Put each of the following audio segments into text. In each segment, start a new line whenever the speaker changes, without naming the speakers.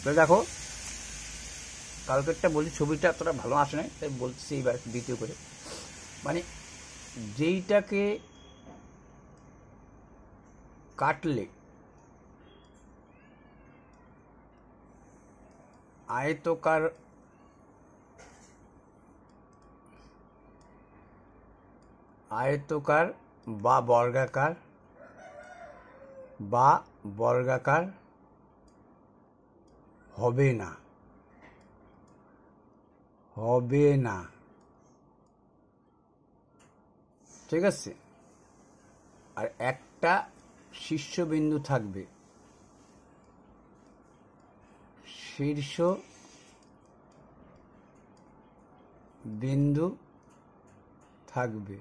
তো দেখো কালকেরটা বলছি, ছবিটা এতটা ভালো আসে নাই, তাই বলছি এইবার দ্বিতীয় করে। মানে যেইটাকে কাটলে আয়তকার আয়তকার বা বর্গাকার হবে না, ঠিক আছে। আর একটা শীর্ষবিন্দু থাকবে, শীর্ষ বিন্দু থাকবে।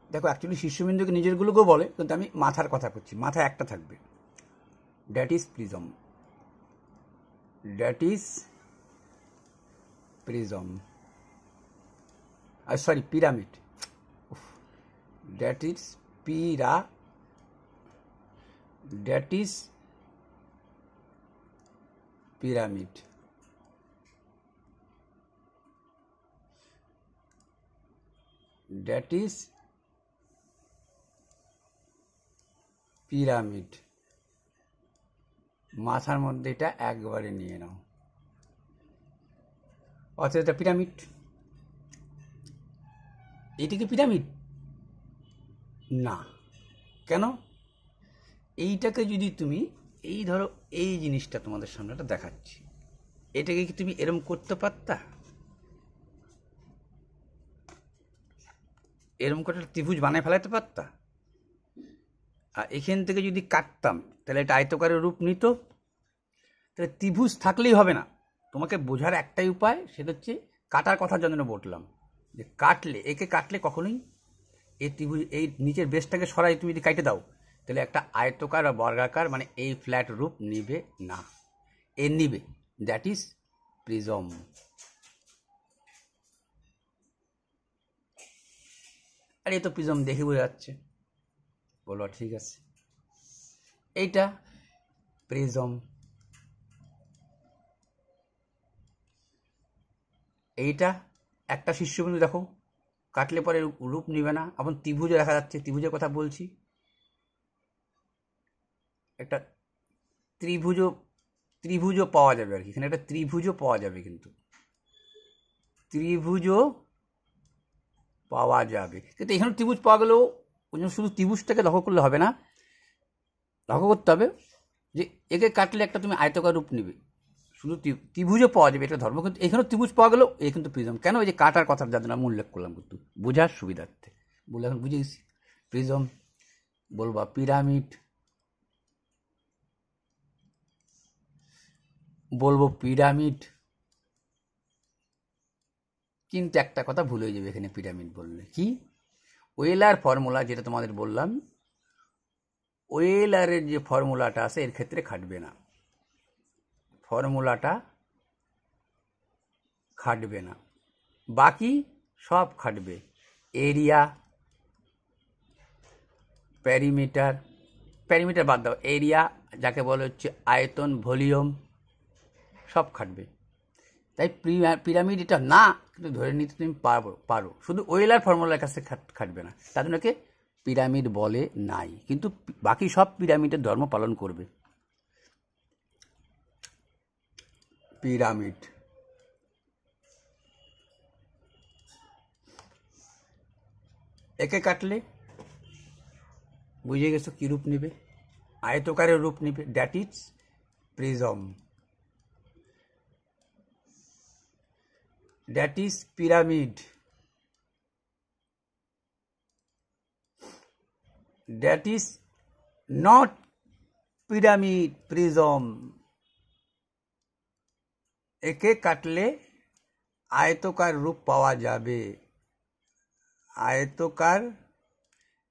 দেখো অ্যাকচুয়ালি শীর্ষবিন্দুকে নিজেরগুলোকেও বলে, কিন্তু আমি মাথার কথা করছি। মাথায় একটা থাকবে, that is prism. Sorry, pyramid. That is pyramid. That is pyramid. মাথার মধ্যে এটা একবারে নিয়ে নাও। অর্থাৎ এটা পিরামিড। এইটা কি পিরামিড না? কেন? এইটাকে যদি তুমি এই ধরো, এই জিনিসটা তোমাদের সামনে একটা দেখাচ্ছি, এটাকে কি তুমি এরম করতে পারতা? এরম করে ত্রিভুজ বানায় ফেলাতে পারতা? আর এখান থেকে যদি কাটতাম তাহলে এটা আয়তকারের রূপ নিত। তাহলে ত্রিভুজ থাকলেই হবে না, তোমাকে বোঝার একটাই উপায়, সেটা হচ্ছে কাটার কথার জন্য বললাম যে একে কাটলে কখনোই এই ত্রিভুজ, এই নিচের বেসটাকে সরাই তুমি যদি কাটে দাও, তাহলে একটা আয়তকার বা বর্গাকার মানে এই ফ্ল্যাট রূপ নিবে না। এর নিবে, দ্যাট ইজ প্রিজম। আর এই তো প্রিজম দেখে বোঝা যাচ্ছে, বলো ঠিক আছে। এইটা প্রিজম, এইটা একটা শীর্ষবিন্দু দেখো, কাটলে পরে রূপ নিবে না। এখন ত্রিভুজে দেখা যাচ্ছে, ত্রিভুজের কথা বলছি। একটা ত্রিভুজও পাওয়া যাবে আর কি, এখানে একটা ত্রিভুজও পাওয়া যাবে, কিন্তু এখানে ত্রিভুজ পাওয়া গেলেও ওই জন্য শুধু ত্রিভুজটাকে লক্ষ্য করলে হবে না, লক্ষ্য করতে হবে যে একে কাটলে একটা তুমি আয়তকার রূপ নিবে। শুধু ত্রিভুজও পাওয়া যাবে, এটা ধর্ম, কিন্তু এখানেও ত্রিভুজ পাওয়া গেলেও এই কিন্তু প্রিজম। কেন? এই যে কাটার কথা যাদের আমি উল্লেখ করলাম, কিন্তু বোঝার সুবিধার্থে বলে এখন বুঝে গেছি। প্রিজম বলবা, পিরামিড বলবো, কিন্তু একটা কথা ভুল হয়ে যাবে এখানে পিরামিড বললে। কি? ওয়েলার ফর্মুলা যেটা তোমাদের বললাম, ওয়েলারের যে ফর্মুলাটা আছে এর ক্ষেত্রে খাটবে না, বাকি সব খাটবে। এরিয়া, প্যারিমিটার বাদ দাও, এরিয়া যাকে বলে হচ্ছে আয়তন, ভলিউম, সব খাটবে। তাই পিরামিড এটা না, কিন্তু ধরে নিতে তুমি পারো, শুধু ওয়েলার ফর্মুলার কাছে খাটবে না, তার জন্য পিরামিড বলে নাই, কিন্তু বাকি সব পিরামিডের ধর্ম পালন করবে। পিরামিড একে কাটলে বুঝে গেছো কি রূপ নেবে? আয়তকারের রূপ নেবে, that is prism, that is pyramid, that is not pyramid, prism. একে কাটলে আয়তকার রূপ পাওয়া যাবে। আয়তকার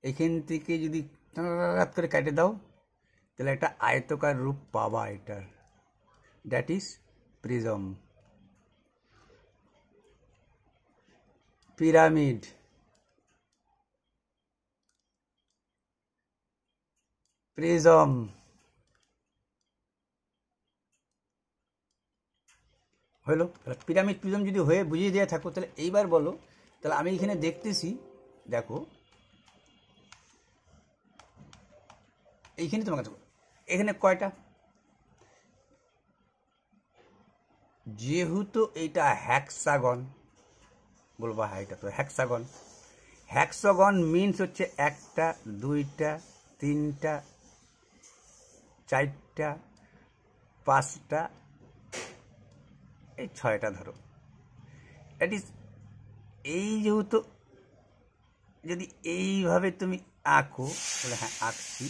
এখান থেকে যদি করে কেটে দাও, তাহলে একটা আয়তকার রূপ পাবা এটার, that is prism. Pyramid, prism, হলো। তাহলে পিরামিড প্রিজম যদি হয়ে বুঝিয়ে দিয়ে থাকো, তাহলে এইবার বলো, তাহলে আমি এখানে দেখতেছি, দেখো এইখানে তোমাকে দেখো এখানে কয়টা, যেহেতু এইটা হ্যাক্সাগন, বলবা হ্যাঁ এটা তো হ্যাক্সাগন। হ্যাক্সাগন মিনস হচ্ছে 1টা 2টা 3টা 4টা 5টা এই 6টা ধরো। দ্যাট ইজ, এই যেহেতু যদি এইভাবে তুমি আঁকো, বলে হ্যাঁ আঁকছি,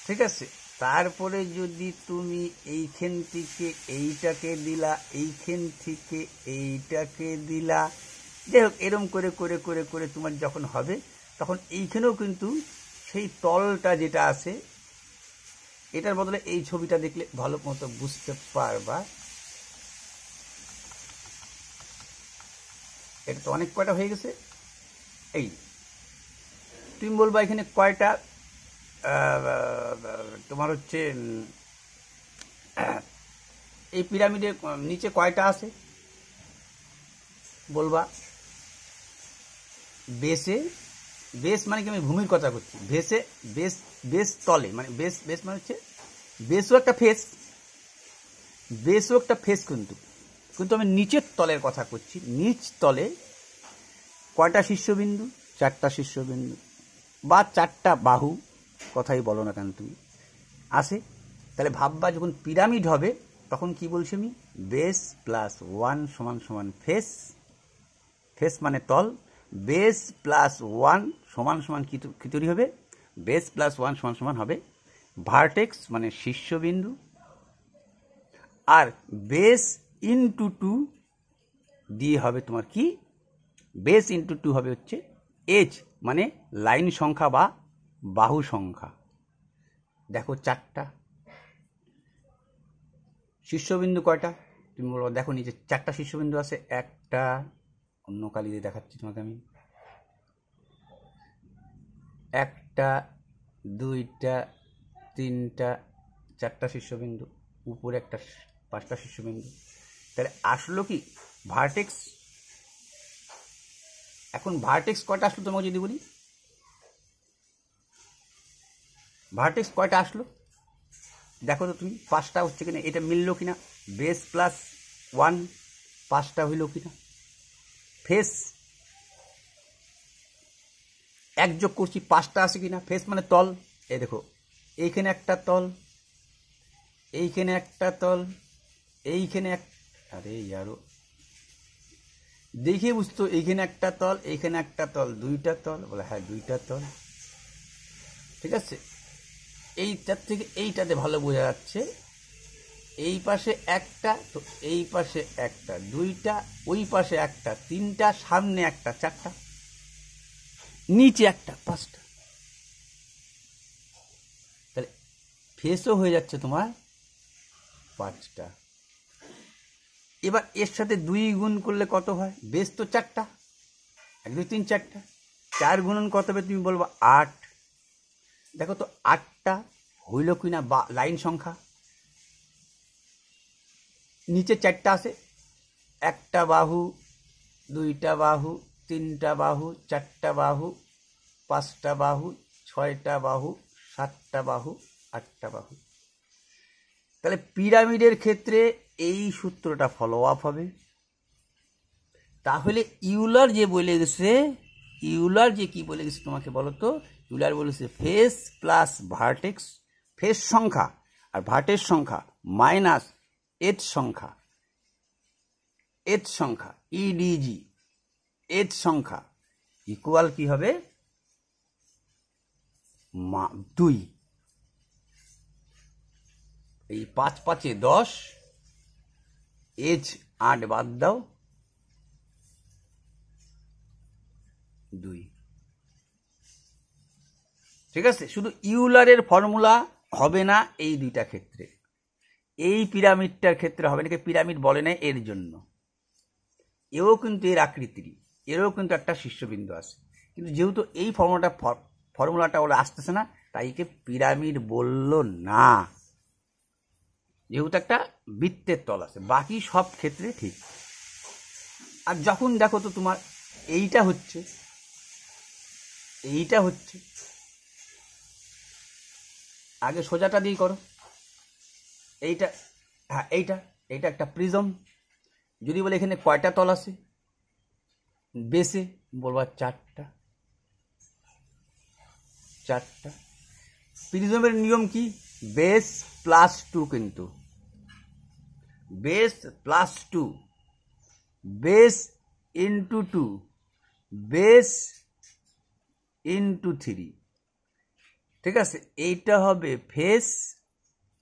ঠিক আছে। তারপরে যদি তুমি এইখান থেকে এইটাকে দিলা, এইখান থেকে এইটাকে দিলা, যাই হোক এরম করে করে করে করে তোমার যখন হবে, তখন এইখানেও কিন্তু সেই তলটা যেটা আছে, এটার বদলে এই ছবিটা দেখলে ভালো মতো বুঝতে পারবা। এটা তো অনেক কয়টা হয়ে গেছে। এই তুমি বলবা এখানে কয়টা তোমার হচ্ছে এই পিরামিডের নিচে কয়টা আছে, বলবা বেসে, বেস মানে কি, আমি ভূমির কথা করছি, বেসে বেস, বেস তলে, মানে বেস, বেস মানে হচ্ছে বেসও একটা ফেস, বেসও একটা ফেস, কিন্তু কিন্তু আমি নিচের তলের কথা করছি। নিচ তলে কয়টা শীর্ষবিন্দু, 4টা শীর্ষবিন্দু বা 4টা বাহু, কথাই বলো না কেন তুমি, আসে। তাহলে ভাববা যখন পিরামিড হবে তখন কি বলছি আমি, বেস প্লাস 1 সমান সমান ফেস, ফেস মানে তল, বেস প্লাস 1 সমান সমান কি তৈরি হবে, বেস প্লাস 1 সমান সমান হবে ভার্টেক্স মানে শীর্ষবিন্দু, আর বেস ইন্টু 2 দিয়ে হবে তোমার কি, বেস ইন্টু 2 হবে হচ্ছে এজ মানে লাইন সংখ্যা বা বাহু সংখ্যা। দেখো 4টা শীর্ষবিন্দু কয়টা, তুমি বলো, দেখো নিচে 4টা শীর্ষবিন্দু আছে, একটা অন্য কালি দিয়ে দেখাচ্ছি তোমাকে আমি, 1টা 2টা 3টা 4টা শীর্ষবিন্দু, উপরে একটা 5টা শীর্ষবিন্দু। তাহলে আসলো কি ভার্টেক্স, এখন ভার্টেক্স কয়টা আসলো তোমাকে যদি বলি, ভার্টেক্স কয়টা আসলো দেখো তো তুমি, 5টা হচ্ছে কিনা, এটা মিললো কিনা, বেস প্লাস 1 5টা হইল কিনা, ফেস 1 যোগ করছি 5টা আছে কিনা, ফেস মানে তল, এই দেখো এইখানে একটা তল, এইখানে একটা তল, এইখানে এক, আরে আরো দেখে বুঝতো, এইখানে একটা তল, এইখানে একটা তল, 2টা তল, বলে হ্যাঁ 2টা তল, ঠিক আছে। এইটার থেকে এইটাতে ভালো বোঝা যাচ্ছে, এই পাশে একটা, তো এই পাশে একটা, 2টা, ওই পাশে একটা, 3টা, সামনে একটা, 4টা, নিচে একটা, 5টা। তাহলে ফেসও হয়ে যাচ্ছে তোমার 5টা। এবার এর সাথে 2 গুণ করলে কত হয়, বেস তো 4টা, 1 2 3 4টা, 4 গুণন কত হবে তুমি বলবো 8। দেখো তো 8টা হইল কিনা বা লাইন সংখ্যা, নিচে 4টা আছে, 1টা বাহু 2টা বাহু 3টা বাহু 4টা বাহু 5টা বাহু 6টা বাহু 7টা বাহু 8টা বাহু। তাহলে পিরামিডের ক্ষেত্রে এই সূত্রটা ফলো আপ হবে। তাহলে ইউলার যে বলে গেছে, ইউলার যে কি বলে গেছে তোমাকে বলো তো, ইউলার বলেছে ফেস প্লাস ভার্টেক্স, ফেস সংখ্যা আর ভার্টেক্স সংখ্যা মাইনাস এজ সংখ্যা, এজ সংখ্যা ইডিজি, এজ সংখ্যা ইকুয়াল কি হবে 2। এই 5 5 10, এজ 8 বাদ দাও 2, ঠিক আছে। শুধু ইউলারের ফর্মুলা হবে না এই দুইটা ক্ষেত্রে, এই পিরামিডটার ক্ষেত্রে হবে না, পিরামিড বলে না এর জন্য, এও কিন্তু এর আকৃতিরই, এরও কিন্তু একটা শীর্ষবিন্দু আছে, কিন্তু যেহেতু এই ফর্মুলাটা ওরা আসতেছে না, তাই একে পিরামিড বলল না। যেহেতু একটা বৃত্তের তল আছে, বাকি সব ক্ষেত্রে ঠিক। আর যখন দেখো তো তোমার এইটা হচ্ছে আগে সোজাটা দিয়ে করো, এইটা, হ্যাঁ এইটা একটা প্রিজম। যদি বলে এখানে কয়টা তল আছে বেসে, বলবা চারটা। প্রিজমের নিয়ম কি? বেস প্লাস 2, কিন্তু base plus 2, base into 2, base into 3। ঠিক আছে, এইটা হবে ফেস,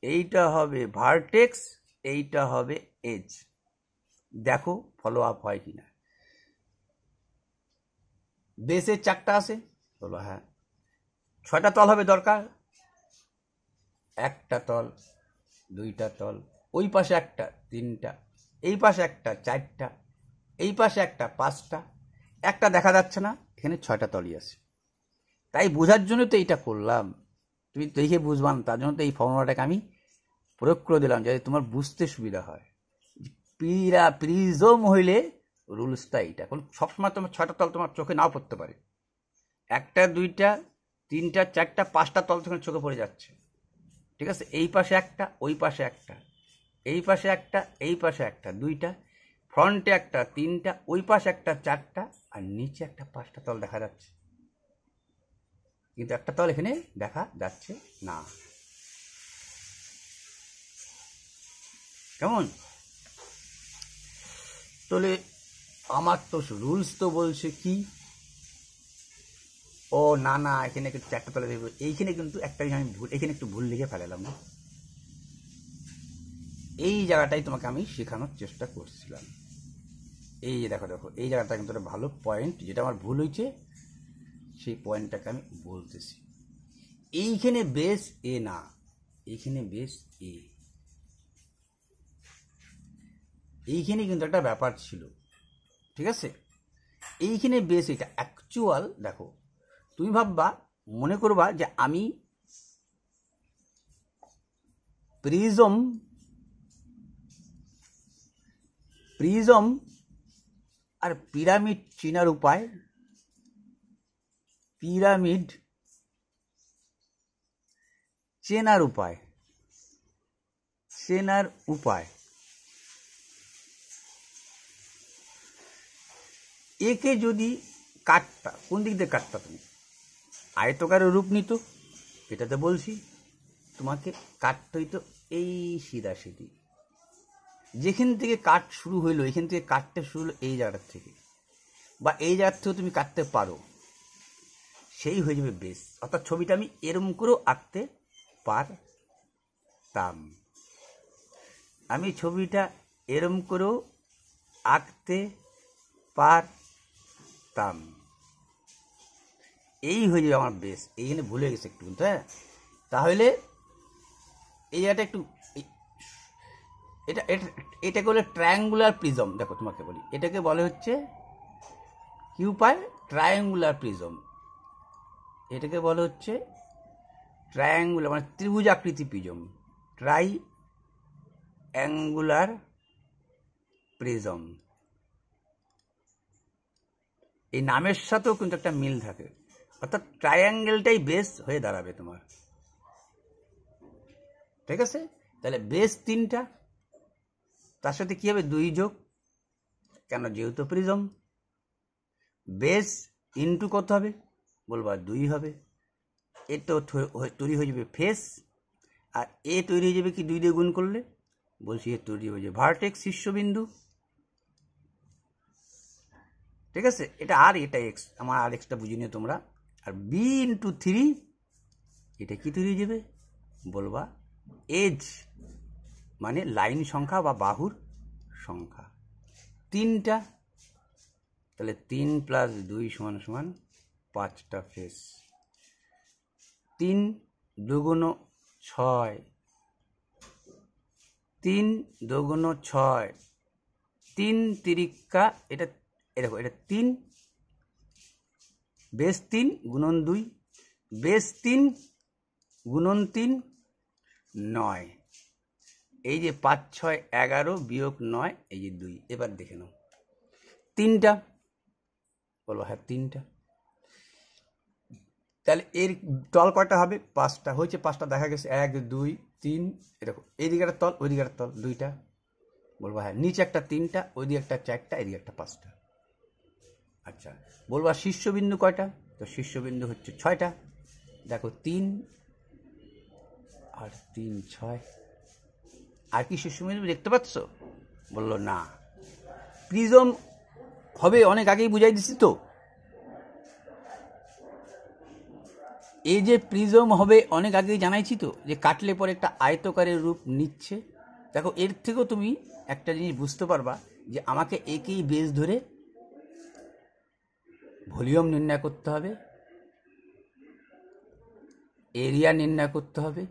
এইটা হবে ভার্টেক্স, এইটা হবে এজ। দেখো ফলো আপ হয় কিনা। বেসের 4টা আছে, বলো হ্যাঁ। 6টা তল হবে দরকার, একটা তল, 2টা তল, ওই পাশে একটা, 3টা, এই পাশে একটা, 4টা, এই পাশে একটা, 5টা, একটা দেখা যাচ্ছে না, এখানে 6টা তলই আছে। তাই বোঝার জন্য তো এইটা করলাম, তুমি দেখে বুঝবা না, তার জন্য তো এই ফর্মুলাটাকে আমি প্রয়োগ করে দিলাম, যাতে তোমার বুঝতে সুবিধা হয়। প্রিজম হইলে রুলসটা এইটা। সবসময় তোমার 6টা তল তোমার চোখে নাও পড়তে পারে, 1টা 2টা 3টা 4টা 5টা তল তখন চোখে পড়ে যাচ্ছে। ঠিক আছে, এই পাশে একটা, ওই পাশে একটা, এই পাশে একটা, এই পাশে একটা, 2টা, ফ্রন্টে একটা, 3টা, ওই পাশে একটা, 4টা, আর নিচে একটা 5টা তল দেখা যাচ্ছে, কিন্তু একটা তল এখানে দেখা যাচ্ছে না। কেমন? তাহলে আমার তো রুলস তো বলছে কি, ও না না এখানে একটু 4টা তলে দেখবো, এইখানে কিন্তু একটা আমি এখানে একটু ভুল লিখে ফেলালাম না। এই জায়গাটাই তোমাকে আমি শেখানোর চেষ্টা করছিলাম। এই যে দেখো এই জায়গাটা কিন্তু একটা ভালো পয়েন্ট, যেটা আমার ভুল হয়েছে সেই পয়েন্টটাকে আমি বলতেছি। এইখানে বেস এ না, এইখানে বেস এ, এইখানে কিন্তু একটা ব্যাপার ছিল। ঠিক আছে, এইখানে বেস এটা অ্যাকচুয়াল। দেখো তুমি ভাববা, মনে করবা যে আমি প্রিজম আর পিরামিড চেনার উপায়, একে যদি কাটতা, কোন দিক দিয়ে কাটতা তুমি? আয়তকারের রূপ নিত, এটাতে বলছি তোমাকে কাটতে হইতো এই সিধাসিধি। যেখান থেকে কাট শুরু হইলো, এখান থেকে কাটতে শুরু হলো এই জায়গাটার থেকে, বা এই জায়গার থেকেও তুমি কাটতে পারো, সেই হয়ে যাবে বেস। অর্থাৎ ছবিটা আমি এরম করেও আঁকতে পারতাম, আমি ছবিটা এরম করেও আঁকতে পারতাম, এই হয়ে যাবে আমার বেস। এইখানে ভুলে গেছে একটু, কিন্তু হ্যাঁ। তাহলে এই জায়গাটা একটু, এটাকে বলে ট্রায়াঙ্গুলার প্রিজম। দেখো তোমাকে বলি, এটাকে বলে হচ্ছে কি উপায়? Triangular prism. এটাকে বলে হচ্ছে ট্রায়াঙ্গুলার, মানে ত্রিভুজাকৃতি প্রিজম, ট্রাইঅ্যাঙ্গুলার প্রিজম। এই নামের সাথেও কিন্তু একটা মিল থাকে, অর্থাৎ ট্রায়াঙ্গেলটাই বেস হয়ে দাঁড়াবে তোমার। ঠিক আছে, তাহলে বেস 3টা, তার সাথে কি হবে 2 যোগ, কেন? যেহেতু প্রিজম। বেস ইন্টু কত হবে? বলবা 2 হবে। এ তো তৈরি হয়ে যাবে ফেস, আর এ তৈরি হয়ে যাবে কি 2 দিয়ে গুণ করলে? বলছি এ তৈরি হয়ে যাবে ভার্টেক্স, শীর্ষবিন্দু। ঠিক আছে, এটা আর এটা এক্স, আমার আর এক্সটা বুঝে নিও তোমরা। আর বি ইন্টু 3, এটা কি তৈরি হয়ে যাবে? বলবা এজ, মানে লাইন সংখ্যা বা বাহুর সংখ্যা। 3টা, তাহলে 3 + 2 = 5টা ফেস। 3 2 6, 3 2 6, 3 তিরিকা, এটা দেখো, এটা 3, বেস 3 গুণন 2, বেস 3 গুণন 3 9, এই যে 5 6 11 বিয়োগ 9, এই যে 2। এবার দেখে নাও 3টা, বলো হ্যাঁ 3টা। তাহলে এর তল কয়টা হবে? 5টা হয়েছে। 5টা দেখা গেছে 1 2 3, এরকম। এইদিকে একটা তল, ওইদিকে একটা তল, 2টা, বলবো হ্যাঁ। নিচে একটা 3টা, ওইদিকে একটা 4টা, এদিকে একটা 5টা। আচ্ছা, বলবো শীর্ষবিন্দু কয়টা? তো শীর্ষবিন্দু হচ্ছে 6টা। দেখো 3 আর 3 6। আর কি শীর্ষবিন্দু দেখতে পাচ্ছ? বললো না। প্রিজম হবে অনেক আগেই বুঝাই দিছি তো। এই যে প্রিজম হবে অনেক আগেই জানাইছি তো, যে কাটলে পরে একটা আয়তকারের রূপ নিচ্ছে। দেখো এর থেকেও তুমি একটা জিনিস বুঝতে পারবা যে আমাকে একেই বেস ধরে ভলিউম নির্ণয় করতে হবে, এরিয়া নির্ণয় করতে হবে।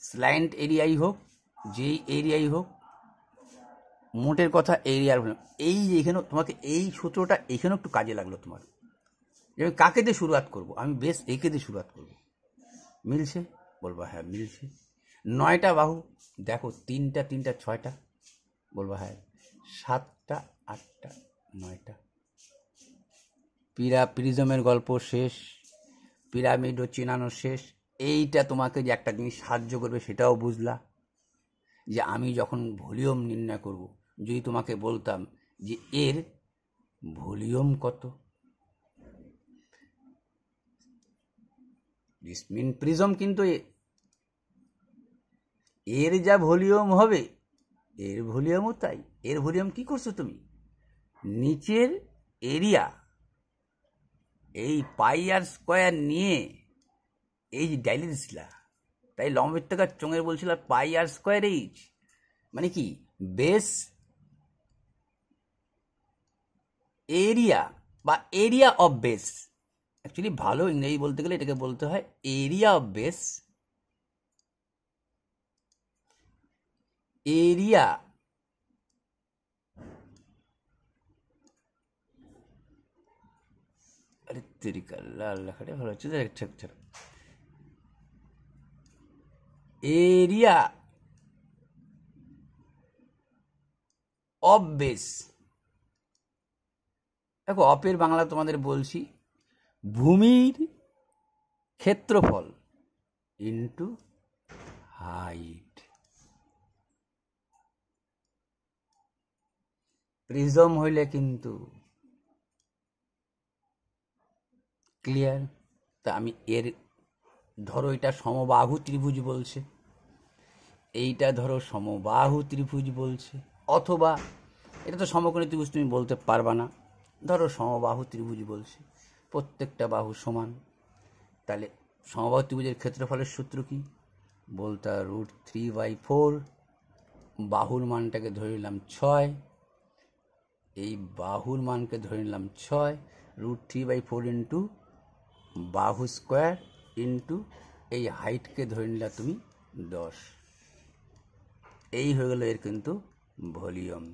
স্ল্যান্ট এরিয়াই হোক, যেই এরিয়াই হোক, মোটের কথা এরিয়ার ভলিউম। এই যে এখানে তোমাকে এই সূত্রটা এখানেও একটু কাজে লাগলো তোমার। আমি কাকে দিয়ে শুরুয়াত করব? আমি বেশ একে দিয়ে শুরুয়াত করব। মিলছে? বলবা হ্যাঁ মিলছে। 9টা বাহু, দেখো 3টা 3টা 6টা, বলবা হ্যাঁ। 7টা 8টা 9টা। প্রিজমের গল্প শেষ, পিরামিডও চেনানো শেষ। এইটা তোমাকে যে একটা জিনিস সাহায্য করবে সেটাও বুঝলা, যে আমি যখন ভলিউম নির্ণয় করব, যদি তোমাকে বলতাম যে এর ভলিউম কত, মিন প্রিজম, কিন্তু এর যা ভলিউম হবে এর ভলিউমও তাই। এর ভলিউম কি করছো তুমি? নিচের এরিয়া এই পাই আর স্কোয়ার নিয়ে এই যে ডাইলে দিছিলা, তাই লম্ববৃত্তাকার চোঙের বলছিল পাই আর স্কোয়ার এইচ, মানে কি বেস এরিয়া বা এরিয়া অফ বেস। অ্যাকচুয়ালি ভালো ইংরেজি বলতে গেলে এটাকে বলতে হয় এরিয়া অফ বেস, এরিয়া আরে তেরিকা লাল লেখাটা ভালো হচ্ছে, এরিয়া অফ বেস। দেখো অপের বাংলা তোমাদের বলছি, ভূমির ক্ষেত্রফল ইন্টু হাইট। প্রিজম হইলে কিন্তু ক্লিয়ার। তা আমি এর ধরো এটা সমবাহু ত্রিভুজ বলছে, এইটা ধরো সমবাহু ত্রিভুজ বলছে, অথবা এটা তো সমকোণী ত্রিভুজ তুমি বলতে পারবা না, ধরো সমবাহু ত্রিভুজ বলছে, প্রত্যেকটা বাহু সমান। তাহলে সমবাহু ত্রিভুজের ক্ষেত্রফলের সূত্র কি? বলতে √3/4, বাহুর মানটাকে ধরে নিলাম 6, এই বাহুর মানকে ধরে নিলাম 6, √3/4 ইন্টু বাহু স্কোয়ার ইন্টু এই হাইটকে ধরে নিলা তুমি 10। এই হয়ে গেল এর কিন্তু ভলিউম।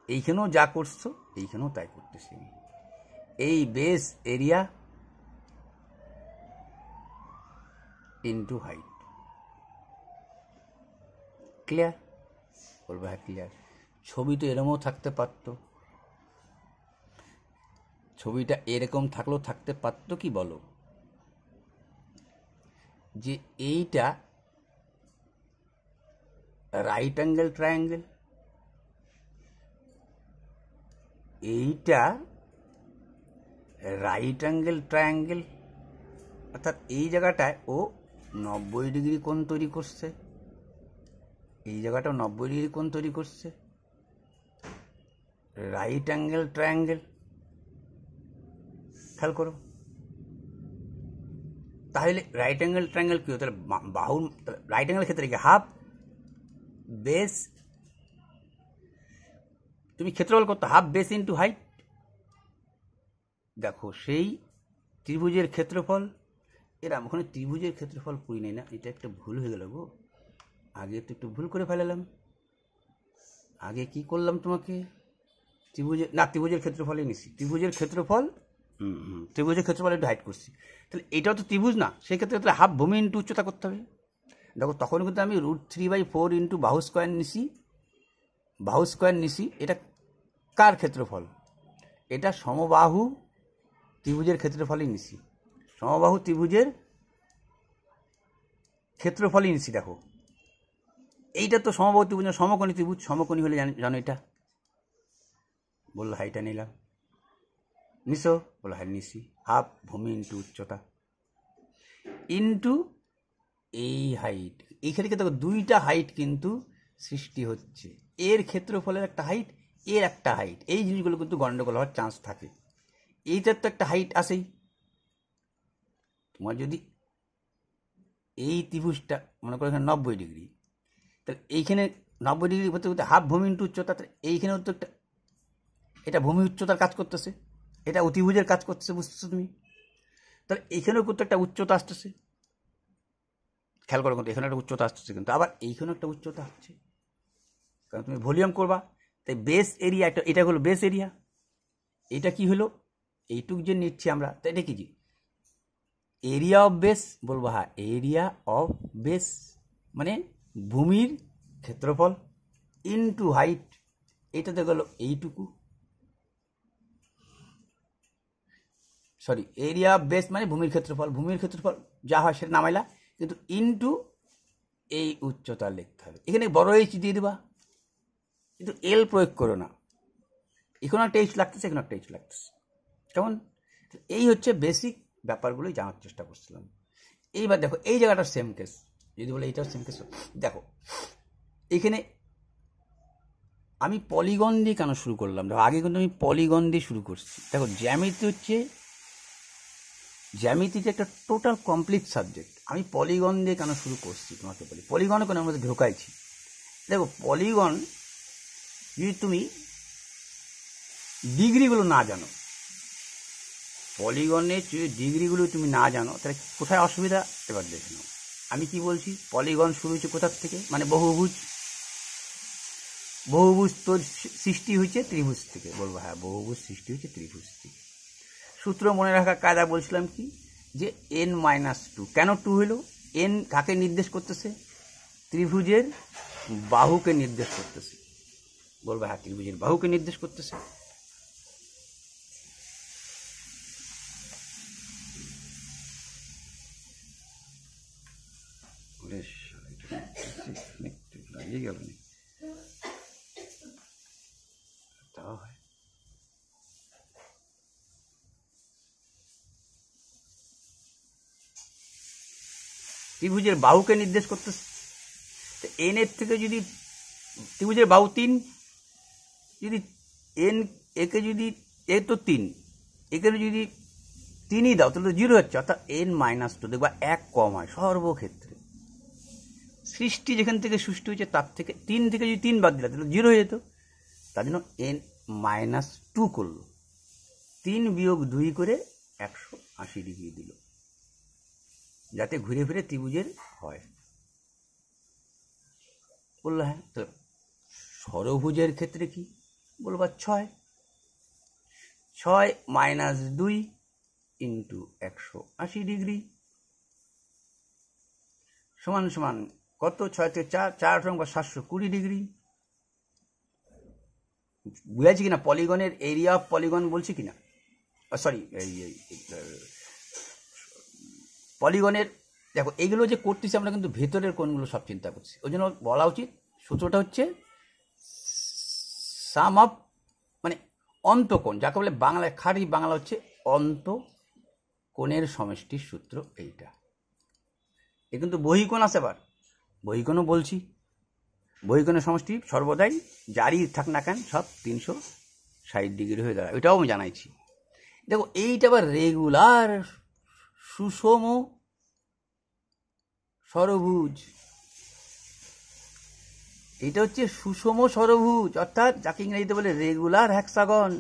এইখানেও যা করছো এইখানেও তাই করতেছি। এই base area into height. Clear? বলবো হ্যাঁ ক্লিয়ার। ছবি তো এরকমও থাকতে পারতো, ছবিটা এরকম থাকলেও থাকতে পারতো কি বলো, যে এইটা রাইট অ্যাঙ্গেল ট্রায়াঙ্গেল, এইটা রাইট অ্যাঙ্গেল ট্রায়াঙ্গেল, অর্থাৎ এই জায়গাটায় ও 90 ডিগ্রি কোণ তৈরি করছে, এই জায়গাটাও 90 ডিগ্রি কোণ তৈরি করছে, রাইট অ্যাঙ্গেল ট্রায়াঙ্গেল। খেয়াল করো, তাহলে রাইট অ্যাঙ্গেল ট্রায়াঙ্গেল কি? তাহলে বাহুর রাইট অ্যাঙ্গেল ক্ষেত্রে কি হাফ বেস, তুমি ক্ষেত্রফল করতে হাফ বেস ইন্টু হাইট। দেখো সেই ত্রিভুজের ক্ষেত্রফল, এরা ওখানে ত্রিভুজের ক্ষেত্রফল করি নাই না, এটা একটা ভুল হয়ে গেল গো। আগে তো একটু ভুল করে ফেলালাম। আগে কি করলাম তোমাকে? ত্রিভুজের ক্ষেত্রফলই নিচ্ছি, ত্রিভুজের ক্ষেত্রফল, ত্রিভুজের ক্ষেত্রফল একটু হাইট করছি। তাহলে এটাও তো ত্রিভুজ না, সেই ক্ষেত্রে তাহলে হাফ ভূমি ইন্টু উচ্চতা করতে হবে। দেখো তখন কিন্তু আমি √3/4 ইন্টু বাহু স্কোয়ার নিছি। এটা কার ক্ষেত্রফল? এটা সমবাহু ত্রিভুজের ক্ষেত্রফলই নিছি, সমবাহু ত্রিভুজের ক্ষেত্রফলই নিছি। দেখো এইটা তো সমবাহু ত্রিভুজ, সমকোণী ত্রিভুজ, সমকোণী হলে জানো এটা, বললো হাইটা নিলাম, নিছো? বললো হ্যাঁ নিছি। হাফ ভূমি ইন্টু উচ্চতা ইন্টু এই হাইট। এইখানে দেখো দুইটা হাইট কিন্তু সৃষ্টি হচ্ছে, এর ক্ষেত্রফলের একটা হাইট, এর একটা হাইট। এই জিনিসগুলো কিন্তু গন্ডগোল হওয়ার চান্স থাকে। এইটার তো একটা হাইট আসেই। তোমার যদি এই ত্রিভুজটা মনে করো এখানে 90 ডিগ্রি, তাহলে এইখানে 90 ডিগ্রি হতে হতে হাফ ভূমি ইন্টু উচ্চতা, তাহলে এইখানেও তো একটা, এটা ভূমি উচ্চতার কাজ করতেছে, এটা অতিভুজের কাজ করতেছে, বুঝতেছো তুমি? তাহলে এইখানেও কিন্তু একটা উচ্চতা আসতেছে, খেয়াল করো কিন্তু এখানে একটা উচ্চতা আসতেছে, কিন্তু আবার এইখানেও একটা উচ্চতা হচ্ছে, কারণ তুমি ভলিউম করবা। তাই বেস এরিয়া, এটা হলো বেস এরিয়া। এটা কি হলো? এইটুক যে নিচ্ছি আমরা, তাই এটা কি যে এরিয়া অফ বেস, বলবো হ্যাঁ এরিয়া অফ বেস, মানে ভূমির ক্ষেত্রফল ইনটু হাইট। এটাতে গেল এইটুকু, সরি এরিয়া অফ বেস মানে ভূমির ক্ষেত্রফল, ভূমির ক্ষেত্রফল যা হয় সেটা নামাইলা, কিন্তু ইনটু এই উচ্চতা লিখতে হবে। এখানে বড় এইচ দিয়ে দেবা, কিন্তু এল প্রয়োগ করো না। এখানে একটা এইচ লাগতেছে, এখানে একটা এইচ লাগতেছে, কেমন? এই হচ্ছে বেসিক ব্যাপারগুলোই জানার চেষ্টা করছিলাম। এইবার দেখো এই জায়গাটার সেম কেস, যদি বলে এইটার সেম কেস। দেখো এখানে আমি পলিগন দিয়ে কেন শুরু করলাম? দেখো আগে কিন্তু আমি পলিগন দিয়ে শুরু করছি। দেখো জ্যামিতিটা একটা টোটাল কমপ্লিট সাবজেক্ট। আমি পলিগন দিয়ে কেন শুরু করছি তোমাকে বলি, পলিগনে কেন আমাদের ঢোকাইছি। দেখো পলিগন যদি তুমি ডিগ্রিগুলো না জানো, পলিগনের যদি ডিগ্রিগুলো তুমি না জানো, তাহলে কোথায় অসুবিধা এবার দেখে নাও। আমি কি বলছি, পলিগন শুরু হয়েছে কোথার থেকে, মানে বহুভুজ তোর সৃষ্টি হয়েছে ত্রিভুজ থেকে, বলবো হ্যাঁ বহুভুজ সৃষ্টি হয়েছে ত্রিভুজ থেকে। সূত্র মনে রাখার কায়দা বলছিলাম কি, যে n-2। কেন 2 হলো? n কাকে নির্দেশ করতেছে? ত্রিভুজের বাহুকে নির্দেশ করতেছে, বলবো হ্যাঁ ত্রিভুজের বাহুকে নির্দেশ করতেছে। ত্রিভুজের বাহুকে নির্দেশ করতেছে। এন এর থেকে যদি ত্রিভুজের বাহু 3, যদি এন একে যদি এ তো 3, এখানে যদি 3ই দাও তাহলে তো 0 হচ্ছে, অর্থাৎ n-2 দেখবা 1 কম হয় সর্বক্ষেত্রে। সৃষ্টি যেখান থেকে সৃষ্টি হয়েছে তার থেকে 3 থেকে যদি 3 বাদ দিলা তাহলে 0 হয়ে যেত। তার জন্য n-2 করলো, 3 বিয়োগ 2 করে 180 ডিগ্রি দিল, যাতে ঘুরে ফিরে ত্রিভুজের হয়। বললো হ্যাঁ। তো ষড়ভুজের ক্ষেত্রে কি বলবো? 6 - 2 ইন্টু 180 ডিগ্রি সমান সমান কত? 6 থেকে 4, 4 বা 720 ডিগ্রি। বুঝাচ্ছি কিনা? পলিগনের এরিয়া অফ পলিগন বলছি কিনা, সরি পলিগনের। দেখো এইগুলো যে করতেছি আমরা কিন্তু ভেতরের কোণগুলো সব চিন্তা করছি, ওই জন্য বলা উচিত সূত্রটা হচ্ছে সাম অফ, মানে অন্তঃকোণ, যাকে বলে বাংলায়, খাঁটি বাংলা হচ্ছে অন্তঃকোণের সমষ্টির সূত্র এইটা। এ কিন্তু বহিকোণ আছে, আবার বহিকোণও বলছি। বহিকোণের সমষ্টি সর্বদাই যারই থাক না কেন সব 360 ডিগ্রি হয়ে দাঁড়ায়, ওইটাও আমি জানাইছি। দেখো এইটা আবার রেগুলার সুষম ষড়ভুজ, এটা হচ্ছে সুষম ষড়ভুজ, অর্থাৎ যাকে ইংরেজিতে বলে রেগুলার হ্যাক্সাগন।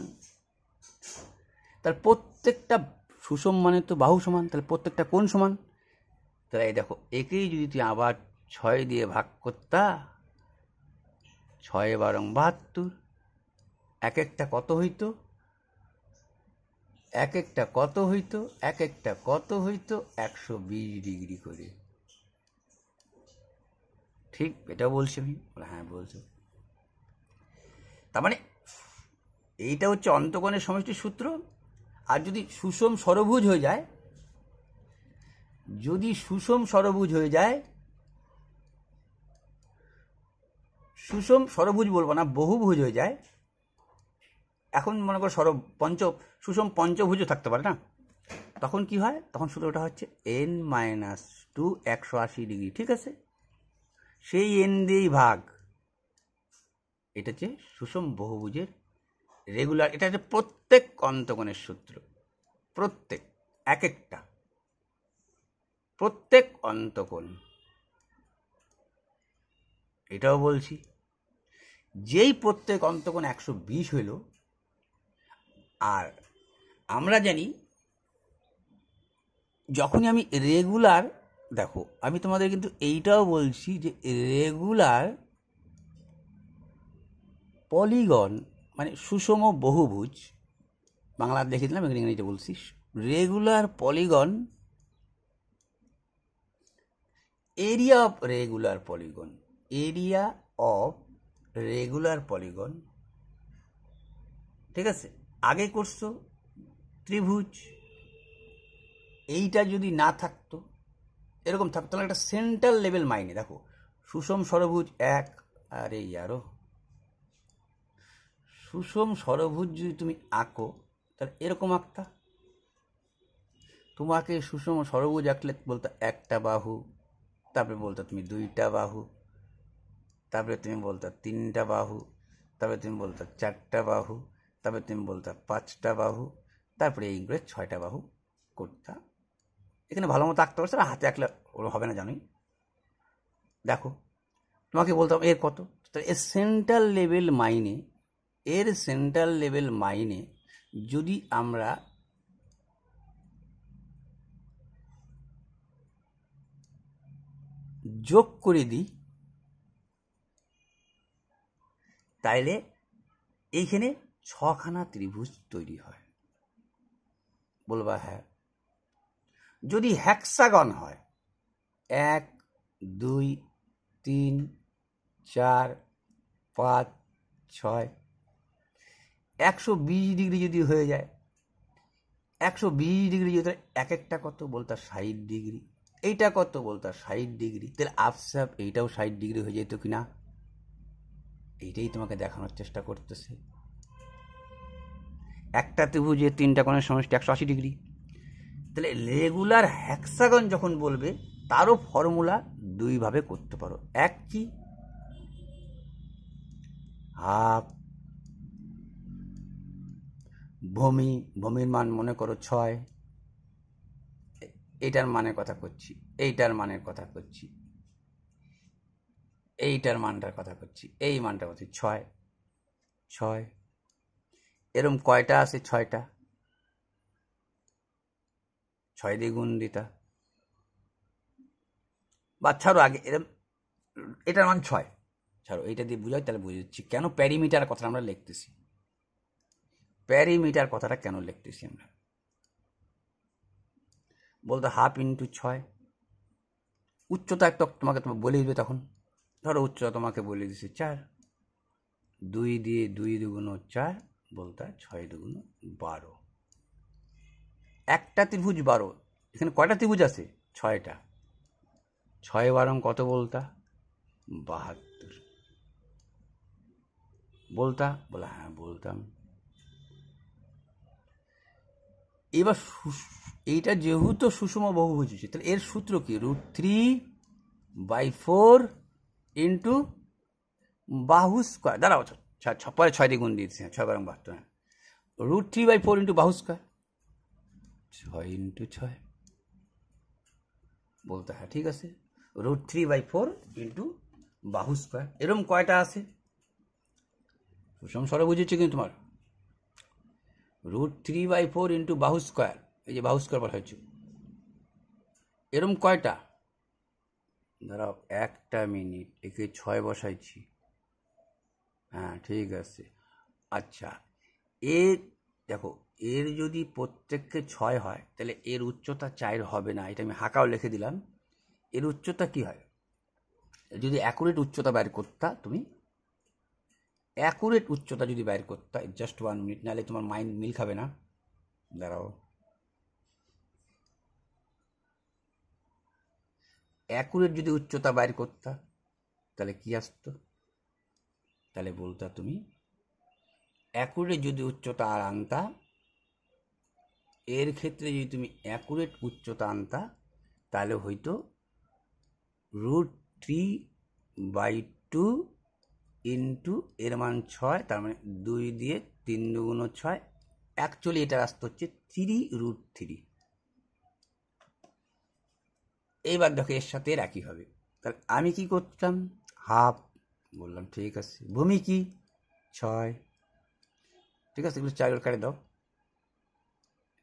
তার প্রত্যেকটা সুষম মানে তো বাহু সমান, তাহলে প্রত্যেকটা কোণ সমান। তাহলে এই দেখো একেই যদি তুমি আবার 6 দিয়ে ভাগ করতা, 6 × 72, এক একটা কত হইতো? এক একটা কত হইতো 120 ডিগ্রি করে। ঠিক, এটাও বলছি আমি। বলে হ্যাঁ বলছো। তার মানে এইটা হচ্ছে অন্তকোণের সমষ্টির সূত্র। আর যদি সুষম ষড়ভুজ হয়ে যায়, যদি সুষম ষড়ভুজ হয়ে যায়, সুষম ষড়ভুজ বলবো না, বহুভুজ হয়ে যায়, এখন মনে করো সুষম পঞ্চভুজও থাকতে পারে না, তখন কি হয়? তখন সূত্রটা হচ্ছে n-2 180°, ঠিক আছে? সেই n দিয়েই ভাগ। এটা হচ্ছে সুষম বহুভুজের রেগুলার, এটা হচ্ছে প্রত্যেক অন্তকোণের সূত্র, প্রত্যেক, এক একটা, প্রত্যেক অন্তকোণ। এটাও বলছি, যেই প্রত্যেক অন্তকোণ 120 হইল, আর আমরা জানি যখনই আমি রেগুলার, দেখো আমি তোমাদের কিন্তু এইটাও বলছি যে রেগুলার পলিগন মানে সুষম বহুভুজ, বাংলা লিখে দিলাম, ইংরেজিতে বলছি, regular polygon, area of regular polygon, area of regular polygon, ঠিক আছে? আগে করছো ত্রিভুজ, এইটা যদি না থাকতো, এরকম থাকতো, তাহলে একটা সেন্ট্রাল লেভেল মাইনে, দেখো সুষম ষড়ভুজ এক, আর এই আরো সুষম ষড়ভুজ যদি তুমি আঁকো, তাহলে এরকম আঁকতা। তোমাকে সুষম ষড়ভুজ আঁকলে বলতো একটা বাহু, তারপরে বলতো তুমি দুইটা বাহু, তারপরে তুমি বলতো তিনটা বাহু, তারপরে তুমি বলতো চারটা বাহু, তারপরে তুমি বলতো পাঁচটা বাহু, তারপরে এইগুলো 6টা বাহু করতা। এখানে ভালো মতো আঁকতে পারছে না, হাতে আঁকলে ওরা হবে না, জানোই। দেখো তোমাকে বলতাম এর কত, এর সেন্ট্রাল লেভেল মাইনে, এর সেন্ট্রাল লেভেল মাইনে যদি আমরা যোগ করে দিই, তাইলে এইখানে 6খানা ত্রিভুজ তৈরি হয়। বলবা হ্যাঁ। যদি হ্যাক্সাগন হয়, 1 2 3 4 5 6, 120° যদি হয়ে যায়, 120° যদি, এক একটা কত বলতা 60°, এইটা কত বলতা 60°, তাহলে আপসাপ এইটাও 60° হয়ে যেত কিনা? এইটাই তোমাকে দেখানোর চেষ্টা করতেছে। একটা ত্রিভুজের 3টা কোণের সমষ্টি 180°। তাহলে রেগুলার হ্যাক্সাগন যখন বলবে, তারও ফর্মুলা 2 ভাবে করতে পারো। এক কি, হাফ ভূমির মান মনে করো 6, এইটার মানের কথা করছি, এইটার মানের কথা করছি, এইটার মানটার কথা করছি, এই মানটা করছি 6 6, এরম কয়টা আছে? 6টা, 6 দিয়ে গুণ দিতা, বা ছাড়ো আগে এরম, এটার মান 6, ছাড়ো এইটা দিয়ে বুঝাই, তাহলে বুঝে দিচ্ছি কেন প্যারিমিটার কথাটা আমরা লিখতেছি। প্যারিমিটার কথাটা কেন লিখতেছি আমরা, বলতো হাফ ইন্টু 6, উচ্চতা একটা তোমাকে বলে দিবে, তখন ধরো উচ্চতা তোমাকে বলে দিছে 4, 2 দিয়ে 2 দুগুণ 4, বলতা 6 দুগুণ 12, একটা ত্রিভুজ 12, এখানে কয়টা ত্রিভুজ আছে? 6টা, 6 12 কত বলতা? 72 বলতা? বলা হ্যাঁ বলতাম। এবার এইটা যেহেতু সুষম বহুভুজ হচ্ছে, তাহলে এর সূত্র কি? √3/4 ইন্টু বাহু স্কোয়ার, দাঁড়াও পরে 6 দিয়ে গুণ দিয়েছি, 6 12 72, হ্যাঁ, √3/4 ইন্টু বাহু স্কোয়ার, 6 ইন্টু 6 বলতে, হ্যাঁ ঠিক আছে, √3/4 ইন্টু বাহু স্কোয়ার। এরকম কয়টা আছে? সুষম ষড়ভুজ হচ্ছে কিন্তু তোমার √3/4 ইন্টু বাহু স্কোয়ার, এই যে বাহু স্কোয়ার বলা হচ্ছে, এরকম কয়টা? দাঁড়াও একটা মিনিট, একে 6 বসাইছি, হ্যাঁ ঠিক আছে। আচ্ছা, এর দেখো, এর যদি প্রত্যেককে 6 হয়, তাহলে এর উচ্চতা 4 হবে না, এটা আমি হাঁকাও লিখে দিলাম। এর উচ্চতা কি হয়? যদি অ্যাকুরেট উচ্চতা বাইর করতা তুমি, অ্যাকুরেট উচ্চতা যদি বাইর করতা, জাস্ট 1 মিনিট, নাহলে তোমার মাইন্ড মিল খাবে না। দাঁড়াও, অ্যাকুরেট যদি উচ্চতা বাইর করতা তাহলে কি আসতো? তাহলে বলতা তুমি অ্যাকুরেট যদি উচ্চতা আর আনতা, এর ক্ষেত্রে যদি তুমি অ্যাকুরেট উচ্চতা আনতা তাহলে হয়তো √3/2 ইন্টু এর মান 6, তার মানে 2 দিয়ে 3 দুগুণ 6, অ্যাকচুয়ালি এটা আসতে হচ্ছে 3√3। এইবার দেখো এর সাথে এর একই হবে। তাহলে আমি কি করতাম, হাফ বললাম, ঠিক আছে। ভূমি কি 6, ঠিক আছে। এগুলো 4 কাটে দাও,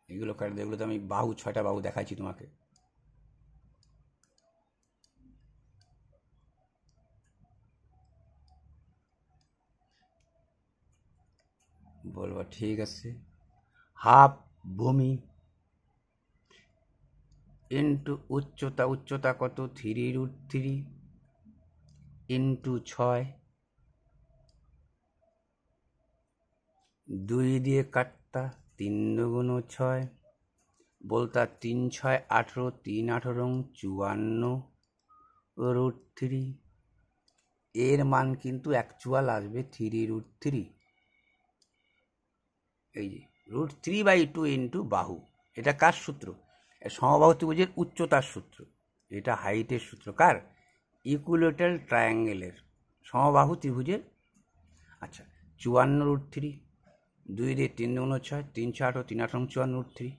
এগুলো কাটে দাও। এগুলো তো আমি বাহু 6টা বাহু দেখাচ্ছি তোমাকে। বলবো ঠিক আছে, হাফ ভূমি ইন্টু উচ্চতা, উচ্চতা কত 3√3 ইন্টু 6, 2 দিয়ে কাটতা 3 দুগুণ 6, বলতা 3 6 18, 3 18 54√3। এর মান কিন্তু অ্যাকচুয়াল আসবে 3√3। এই যে √3/2 ইন্টু বাহু, এটা কার সূত্র? সমবাহু ত্রিভুজের উচ্চতার সূত্র। এটা হাইটের সূত্র কার? ইকুইলেটারাল ট্রায়াঙ্গেলের, সমবাহু ত্রিভুজের। আচ্ছা, 54√3, 2 দিয়ে 3 দুগুণ 6, 3 6 18, 3 18 54√3।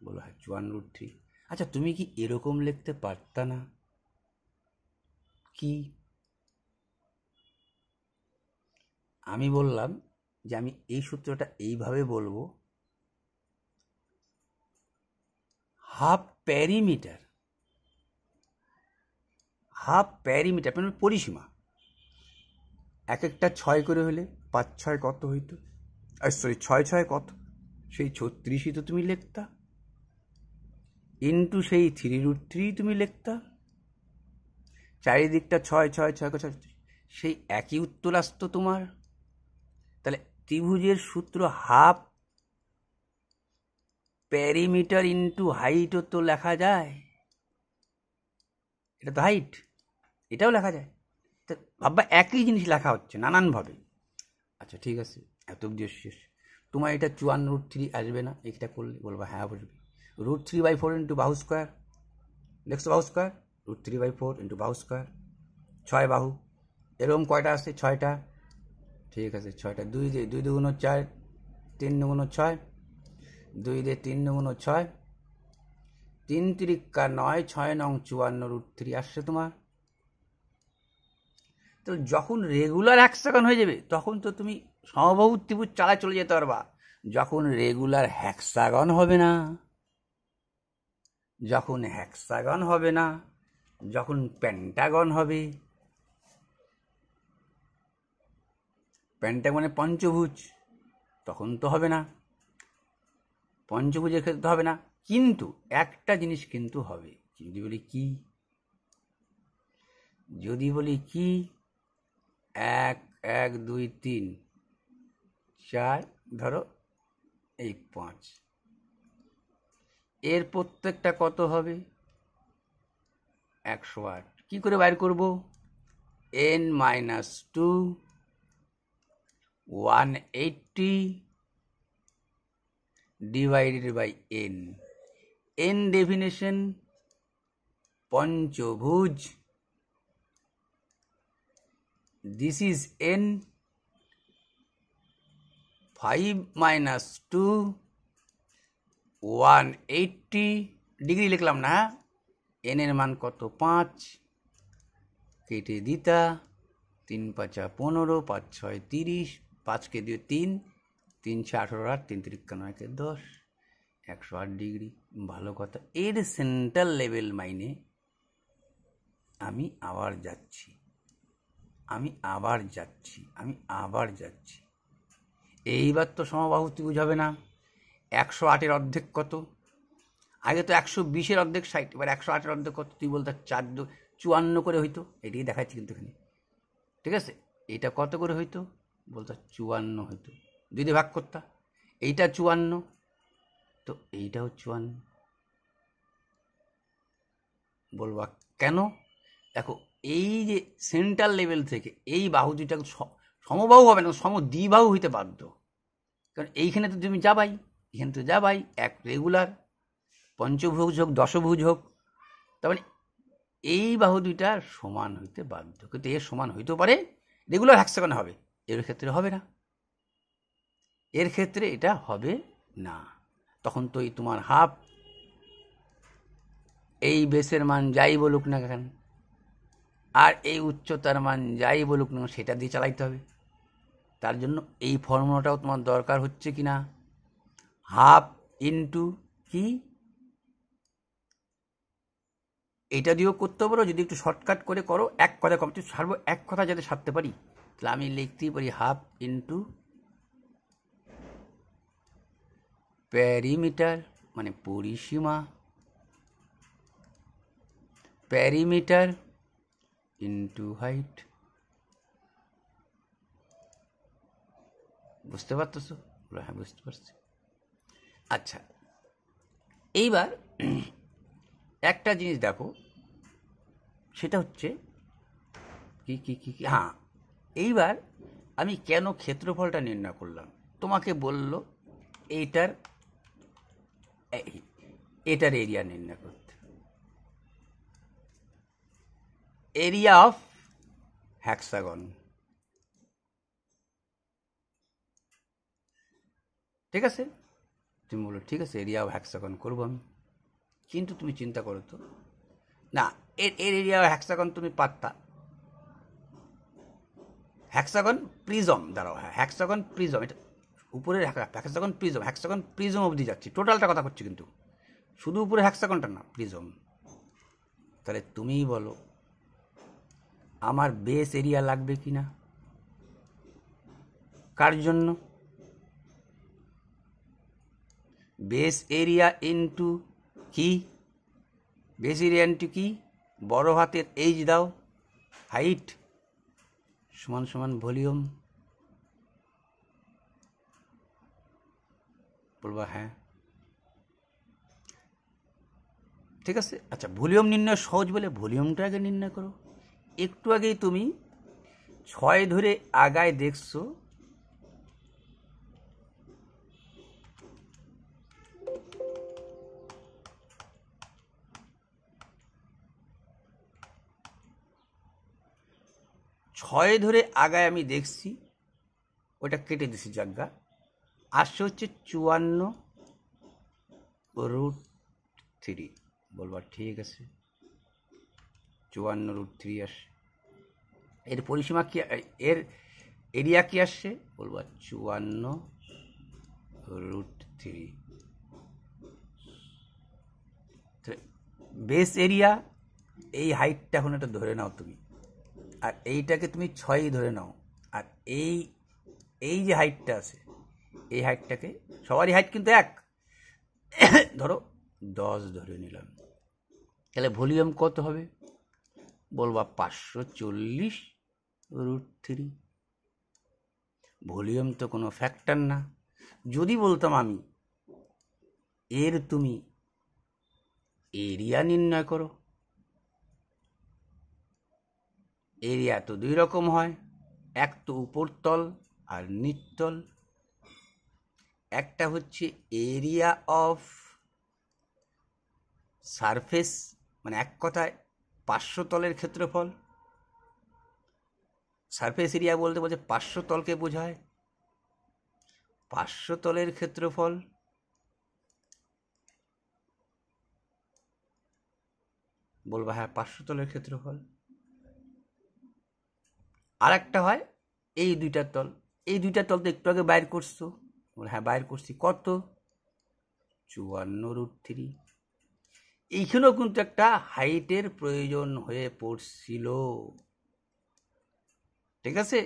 বলো হ্যাঁ 54√3। আচ্ছা, তুমি কি এরকম লিখতে পারতা না? কি আমি বললাম যে আমি এই সূত্রটা এইভাবে বলবো, হাফ প্যারিমিটার, হাফ প্যারিমিটার মানে পরিসীমা, এক একটা 6 করে হলে 5 6 কত হইতো, সরি 6 6 কত, সেই 36ই তো তুমি লিখতা, ইন্টু সেই 3√3 তুমি লিখতা, চারিদিকটা 6 6 6 6, সেই একই উত্তর আসতো তোমার। তাহলে ত্রিভুজের সূত্র হাফ প্যারিমিটার ইন্টু হাইটও তো লেখা যায়। এটা তো হাইট, এটাও লেখা যায়। তা ভাববা একই জিনিস লেখা হচ্ছে নানানভাবে। আচ্ছা ঠিক আছে, এত অব্দি শেষ। তোমার এটা 54√3 আসবে না? এটা করলে বলবা হ্যাঁ বসবে। √3/4 ইন্টু বাহু স্কোয়ার, দেখছো বাহু স্কোয়ার, √3/4 ইন্টু বাহু স্কোয়ার, 6 বাহু, এরকম কয়টা আসছে? 6টা, ঠিক আছে 6টা। 2 দিয়ে 2 দুগুণ 4, 3 দুগুণ 6, 2 দিয়ে 3 দুগুণ 6, 3 3 9, 6 9 54√3 আসছে তোমার। তো যখন রেগুলার হেক্সাগন হয়ে যাবে তখন তো তুমি সমবাহু ত্রিভুজ চালায় চলে যেতে পারবা। যখন রেগুলার হেক্সাগন হবে না, যখন হেক্সাগন হবে না, যখন পেন্টাগন হবে, পেন্টাগনে পঞ্চভুজ, তখন তো হবে না। পঞ্চভুজের ক্ষেত্রে হবে না, কিন্তু একটা জিনিস কিন্তু হবে। যদি বলি কি, যদি বলি কি, 1 1 2 3 4, ধরো এই 5, এর প্রত্যেকটা কত হবে? 108। কি করে বাইর করব? n-2 180 divided by n। n definition পঞ্চভুজ, this is n, 5 - 2 180 ডিগ্রি লিখলাম না, n এর মান কত? 5, কেটে দিতা, 3 5 15, 5 6 30, 5 কে দিয়ে 3, 3 6 18, আর 3 3 9 10, 108 ডিগ্রি। ভালো কথা। এর সেন্ট্রাল লেভেল মাইনে আমি আবার যাচ্ছি, আমি আবার যাচ্ছি, আমি আবার যাচ্ছি। এইবার তো সমবাহু ত্রিভুজ হবে না। 108-এর অর্ধেক কত? আগে তো 120-এর অর্ধেক 60, এবার 108-এর অর্ধেক কত? তুই বলতে 54 করে হইতো, এটাই দেখাচ্ছি কিন্তু এখানে, ঠিক আছে। এইটা কত করে হইতো বলতো 54 হইতো, 2 দিয়ে ভাগ করতা, এইটা 54, তো এইটাও 54। বলবা কেন? দেখো এই যে সেন্ট্রাল লেভেল থেকে এই বাহু দুইটা সমবাহু হবে না, সমদ্বিবাহু হইতে বাধ্য, কারণ এইখানে তো তুমি যাবাই, এখানে তো যাবাই, এক রেগুলার, পঞ্চভুজ হোক দশভুজ হোক, তার মানে এই বাহু দুইটা সমান হইতে বাধ্য, কিন্তু এর সমান হইতেও পারে, রেগুলার হেক্সাগনে হবে, এর ক্ষেত্রে হবে না, এর ক্ষেত্রে এটা হবে না। তখন তো এই তোমার হাফ, এই বেসের মান যাই বলুক না কেন আর এই উচ্চতার মান যাই বলুক না, সেটা দিয়ে চালাইতে হবে। তার জন্য এই ফর্মুলাটাও তোমার দরকার হচ্ছে কি না, হাফ ইন্টু কি, এটা দিয়েও করতে পারো, যদি একটু শর্টকাট করে করো, এক কথা কম সারবো, এক কথা যাতে সারতে পারি, তাহলে আমি লিখতেই পারি হাফ ইন্টু প্যারিমিটার, মানে পরিসীমা, প্যারিমিটার ইন্টু হাইট। বুঝতে পারতেছো? হ্যাঁ বুঝতে পারছি। আচ্ছা, এইবার একটা জিনিস দেখো, সেটা হচ্ছে কি কি কি কি হ্যাঁ, এইবার আমি কেন ক্ষেত্রফলটা নির্ণয় করলাম, তোমাকে বলল এটার এরিয়া নির্ণয় করতে, এরিয়া অফ হ্যাক্সাগন, ঠিক আছে। তুমি বলো ঠিক আছে এরিয়া অফ হ্যাক্সাগন করবো আমি, কিন্তু তুমি চিন্তা করো তো, না এর এরিয়া অফ হ্যাক্সাগন তুমি পারতা, হ্যাক্সাগন প্রিজম, দাঁড়াও, হ্যাঁ হ্যাক্সাগন প্রিজম, এটা উপরের হ্যাক্সাগন প্রিজম, হ্যাক্সাগন প্রিজম অবধি যাচ্ছি, টোটালটা কথা করছি, কিন্তু শুধু উপরে হ্যাক্সাগনটা না, প্রিজম। তাহলে তুমিই বলো আমার বেস এরিয়া লাগবে কি না, কার জন্য, বেস এরিয়া ইন্টু কি, বেস এরিয়া ইন্টু কি, বড় হাতের এইচ দাও, হাইট সমান সমান ভলিউম, বলবা হ্যাঁ ঠিক আছে। আচ্ছা, ভলিউম নির্ণয় সহজ বলে ভলিউমটা আগে নির্ণয় করো। একটু আগেই তুমি 6 ধরে আগায় দেখছো, ছয় ধরে আগায় আমি দেখছি, ওটা কেটে দিছি জায়গা, আসছে হচ্ছে 54√3, বলবা ঠিক আছে 54√3 আসছে। এর পরিসীমা কি, এর এরিয়া কি আসছে, বলবা 54√3, বেস এরিয়া, এই হাইটটা এখন এটা ধরে নাও তুমি, আর এইটাকে তুমি 6 ধরে নাও, আর এই এই যে হাইটটা আছে, এই হাইটটাকে, সবারই হাইট কিন্তু এক, ধরো 10 ধরে নিলাম, তাহলে ভলিউম কত হবে, বলবা 540√3। ভলিউম তো কোনো ফ্যাক্টর না। যদি বলতাম আমি এর তুমি এরিয়া নির্ণয় করো, এরিয়া তো 2 রকম হয়, এক তো উপরতল আর নিচতল, একটা হচ্ছে এরিয়া অফ সারফেস, মানে এক কথায় পার্শ্বতলের ক্ষেত্রফল, সারফেস এরিয়া বলতে বলছে পার্শ্বতলকে বোঝায়, পার্শ্বতলের ক্ষেত্রফল, বলবা হ্যাঁ পার্শ্বতলের ক্ষেত্রফল। আর একটা হয় এই দুইটা তল, এই দুইটা তল তো একটু আগে বাইর করছো, হ্যাঁ বাইর করছি, কত, 54√3। এইখানেও কিন্তু একটা হাইটের প্রয়োজন হয়ে পড়ছিল, ঠিক আছে।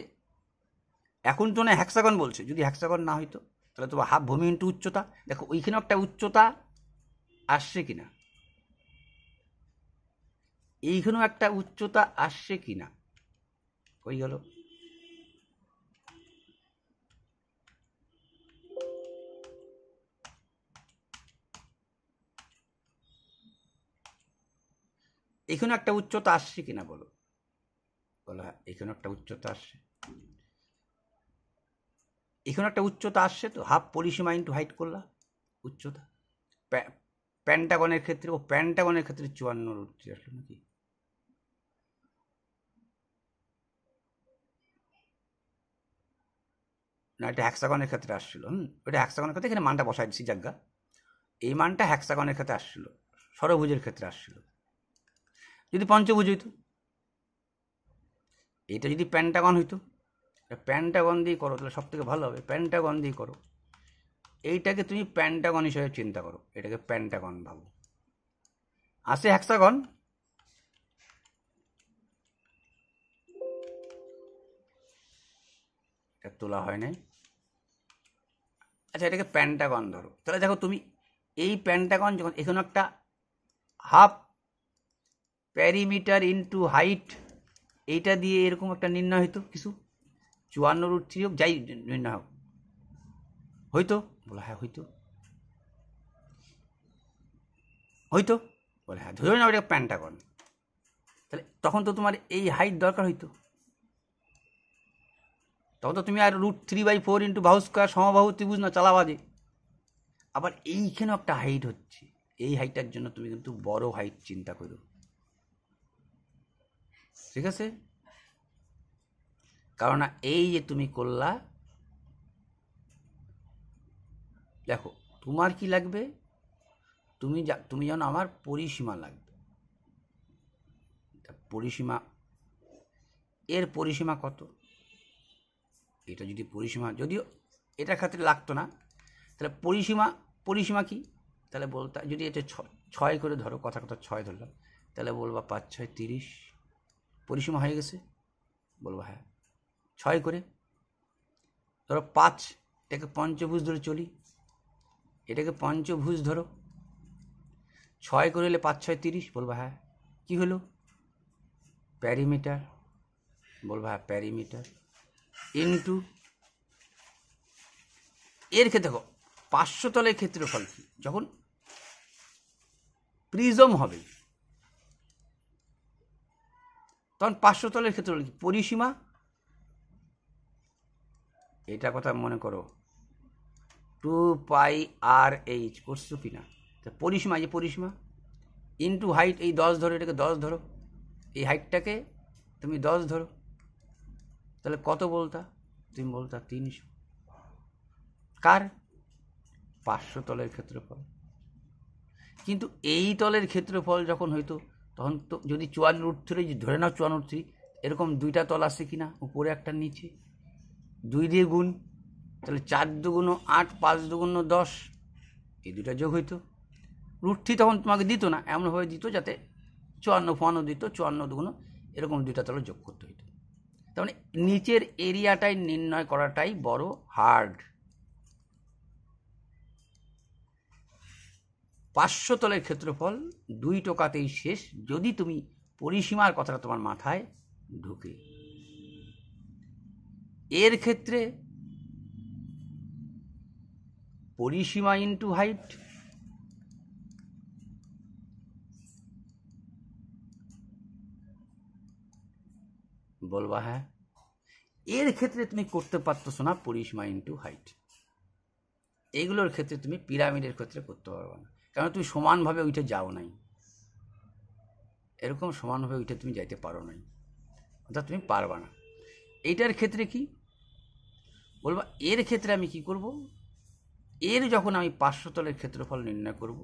এখন তো না হ্যাক্সাগন বলছে, যদি হ্যাক্সাগন না হইতো তাহলে তোমার হাফ ভূমি ইন্টু উচ্চতা, দেখো ওইখানেও একটা উচ্চতা আসছে কিনা, এইখানেও একটা উচ্চতা আসছে কিনা, কই গেল? এখানে একটা উচ্চতা আসছে কিনা বলো? বলো হ্যাঁ, এখানে একটা উচ্চতা আসছে। এখানে একটা উচ্চতা আসছে, তো হাফ পরিসীমা ইন্টু হাইট করলা উচ্চতা। প্যান্টাগনের ক্ষেত্রে, ও প্যান্টাগনের ক্ষেত্রে 54 আসলো নাকি? না, এটা হ্যাক্সাগনের ক্ষেত্রে আসছিল। ওটা হ্যাক্সাগনের ক্ষেত্রে এখানে মানটা বসাই দিচ্ছি জায়গা। এই মানটা হ্যাক্সাগনের ক্ষেত্রে আসছিল, ষড়ভুজের ক্ষেত্রে আসছিল। যদি পঞ্চভুজ হইতো, এইটা যদি প্যান্টাগন হইতো, প্যান্টাগন দিয়ে করো তাহলে সব থেকে ভালো হবে। প্যান্টাগন দিয়ে করো, এইটাকে তুমি প্যান্টাগন হিসেবে চিন্তা করো, এটাকে প্যান্টাগন ভাবো। আসে হ্যাক্সাগন, এটা তোলা হয় নাই। আচ্ছা, এটাকে প্যান্টাগন ধরো। তাহলে দেখো তুমি এই প্যান্টাগন যখন এখানে একটা হাফ প্যারিমিটার ইন্টু হাইট, এইটা দিয়ে এরকম একটা নির্ণয় হইতো কিছু, 54√3 হোক যাই নির্ণয় হোক, হইতো? বলে হ্যাঁ হইতো। হইতো? বলে হ্যাঁ, ধরে নাও এটা প্যান্টাগন। তাহলে তখন তো তোমার এই হাইট দরকার হইতো, তখন তো তুমি আর √3/4 ইন্টু বাহু স্কোয়ার সমবাহু ত্রিভুজ না চালাবাজে। আবার এইখানেও একটা হাইট হচ্ছে, এই হাইটটার জন্য তুমি কিন্তু বড় হাইট চিন্তা করো, ঠিক আছে? কারণ এই যে তুমি করলা, দেখো তোমার কি লাগবে, তুমি জানো আমার পরিসীমা লাগবে। পরিসীমা, এর পরিসীমা কত? এটা যদি পরিসীমা, যদিও এটার ক্ষেত্রে লাগতো না, তাহলে পরিসীমা কি? তাহলে বলতে, যদি এটা 6 করে ধরো, কথা 6 ধরলাম, তাহলে বলবা 5 6 30, পরিসীমা হয়ে গেছে। বলবো হ্যাঁ, 6 করে ধরো 5, এটাকে পঞ্চভুজ ধরে চলি, এটাকে পঞ্চভুজ ধরো, 6 করে হলে 5 6 30, বলবো হ্যাঁ। কি হলো? প্যারিমিটার, বলবো হ্যাঁ প্যারিমিটার ইন্টু, এর ক্ষেত্রে দেখো 500 তলের ক্ষেত্রফল কি, যখন প্রিজম হবে তখন 500 তলের ক্ষেত্রফল কি? পরিসীমা, এটা কথা মনে করো, 2πr/h করছো কিনা? পরিসীমা, এই যে পরিসীমা ইন্টু হাইট, এই 10 ধরো, এটাকে 10 ধরো, এই হাইটটাকে তুমি 10 ধরো, তাহলে কত বলতা? তুমি বলতা 300। কার? 500 তলের ক্ষেত্রফল। কিন্তু এই তলের ক্ষেত্রফল যখন হইতো, তখন তো যদি 54√3 ধরে নাও, 54√3 এরকম দুইটা তল আসে কিনা, উপরে একটা নিচে, 2 দিয়ে গুণ, তাহলে 4 দুগুণ 8, 5 দুগুণ 10, এই দুটা যোগ হইতো। √3 তখন তোমাকে দিত না, এমনভাবে দিত যাতে 54 দিত, 54 দুগুণ এরকম দুইটা তলে যোগ করতে হইতো। তার মানে নিচের এরিয়াটাই নির্ণয় করাটাই বড় হার্ড। 500 তলের ক্ষেত্রফল 2 টোকাতেই শেষ, যদি তুমি পরিসীমার কথাটা তোমার মাথায় ঢুকে। এর ক্ষেত্রে পরিসীমা ইন্টু হাইট, বলবা হ্যাঁ। এর ক্ষেত্রে তুমি করতে পারতো না পরিসীমা ইন্টু হাইট, এইগুলোর ক্ষেত্রে তুমি পিরামিডের ক্ষেত্রে করতে পারবে না, কারণ তুমি সমানভাবে উঠে যাও নাই, এরকম সমানভাবে উঠে তুমি যাইতে পারো নাই, অর্থাৎ তুমি পারবা না। এইটার ক্ষেত্রে কি বলবা? এর ক্ষেত্রে আমি কি করব, এর যখন আমি 500 তলের ক্ষেত্রফল নির্ণয় করব,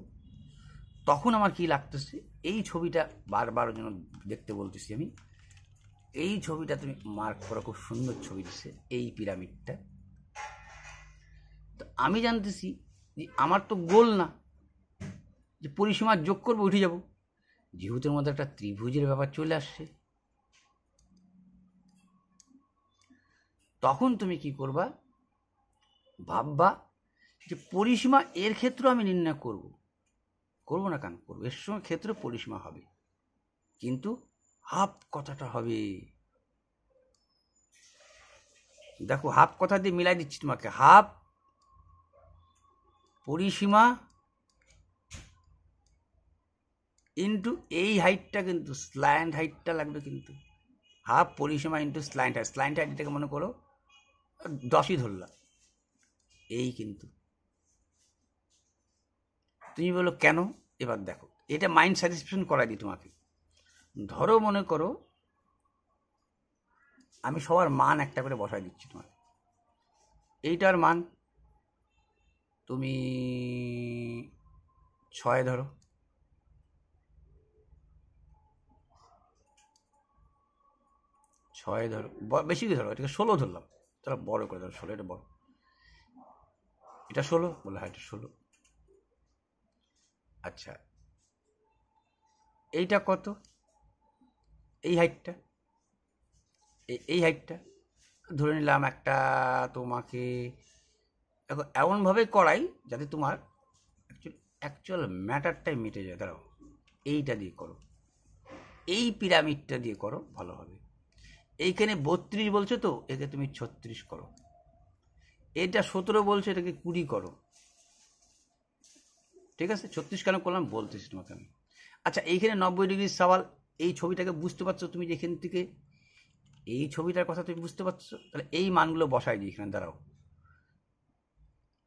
তখন আমার কি লাগতেছে, এই ছবিটা বারবার জন্য দেখতে বলতেছি আমি, এই ছবিটা তুমি মার্ক করো, খুব সুন্দর ছবি দিচ্ছে এই পিরামিডটা। তো আমি জানতেছি যে আমার তো গোল না যে পরিসীমা যোগ করবো উঠে যাব, যেহেতু মধ্যে একটা ত্রিভুজের ব্যাপার চলে আসছে, তখন তুমি কি করবা, ভাববা যে পরিসীমা এর ক্ষেত্রে আমি নির্ণয় করব না, কেন করবো? এর সঙ্গে ক্ষেত্রে পরিসীমা হবে, কিন্তু হাফ কথাটা হবে। দেখো হাফ কথা দিয়ে মিলাই দিচ্ছি তোমাকে, হাফ পরিসীমা ইন্টু এই হাইটটা, কিন্তু স্ল্যান্ট হাইটটা লাগবে, কিন্তু হাফ পরিসীমা into slant height. Slant height এটাকে মনে করো 10ই ধরলাম, এই কিন্তু তুমি বলো কেন? এবার দেখো, এটা মাইন্ড স্যাটিসফ্যাকশন করাই দিই তোমাকে। ধরো মনে করো আমি সবার মান একটা করে বসাই দিচ্ছি তোমাকে। এইটার মান তুমি 6 ধরো, বেশি করে ধরো, এটাকে 16 ধরলাম, তাহলে বড় করে ধরো 16, এটা বড়, এটা 16, বলে হ্যাঁ এটা 16। আচ্ছা এইটা কত? এই হাইটটা, এই হাইটটা ধরে নিলাম একটা তোমাকে। দেখো এমনভাবে করাই যাতে তোমার অ্যাকচুয়াল ম্যাটারটাই মিটে যায়। দাঁড়াও, এইটা দিয়ে করো, এই পিরামিডটা দিয়ে করো, ভালো হবে। এইখানে 32 বলছো তো, একে তুমি 36 করো। এটা 17 বলছো, এটাকে 20 করো। ঠিক আছে, 36 কেন করলাম বলতেছি তোমাকে আমি। আচ্ছা এইখানে 90 ডিগ্রি সওয়াল, এই ছবিটাকে বুঝতে পারছো তুমি? যেখান থেকে এই ছবিটার কথা তুমি বুঝতে পারছো, তাহলে এই মানগুলো বসাই দিই এখানে। দাঁড়াও,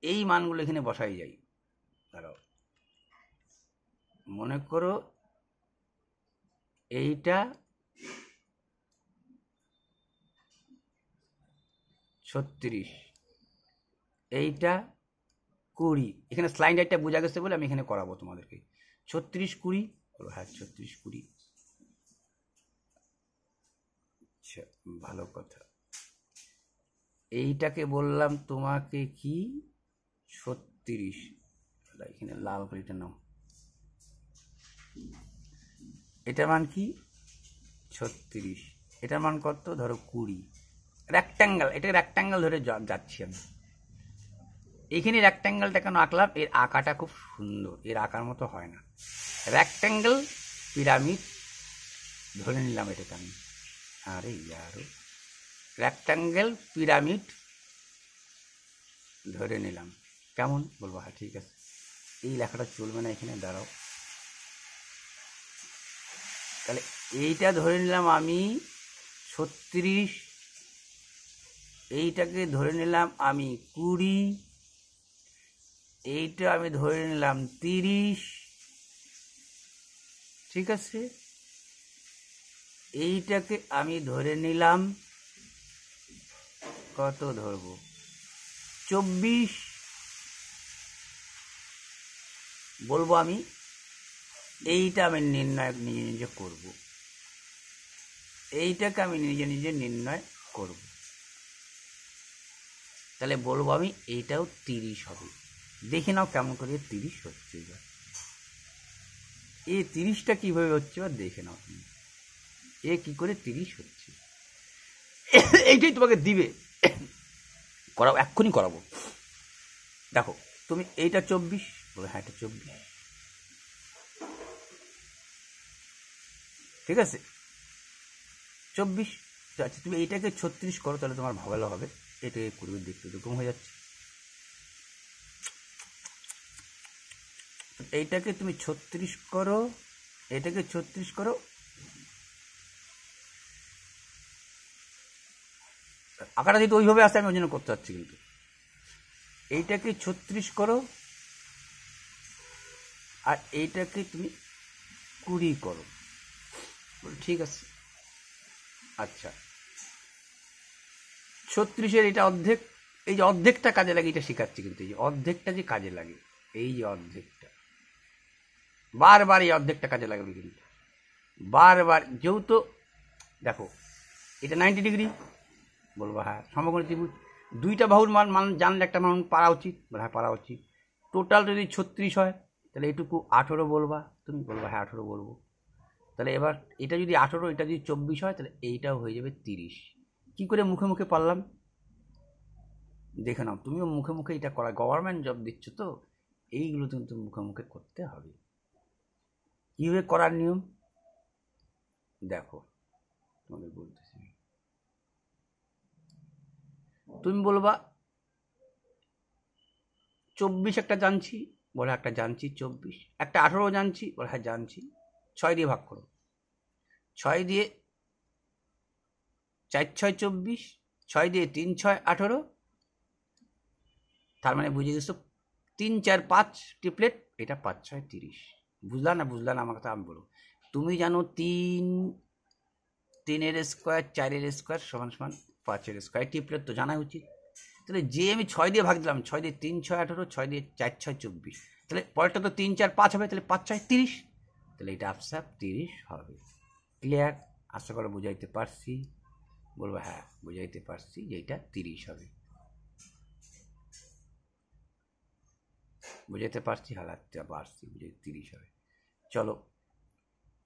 এই মানগুলো এখানে বসাই যাই। দাঁড়াও, মনে করো এইটা 36, এইটা 20। এখানে স্লাইড হাইটটা বোঝা গেছে বলে আমি এখানে করাবো তোমাদেরকে। 36 20, হ্যাঁ 36 20। আচ্ছা ভালো কথা, এইটাকে বললাম তোমাকে কি 36, এখানে লাল করে এটা নাও। এটার মান কি 36, এটার মান কত? ধরো 20। রেক্ট্যাঙ্গেল, এটাকে রেক্ট্যাঙ্গেল ধরে যাচ্ছি আমি। এইখানে রেক্ট্যাঙ্গেলটা কেন আঁকলাম? এর আঁকাটা খুব সুন্দর, এর আঁকার মতো হয় না। রেক্ট্যাঙ্গেল পিরামিড ধরে নিলাম এটাকে আমি। আরে ইয়ারও, রেক্ট্যাঙ্গেল পিরামিড ধরে নিলাম। কেমন বলবো? হ্যাঁ ঠিক আছে, এই লেখাটা চলবে না এখানে। দাঁড়াও, তাহলে এইটা ধরে নিলাম আমি 36, এইটাকে ধরে নিলাম আমি 20, এইটা আমি ধরে নিলাম 30। ঠিক আছে, এইটাকে আমি ধরে নিলাম কত ধরবো? 24 বলবো আমি। এইটা আমি নির্ণয় নিজে নিজে করব, এইটাকে আমি নিজে নিজে নির্ণয় করব। তাহলে বলবো আমি এইটাও 30 হবে। দেখে নাও কেমন করে 30 হচ্ছে। এবার এই 30টা কিভাবে হচ্ছে এবার দেখে নাও তুমি, এ কি করে 30 হচ্ছে। এইটাই তোমাকে দিবে, করাবো, এক্ষুনি করাবো। দেখো তুমি এইটা 24 বলে, হ্যাঁ এটা 24। ঠিক আছে 24। আচ্ছা তুমি এইটাকে 36 করো, তাহলে তোমার ভালো হবে। এটাকে করবে, দেখতে এরকম হয়ে যাচ্ছে। এইটাকে তুমি 36 করো, এটাকে 36 করো। আঁকাটা যেহেতু ওইভাবে আসে আমি ওই জন্য করতে পারছি, কিন্তু এইটাকে 36 করো আর এইটাকে তুমি 20 করো। ঠিক আছে, আচ্ছা 36-এর এটা অর্ধেক, এই যে অর্ধেকটা কাজে লাগে এটা শেখাচ্ছি, কিন্তু এই যে অর্ধেকটা যে কাজে লাগে, এই যে অর্ধেকটা বারবার এই অর্ধেকটা কাজে লাগবে, কিন্তু বারবার। যেহেতু দেখো এটা 90 ডিগ্রি, বলবো হ্যাঁ সমকোণী ত্রিভুজ। দুইটা বাহুর মান জানলে একটা মান পারা উচিত, বলে হ্যাঁ পারা উচিত। টোটাল যদি 36 হয় তাহলে এটুকু 18 বলবা তুমি, বলবা হ্যাঁ 18 বলবো। তাহলে এবার এটা যদি 18, এটা যদি 24 হয়, তাহলে এইটাও হয়ে যাবে 30। কি করে মুখে মুখে পারলাম দেখে নাও। তুমিও মুখে মুখে এটা করা, গভর্নমেন্ট জব দিচ্ছ তো, এইগুলো কিন্তু মুখে মুখে করতে হবে। কীভাবে করার নিয়ম দেখো তোমাদের বলতেছি, তুমি বলবা 24 একটা জানছি, বলে একটা জানছি 24, একটা 18 জানছি, বলে হ্যাঁ জানছি, 6 দিয়ে ভাগ করো, 6 দিয়ে 4 6 24, 6 দিয়ে 3 6 18, তার মানে বুঝে গেছো 3 4 5 ট্রিপলেট, এটা 5 6 30। বুঝলা না? বুঝলা না? আমার কথা আমি বলবো, তুমি জানো 3 এর স্কোয়ার 4 এর স্কোয়ার সমান সমান 5 এর স্কোয়ার, ট্রিপলেট তো জানা উচিত। তাহলে যে আমি 6 দিয়ে ভাগ দিলাম, 6 দিয়ে 3 6 18, 6 দিয়ে 4 6 24, তাহলে পরেরটা তো 3 4 5 হবে, তাহলে 5 6 30, তাহলে এটা আপসাপ 30 হবে। ক্লিয়ার? আশা করে বুঝাইতে পারছি? বলবো হ্যাঁ বুঝাইতে পারছি যে এটা 30 হবে। বুঝাইতে পারছি? হালাতে পারছি, বুঝাইতে 30 হবে। চলো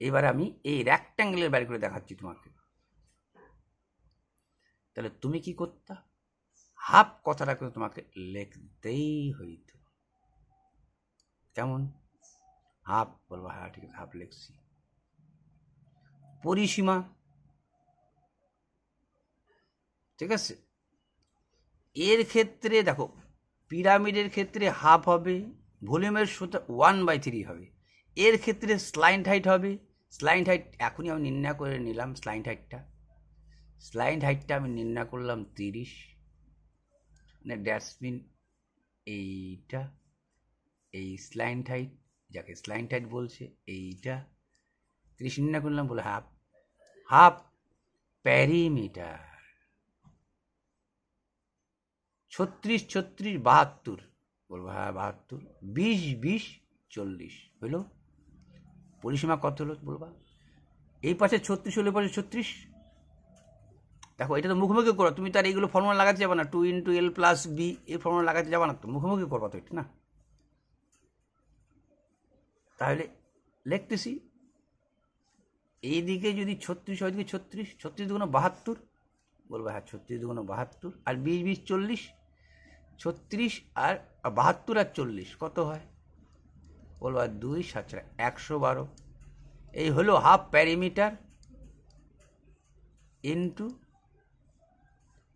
এবার আমি এই রেক্ট্যাঙ্গেলের বের করে দেখাচ্ছি তোমাকে। তাহলে তুমি কি করতা? হাফ কথাটা কিন্তু তোমাকে লিখতেই হইত। কেমন? হাফ, বলবো হ্যাঁ ঠিক আছে, হাফ লিখছি। পরিসীমা, ঠিক আছে, এর ক্ষেত্রে দেখো পিরামিডের ক্ষেত্রে হাফ হবে, ভলিউমের সুতা 1/3 হবে, এর ক্ষেত্রে স্লাইন্ট হাইট হবে, স্লাইন্ট হাইট এখনই আমি নির্ণয় করে নিলাম, স্লাইন্ট হাইটটা আমি নির্ণয় করলাম 30, মানে ড্যাশবিন এইটা, এই স্লাইন্ট হাইট যাকে স্লাইন্ট হাইট বলছে এইটা 30 নির্ণয় করলাম, বলে হাফ প্যারিমিটার 36 36 72, বলবো হ্যাঁ 72, 20 20 40 হইল। পরিসীমা কত হলো বলবা? এই পাশে 36 হলে পাশে 36। দেখো এটা তো মুখোমুখি করো, তুমি তার এইগুলো ফর্মুলা লাগাতে যাবে না, 2 × L + B এই ফর্মুলা লাগাতে যাবে না, তো মুখোমুখি করবা তো এটা না। তাহলে লিখতেছি এইদিকে যদি 36, ওইদিকে 36, 36 দুগুণ 72, বলবো হ্যাঁ 36 দুগুণ 72, আর 20 20 40, 36 আর 72 আর 40 কত হয়? বলবো 2 7 112। এই হলো হাফ প্যারিমিটার ইন্টু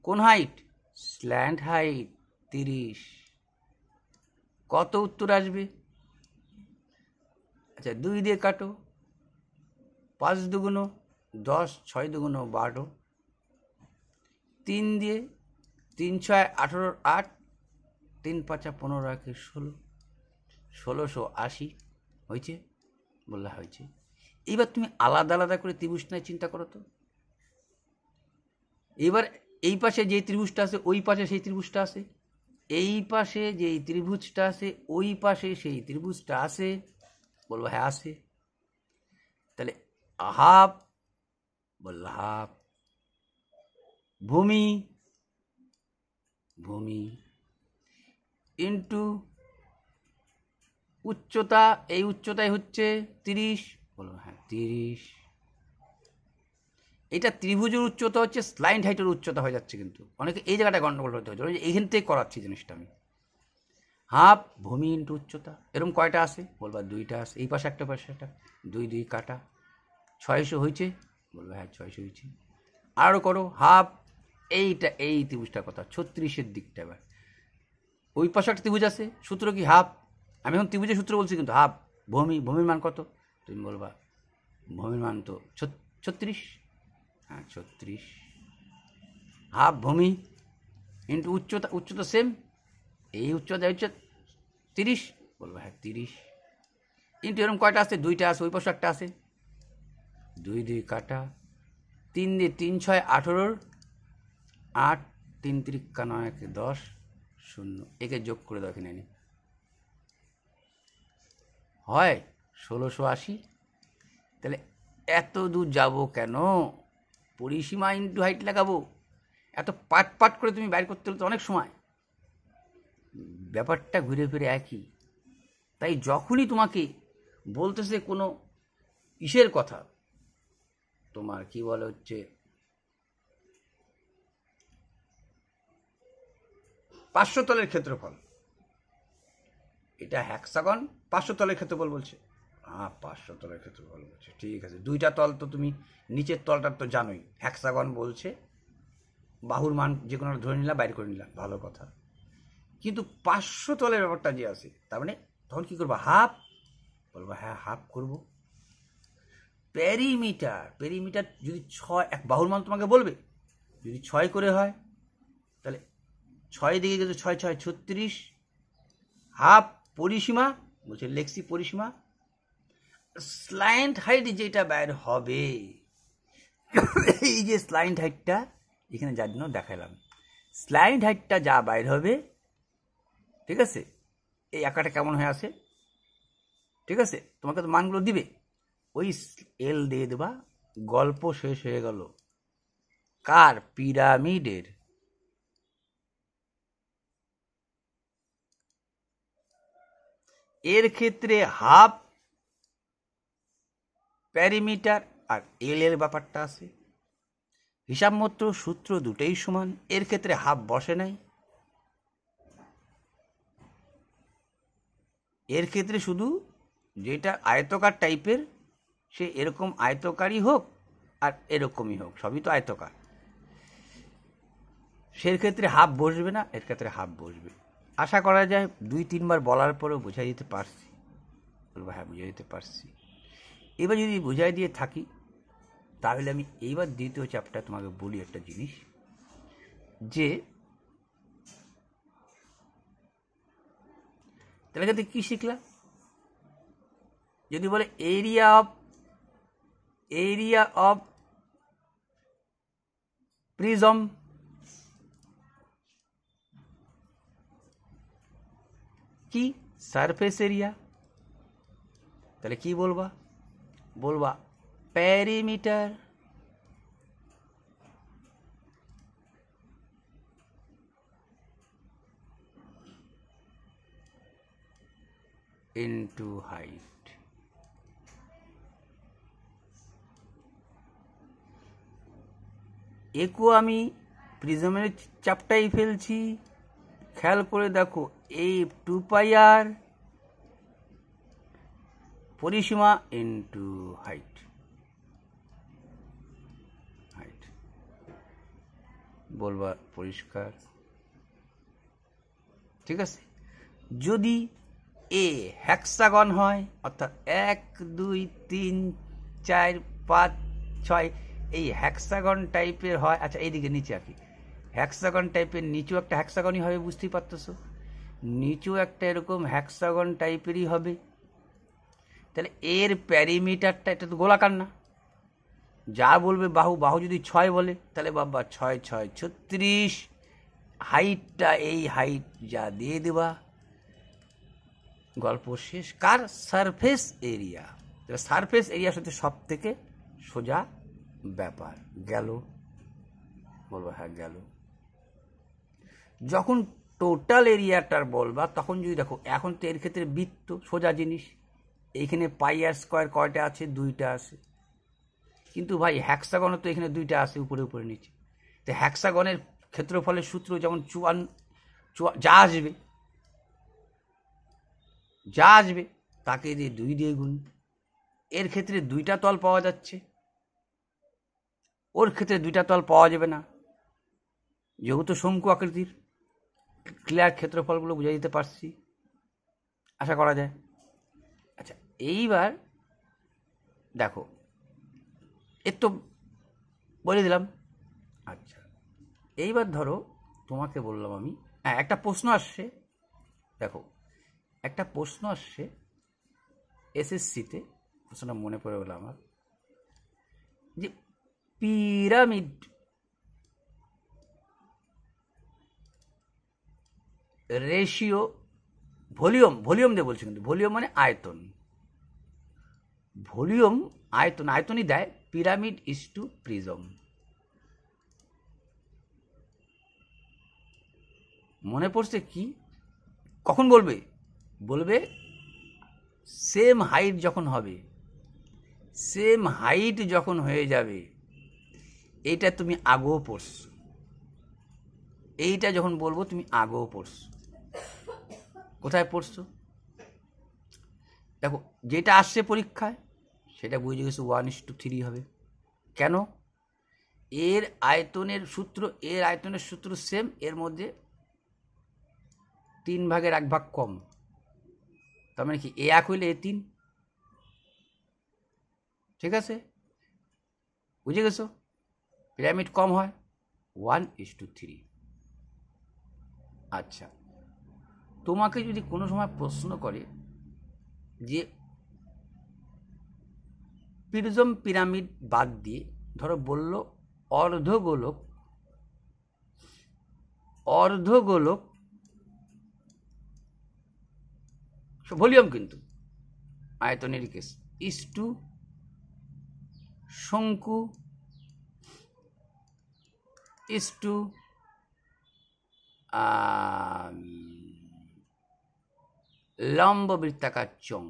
কোন হাইট? Slant height 30। কত উত্তর আসবে? আচ্ছা 2 দিয়ে কাটো, 5 দুগুণ 10, 6 দুগুণ 12, 3 দিয়ে 3 6 18 8, 3 5 15 1 16, 1680 হয়েছে? বললে হয়েছে। এইবার তুমি আলাদা আলাদা করে ত্রিভুজ নিয়ে চিন্তা করো তো। এবার এই পাশে যে ত্রিভুজটা আছে ওই পাশে সেই ত্রিভুজটা আছে, এই পাশে যেই ত্রিভুজটা আছে ওই পাশে সেই ত্রিভুজটা আছে, বলবো হ্যাঁ আছে। তাহলে হাফ, বললো হাফ ভূমি ইন্টু উচ্চতা, এই উচ্চতায় হচ্ছে 30, বলবো হ্যাঁ 30। এটা ত্রিভুজের উচ্চতা হচ্ছে স্লাইন্ট হাইটের উচ্চতা হয়ে যাচ্ছে, কিন্তু অনেকে এই জায়গাটা গন্ডগোল হতে হচ্ছে, এইখান থেকে করাচ্ছি জিনিসটা আমি। হাফ ভূমি ইন্টু উচ্চতা, এরকম কয়টা আছে? বলবা 2টা আছে, এই পাশে একটা পাশে একটা, 2 2 কাটা, 600 হয়েছে? বলবো হ্যাঁ 600 হয়েছে। আরও করো হাফ, এইটা এই ত্রিভুজটার কথা 36-এর দিকটা। এবার ওই পাশে একটা ত্রিভুজ আছে, সূত্র কি? হাফ। আমি এখন ত্রিভুজের সূত্র বলছি কিন্তু হাফ। ভূমির মান কত? তুমি বলবা ভূমির মান তো 36, হ্যাঁ 36। হাফ ভূমি ইন্টু উচ্চতা সেম, এই উচ্চতা হচ্ছে 30, বলবো হ্যাঁ 30 ইন্টু এরকম কয়টা আছে? 2টা আছে, ওই পাশে একটা আছে, 2 2 কাটা, 3 দিয়ে 3 6 18, 8 3 3 9 1 10 0, একে যোগ করে দাও এখানে, হয় 1680। তাহলে এত দূর যাবো কেন? পরিসীমা ইন্টু হাইট লাগাবো, এত পাট করে তুমি বাইর করতে হলে তো অনেক সময়, ব্যাপারটা ঘুরে ফিরে একই। তাই যখনই তোমাকে বলতেছে কোনো ইসের কথা, তোমার কি বলে হচ্ছে 500 তলের ক্ষেত্রফল, এটা হেক্সাগন 500 তলের ক্ষেত্রফল বলছে, হ্যাঁ 500 তলের ক্ষেত্রফল বলছে, ঠিক আছে। দুইটা তল তো তুমি নিচের তলটা তো জানোই, হ্যাক্সাগন বলছে, বাহুর মান যে কোনো ধরে নিলাম, বাইর করে নিলাম, ভালো কথা। কিন্তু 500 তলের ব্যাপারটা যে আছে, তার মানে তখন কী করবো? হাফ বলবো, হ্যাঁ হাফ করবো। পেরিমিটার যদি 6, এক বাহুর মান তোমাকে বলবে, যদি 6 করে হয় তাহলে 6 দিকে কিন্তু 6 6 36, হাফ পরিসীমা বলছে, লেক্সি পরিসীমা, স্ল্যান্ট হাইট যেটা বাইর হবে, এই যে স্ল্যান্ট হাইটটা এখানে যার জন্য দেখালাম, স্ল্যান্ট হাইটটা যা বাইর হবে, ঠিক আছে, এই আঁকাটা কেমন হয়ে আসে, ঠিক আছে, তোমাকে তো মানগুলো দিবে, ওই এল দিয়ে দেবা, গল্প শেষ হয়ে গেল। কার? পিরামিডের। এর ক্ষেত্রে হাফ প্যারিমিটার আর এল এর ব্যাপারটা আছে, হিসাব মতো সূত্র দুটোই সমান, এর ক্ষেত্রে হাফ বসে নাই, এর ক্ষেত্রে শুধু যেটা আয়তকার টাইপের, সে এরকম আয়তকারই হোক আর এরকমই হোক, সবই তো আয়তকার, সের ক্ষেত্রে হাফ বসবে না, এর ক্ষেত্রে হাফ বসবে। আশা করা যায় 2-3 বার বলার পরেও বোঝাই দিতে পারছি, বলবো হ্যাঁ বুঝাই দিতে পারছি। এবার যদি বুঝাই দিয়ে থাকি, তাহলে আমি এইবার দ্বিতীয় চ্যাপ্টার তোমাকে বলি একটা জিনিস, যে তাহলে ক্ষেত্রে কী শিখলাম? যদি বলে এরিয়া অফ প্রিজম, কি? Surface area. তাহলে কি বলবা? বলবা প্যারিমিটার ইন্টু হাইট। একু আমি প্রিজমের চাপটাই ফেলছি, খেয়াল করে দেখো, এই 2πr পরিসীমা ইন্টু হাইট, বলবা পরিষ্কার, ঠিক আছে। যদি এ হ্যাক্সাগন হয়, অর্থাৎ 1 2 3 4 5 6 এই হ্যাক্সাগন টাইপের হয়, আচ্ছা এইদিকে নিচে আঁকি, হ্যাক্সাগন টাইপের নিচেও একটা হ্যাক্সাগনই হবে, বুঝতেই পারতেছো, নিচেও একটা এরকম হ্যাক্সাগন টাইপেরই হবে। তাহলে এর প্যারিমিটারটা, এটা তো গোলাকার না, যা বলবে বাহু যদি 6 বলে, তাহলে বাবা 6 6 36, হাইটটা এই হাইট যা দিয়ে দেবা, গল্প শেষ। কার? Surface area. সারফেস এরিয়ার সাথে সব থেকে সোজা ব্যাপার গেল, বলবো হ্যাঁ গেল। যখন টোটাল এরিয়াটার বলবা, তখন যদি দেখো, এখন তো এর ক্ষেত্রে বৃত্ত সোজা জিনিস, এইখানে পাই/r স্কয়ার কয়টা আছে? 2টা আছে, কিন্তু ভাই হ্যাক্সাগনও তো এখানে 2টা আছে, উপরে উপরে নিচে। তো হ্যাক্সাগনের ক্ষেত্রফলের সূত্র যেমন 54, যা আসবে তাকে দিয়ে 2 দিয়ে গুণ। এর ক্ষেত্রে 2টা তল পাওয়া যাচ্ছে, ওর ক্ষেত্রে 2টা তল পাওয়া যাবে না, যেহেতু শঙ্কু আকৃতির। ক্লিয়ার? ক্ষেত্রফলগুলো বুঝাই দিতে পারছি, আশা করা যায়। আচ্ছা এইবার দেখো, এর তো বলে দিলাম। আচ্ছা এইবার ধরো তোমাকে বললাম আমি, হ্যাঁ একটা প্রশ্ন আসছে, দেখো একটা প্রশ্ন আসছে এসএসসিতে, প্রশ্নটা মনে পড়ে গেল আমার, যে পিরামিড রেশিও ভলিউম দিয়ে বলছে, কিন্তু ভলিউম মানে আয়তন, আয়তনই দেয়, পিরামিড ইজ টু প্রিজম। মনে পড়ছে কি? কখন বলবে? বলবে সেম হাইট যখন হবে, সেম হাইট যখন হয়ে যাবে, এইটা তুমি আগেও পড়ছো, এইটা যখন বলবো তুমি আগেও পড়ছো। কোথায় পড়ছো? দেখো যেটা আসছে পরীক্ষায় সেটা বুঝে গেছো 1:3 হবে। কেন? এর আয়তনের সূত্র সেম, এর মধ্যে 3/1 কম। তার মানে কি এ 1 হইলে এ 3। ঠিক আছে, বুঝে গেছো? পিরামিড কম হয় 1:3। আচ্ছা, তোমাকে যদি কোনো সময় প্রশ্ন করে যে প্রিজম পিরামিড বাদ দিয়ে ধরো বলল অর্ধগোলক ভলিউম কিন্তু আয়তনের কেস ইস্টু শঙ্কু ইস্টু লম্ব বৃত্তাকার চোঙ।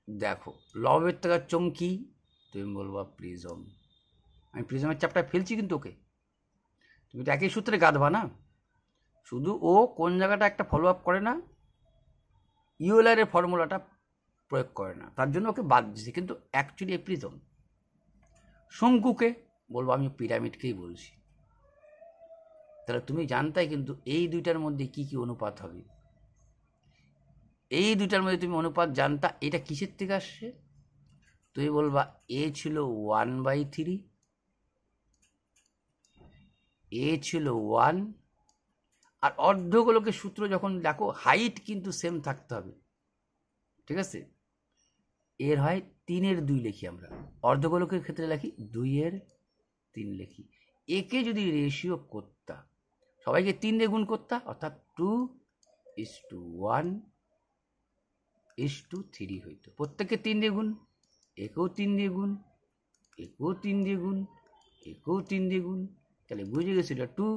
দেখো লম্ব বৃত্তাকার চোঙ কি? তুমি বলবা প্রিজম। আমি প্রিজমের চাপটা ফেলছি কিন্তু ওকে, তুমি তো একই সূত্রে গাঁথবা না। শুধু ও কোন জায়গাটা একটা ফলো আপ করে না, ইউলারের ফর্মুলাটা প্রয়োগ করে না, তার জন্য ওকে বাদ দিচ্ছে, কিন্তু অ্যাকচুয়ালি এ প্রিজম। শঙ্কুকে বলবো আমি পিরামিডকেই বলছি। তাহলে তুমি জানতাই কিন্তু এই দুইটার মধ্যে কি কি অনুপাত হবে, এই দুইটার মধ্যে তুমি অনুপাত জানতা। এটা কিসের থেকে আসছে? তুমি বলবা এ ছিল 1/3, এ ছিল 1, আর অর্ধগোলকের সূত্র যখন দেখো হাইট কিন্তু সেম থাকতে হবে। ঠিক আছে, এর হয় 3/2 লিখি আমরা, অর্ধগোলকের ক্ষেত্রে লিখি 2/3 লিখি। একে যদি রেশিও করতা, সবাইকে 3 দিয়ে গুণ করতা, অর্থাৎ 2:1:3 হইতো। প্রত্যেককে 3 দিয়ে গুণ, একেও 3 দিয়ে গুণ, একেও 3 দিয়ে গুণ, একেও 3 দিয়ে গুণ। তাহলে বুঝে গেছে এটা 2,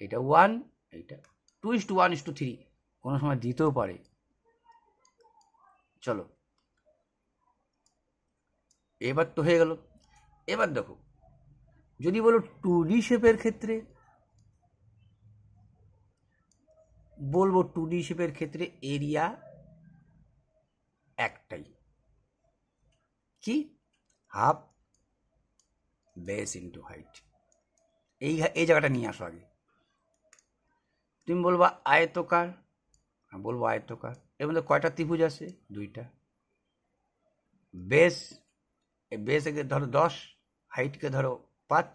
এটা 1, এটা 2:1:3। কোনো সময় দিতেও পারে। চলো, এবার তো হয়ে গেল। এবার দেখো যদি বলো 2D শেপের ক্ষেত্রে, বলবো 2D শেপের ক্ষেত্রে এরিয়া একটাই, কি? Half base into height. এই জায়গাটা নিয়ে আসো আগে। তুমি বলবা আয়তকার, বলবো আয়তকার। এর মধ্যে কয়টা ত্রিভুজ আছে? 2টা। বেস, বেসকে ধরো 10, হাইটকে ধরো 5,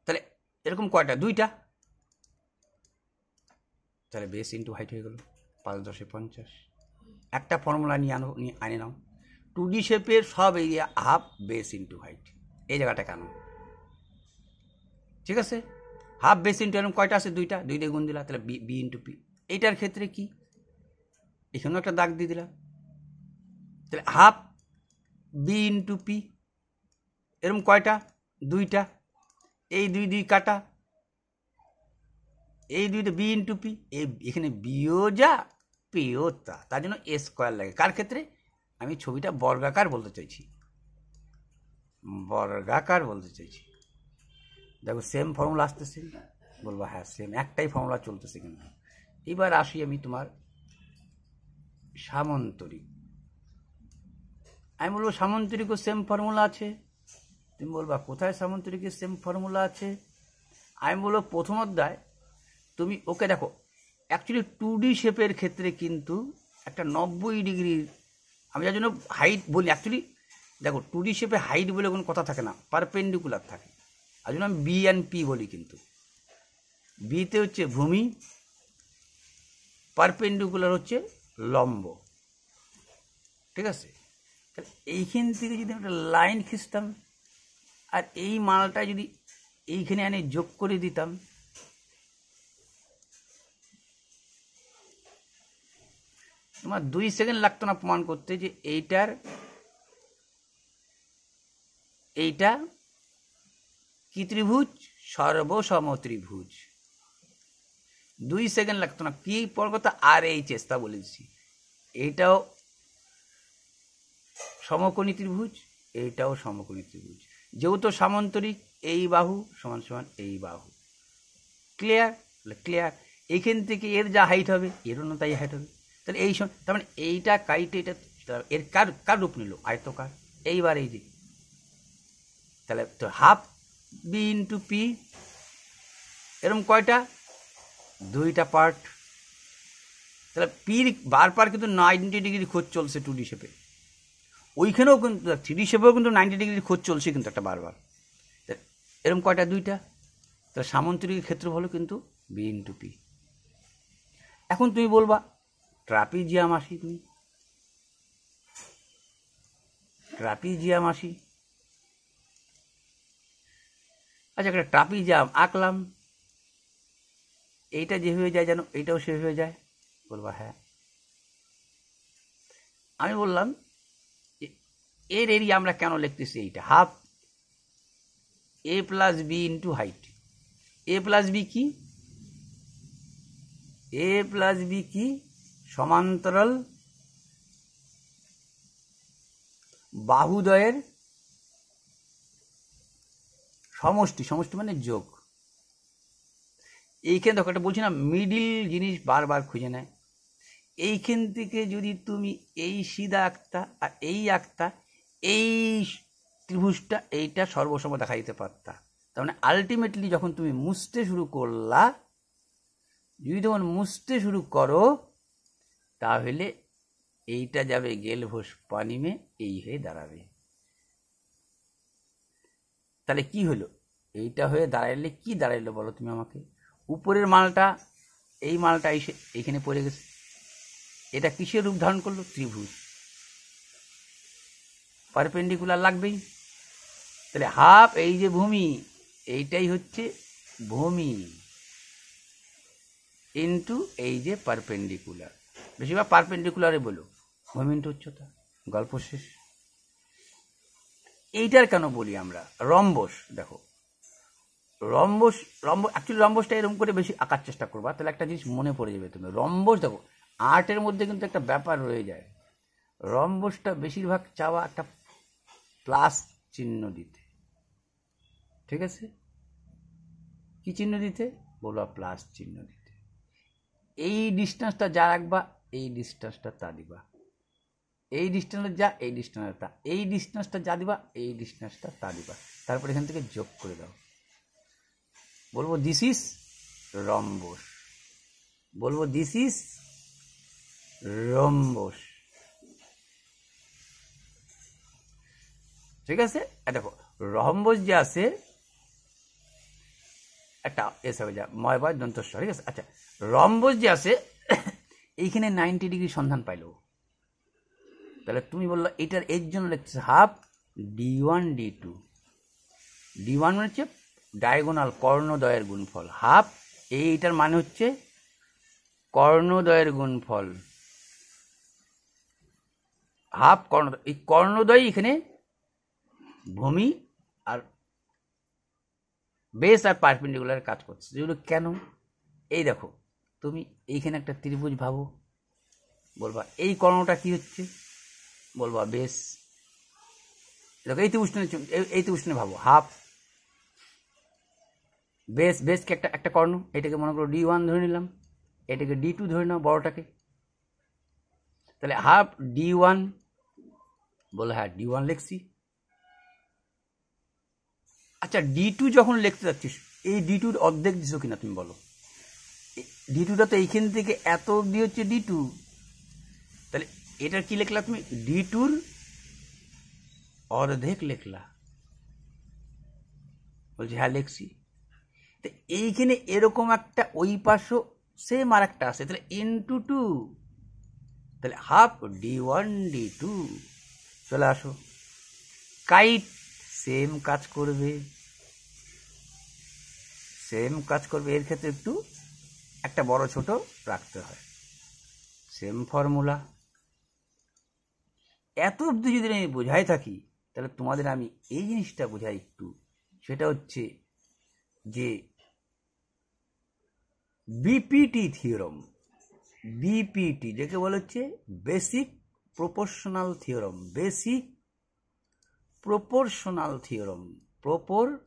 তাহলে এরকম কয়টা? 2টা। তাহলে বেস ইন্টু হাইট হয়ে গেল 5×10=50। একটা ফর্মুলা নিয়ে আনে নাও। 2D শেপের সব area half base into height. এই জায়গাটা কেন? ঠিক আছে, হাফ বেস ইন্টু এরকম কয়টা আছে? 2টা, 2 দিয়ে গুণ দিলা, তাহলে বি ইন্টু পি। এইটার ক্ষেত্রে কি? এখানেও একটা দাগ দিয়ে দিলাম, তাহলে হাফ বি ইন্টু পি। এরকম কয়টা? 2টা। এই 2 কাটা, এই 2 বি ইন্টু পি। এখানে বিও যা পিও তা, তার জন্য এ স্কোয়ার লাগে। কার ক্ষেত্রে? আমি ছবিটা বর্গাকার বলতে চাইছি, বর্গাকার বলতে চাইছি। দেখো সেম ফর্মুলা আসতেছে, বলবো হ্যাঁ সেম, একটাই ফর্মুলা চলতেছে। কিন্তু এবার আসি আমি তোমার সামন্তরিক। আমি বলবো সামন্তরিকও সেম ফর্মুলা আছে। তুমি বলবা কোথায় সামন্তরিকের সেম ফর্মুলা আছে? আমি বলবো প্রথম অধ্যায় তুমি ওকে দেখো। অ্যাকচুয়ালি 2D শেপের ক্ষেত্রে কিন্তু একটা 90 ডিগ্রির, আমি যার জন্য হাইট বলি, অ্যাকচুয়ালি দেখো 2D শেপে হাইট বলে কোনো কথা থাকে না, পারপেন্ডিকুলার থাকে। আর জন্য আমি বি অ্যান্ড পি বলি। কিন্তু বিতে হচ্ছে ভূমি, পারপেন্ডিকুলার হচ্ছে লম্ব। ঠিক আছে, তাহলে এইখান থেকে যদি একটা লাইন খিঁচতাম, আর এই মালটা যদি এইখানে এনে যোগ করে দিতাম, তোমার 2 সেকেন্ড লাগতো না প্রমাণ করতে যে এইটা কি ত্রিভুজ? সর্বসম ত্রিভুজ। 2 সেকেন্ড লাগতো না। কি পর কথা? আর এই চেষ্টা বলেছি, এইটাও সমকোণী ত্রিভুজ, এইটাও সমকোণী ত্রিভুজ। যেহেতু সামান্তরিক, এই বাহু সমান সমান এই বাহু। ক্লিয়ার? ক্লিয়ার। এইখান থেকে এর যা হাইট হবে এরও না তাই হাইট হবে। তাহলে এই তার মানে এইটা কাইটে এটা এর কার কার রূপ নিল? আয়তকার। এইবার এই যে তাহলে তো হাফ বি ইন্টু পি, এরকম কয়টা? দুইটা পার্ট। তাহলে পির বারবার কিন্তু 90 ডিগ্রি খোঁজ চলছে 2D শেপে, ওইখানেও কিন্তু 3D শেপেও কিন্তু 90 ডিগ্রি খোঁজ চলছে কিন্তু একটা বারবার। এরকম কয়টা? দুইটা। তাহলে সামান্তরিক ক্ষেত্র হলো কিন্তু বি ইন্টু পি। এখন তুমি বলবা ট্রাপিজিয়াম আসি, তুমি ট্রাপিজিয়াম আসি। আচ্ছা, একটা ট্রাপিজিয়াম আঁকলাম, এইটা যেভাবে যায় যেন এইটাও সেভাবে যায়, বলবা হ্যাঁ। আমি বললাম এর এরিয়া আমরা কেন লিখতেছি? এইটা হাফ এ প্লাস বি ইন্টু হাইট। এ প্লাস বি কি? এ প্লাস বি কি? সমান্তরাল বাহুদ্বয়ের সমষ্টি। সমষ্টি মানে যোগ। এইখানে দেখো একটা বলছি না, মিডিল জিনিস বারবার খুঁজে নেয়। এইখান থেকে যদি তুমি এই সিধা আঁকতা আর এই আঁকতা, এই ত্রিভুজটা এইটা সর্বসময় দেখা দিতে পারতা। তার মানে আলটিমেটলি যখন তুমি মুছতে শুরু করলা, যদি তখন মুছতে শুরু করো, তাহলে এইটা যাবে গেলভোস পানি মে, এই হয়ে দাঁড়াবে। তাহলে কি হলো? এইটা হয়ে দাঁড়াইলে কি দাঁড়াইলো বলো তুমি আমাকে? উপরের মালটা, এই মালটা এসে এইখানে পড়ে গেছে, এটা কিসের রূপ ধারণ করলো? ত্রিভুজ। পারপেন্ডিকুলার লাগবেই। তাহলে হাফ এই যে ভূমি, এইটাই হচ্ছে ভূমি ইন্টু এই যে পারপেন্ডিকুলার। বেশিরভাগ পারপেন্ডিকুলারে বলো, ভূমি ইন্টু উচ্চতা, গল্প শেষ। এইটার কেন বলি আমরা রম্বস? দেখো রম্বস, অ্যাকচুয়ালি রম্বসটা এরকম করে বেশি আঁকার চেষ্টা করবা, তাহলে একটা জিনিস মনে পড়ে যাবে তুমি। রম্বস দেখো আর্টের মধ্যে কিন্তু একটা ব্যাপার রয়ে যায়, রম্বসটা বেশিরভাগ চাওয়া একটা প্লাস চিহ্ন দিতে। ঠিক আছে? কি চিহ্ন দিতে? বলবা প্লাস চিহ্ন দিতে। এই ডিস্টেন্সটা যা রাখবা, এই ডিস্টেন্সটা তা দিবা, এই ডিস্টেন্স যা, এই ডিস্টেন্স তা, এই ডিস্টেন্সটা যা দিবা, এই ডিস্টেন্সটা তা দিবা, তারপর এখান থেকে যোগ করে দাও। বলবো দিস ইজ রম্বস, বলবো দিস ইজ রম্বস। ঠিক আছে? দেখো রম্বস যে আছে একটা এসে হয়ে যায় ময়বায় দন্তস্ব। ঠিক আছে? আচ্ছা, রম্বস যে আছে এইখানে 90 ডিগ্রি সন্ধান পাইলো, তাহলে তুমি বললো এটার এর জন্য লিখছে হাফ D1 D2। D1 মানে হচ্ছে ডায়াগোনাল কর্ণদ্বয়ের গুণফল, হাফ এইটার মানে হচ্ছে কর্ণদ্বয়ের গুণফল, হাফ কর্ণদ্বয়। এই কর্ণদ্বয় এখানে ভূমি আর বেস আর পারপেন্ডিকুলার কাজ করছে। যেগুলো কেন? এই দেখো তুমি এইখানে একটা ত্রিভুজ ভাবো, বলবা এই কর্ণটা কি হচ্ছে? বলবা বেস। দেখো এই ত্রিভুজটা ভাবো, হাফ বেস, বেসকে একটা কর্ণ, এটাকে মনে করো D1 ধরে নিলাম, এটাকে D2 ধরে নাও বড়টাকে, তাহলে হাফ D1। বলো হ্যাঁ D1 লিখছি। আচ্ছা D2 যখন লিখতে যাচ্ছিস, এই D2-র অর্ধেক দিছো কিনা তুমি বলো? D2টা তো এইখান থেকে এত অব্দি হচ্ছে D2, তাহলে এটার কি লিখলা তুমি? D2-র অর্ধেক লিখলা। বলছি হ্যাঁ লিখছি। তো এইখানে এরকম একটা ওই পাশও সেম আর একটা আছে, তাহলে ইন্টু 2, তাহলে হাফ D1 D2। চলে আসো, কাইট সেম কাজ করবে, সেম কাজ করবে। এর ক্ষেত্রে একটু একটা বড় ছোট রাখতে হয়, সেম ফর্মুলা। এত অবধি যদি আমি বোঝাই থাকি, তাহলে তোমাদের আমি এই জিনিসটা বোঝাই একটু, সেটা হচ্ছে যে বিপিটি থিওরম, বিপিটি যাকে বলা হচ্ছে basic proportional theorem, basic proportional theorem, proportional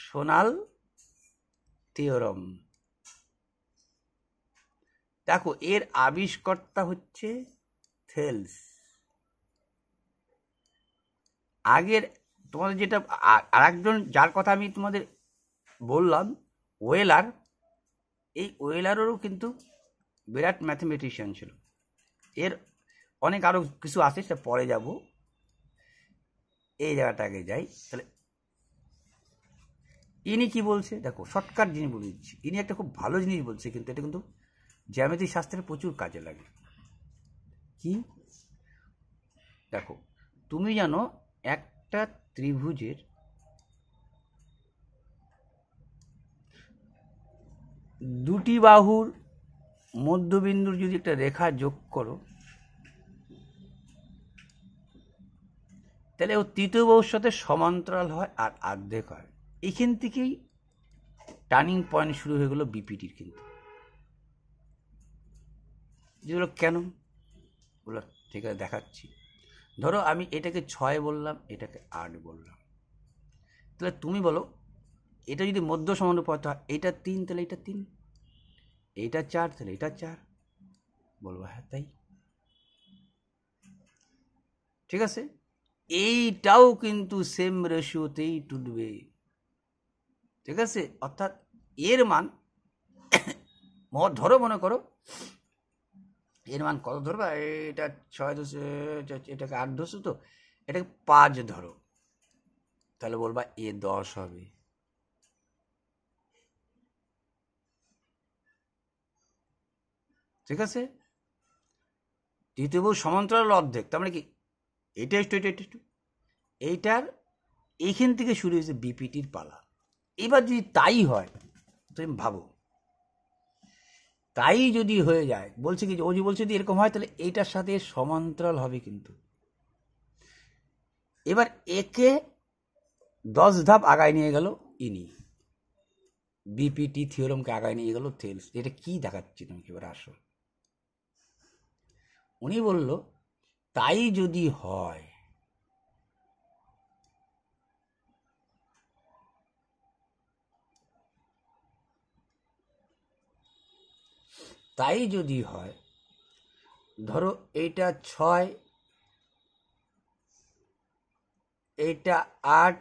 Sonal theorem. দেখো এর আবিষ্কর্তা হচ্ছে থেলস। আগের তোমাদের যেটা আরেকজন যার কথা আমি তোমাদের বললাম, ওয়েলার, এই ওয়েলারেরও কিন্তু বিরাট ম্যাথমেটিশিয়ান ছিল। এর অনেক আরও কিছু আছে, সেটা পরে যাব। এই জায়গাটাকে যাই। তাহলে ইনি কি বলছে দেখো, শর্টকাট জিনিস বলে দিচ্ছি। ইনি একটা খুব ভালো জিনিস বলছে, কিন্তু এটা কিন্তু জ্যামিতি শাস্ত্রে প্রচুর কাজে লাগে। কি দেখো, তুমি জানো একটা ত্রিভুজের দুটি বাহুর মধ্যবিন্দুর যদি একটা রেখা যোগ করো, তাহলে ও তৃতীয় বাহুর সাথে সমান্তরাল হয় আর অর্ধেক হয়। এইখান থেকেই টার্নিং পয়েন্ট শুরু হয়ে গেল বিপিটির। কিন্তু যেগুলো কেন বলো, ঠিক আছে দেখাচ্ছি। ধরো আমি এটাকে 6 বললাম, এটাকে 8 বললাম, তাহলে তুমি বলো এটা যদি মধ্য সমানুপাত হয়, এটা 3 তাহলে এটা 3, এইটা 4 তাহলে এটা 4, বলবো হ্যাঁ তাই। ঠিক আছে, এইটাও কিন্তু সেম রেশিওতেই টুটবে। ঠিক আছে, অর্থাৎ এর মান ধরো, মনে করো এর মান কত ধরবা, এটা 6 ধরছে, এটাকে 8 ধরছো, তো এটাকে 5 ধরো, তাহলে বলবা এ 10 হবে। ঠিক আছে, তৃতীয় বাহু সমান্তরাল অর্ধেক, তার মানে কি এটা একটু এটা একটু, এইটার এইখান থেকে শুরু হয়েছে বিপিটির পালা। এবার যদি তাই হয়, তুমি ভাবো তাই যদি হয়ে যায়, বলছে কি ও যদি বলছে যদি এরকম হয়, তাহলে এইটার সাথে সমান্তরাল হবে। কিন্তু এবার একে 10 ধাপ আগায় নিয়ে গেল ইনি, বিপিটি থিওরমকে আগায় নিয়ে গেল থেলস। এটা কি দেখাচ্ছি তুমি, এবার আসো। উনি বলল তাই যদি হয়, তাই যদি হয়, ধরো এইটা 6, এইটা 8,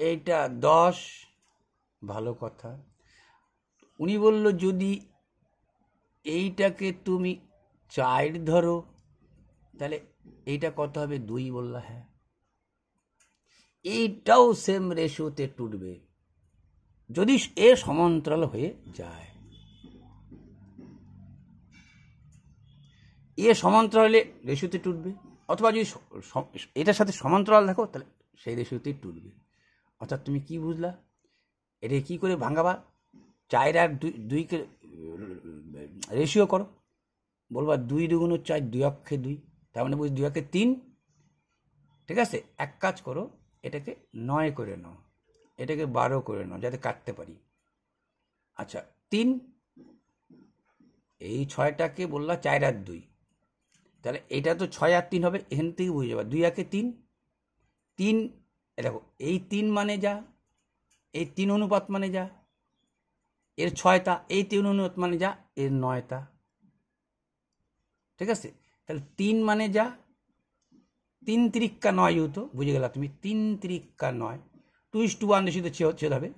এইটা 10, ভালো কথা। উনি বলল যদি এইটাকে তুমি 4 ধরো, তাহলে এইটা কত হবে 2, বললা হ্যাঁ। এইটাও সেম রেশিওতে টুটবে যদি এ সমান্তরাল হয়ে যায়। এ সমান্তরাল হলে রেশিওতে টুটবে, অথবা যদি এটার সাথে সমান্তরাল দেখো, তাহলে সেই রেশিওতেই টুটবে। অর্থাৎ তুমি কি বুঝলা, এটা কি করে ভাঙাবা, 4 আর 2কে রেশিও করো, বলবা 2 2 4, 2 অক্ষে 2, তার মানে বুঝি 2 অক্ষে 3। ঠিক আছে, এক কাজ করো, এটাকে 9 করে নাও, এটাকে 12 করে নাও, যাতে কাটতে পারি। আচ্ছা 3, এই 6টাকে বললা 4 আর 2, তাহলে এটা তো 6 আর 3 হবে, এখান থেকে বুঝে যাবা 2 একে 3, 3 দেখো এই 3 মানে যা, এই 3 অনুপাত মানে যা, এর 6টা, এই 3 অনুপাত মানে যা, এর 9টা। ঠিক আছে, তাহলে 3 মানে যা, 3 3 9 হতো, বুঝে গেলা তুমি, 3 3 9, 2:1 রেশিওতে ছেদ হবে।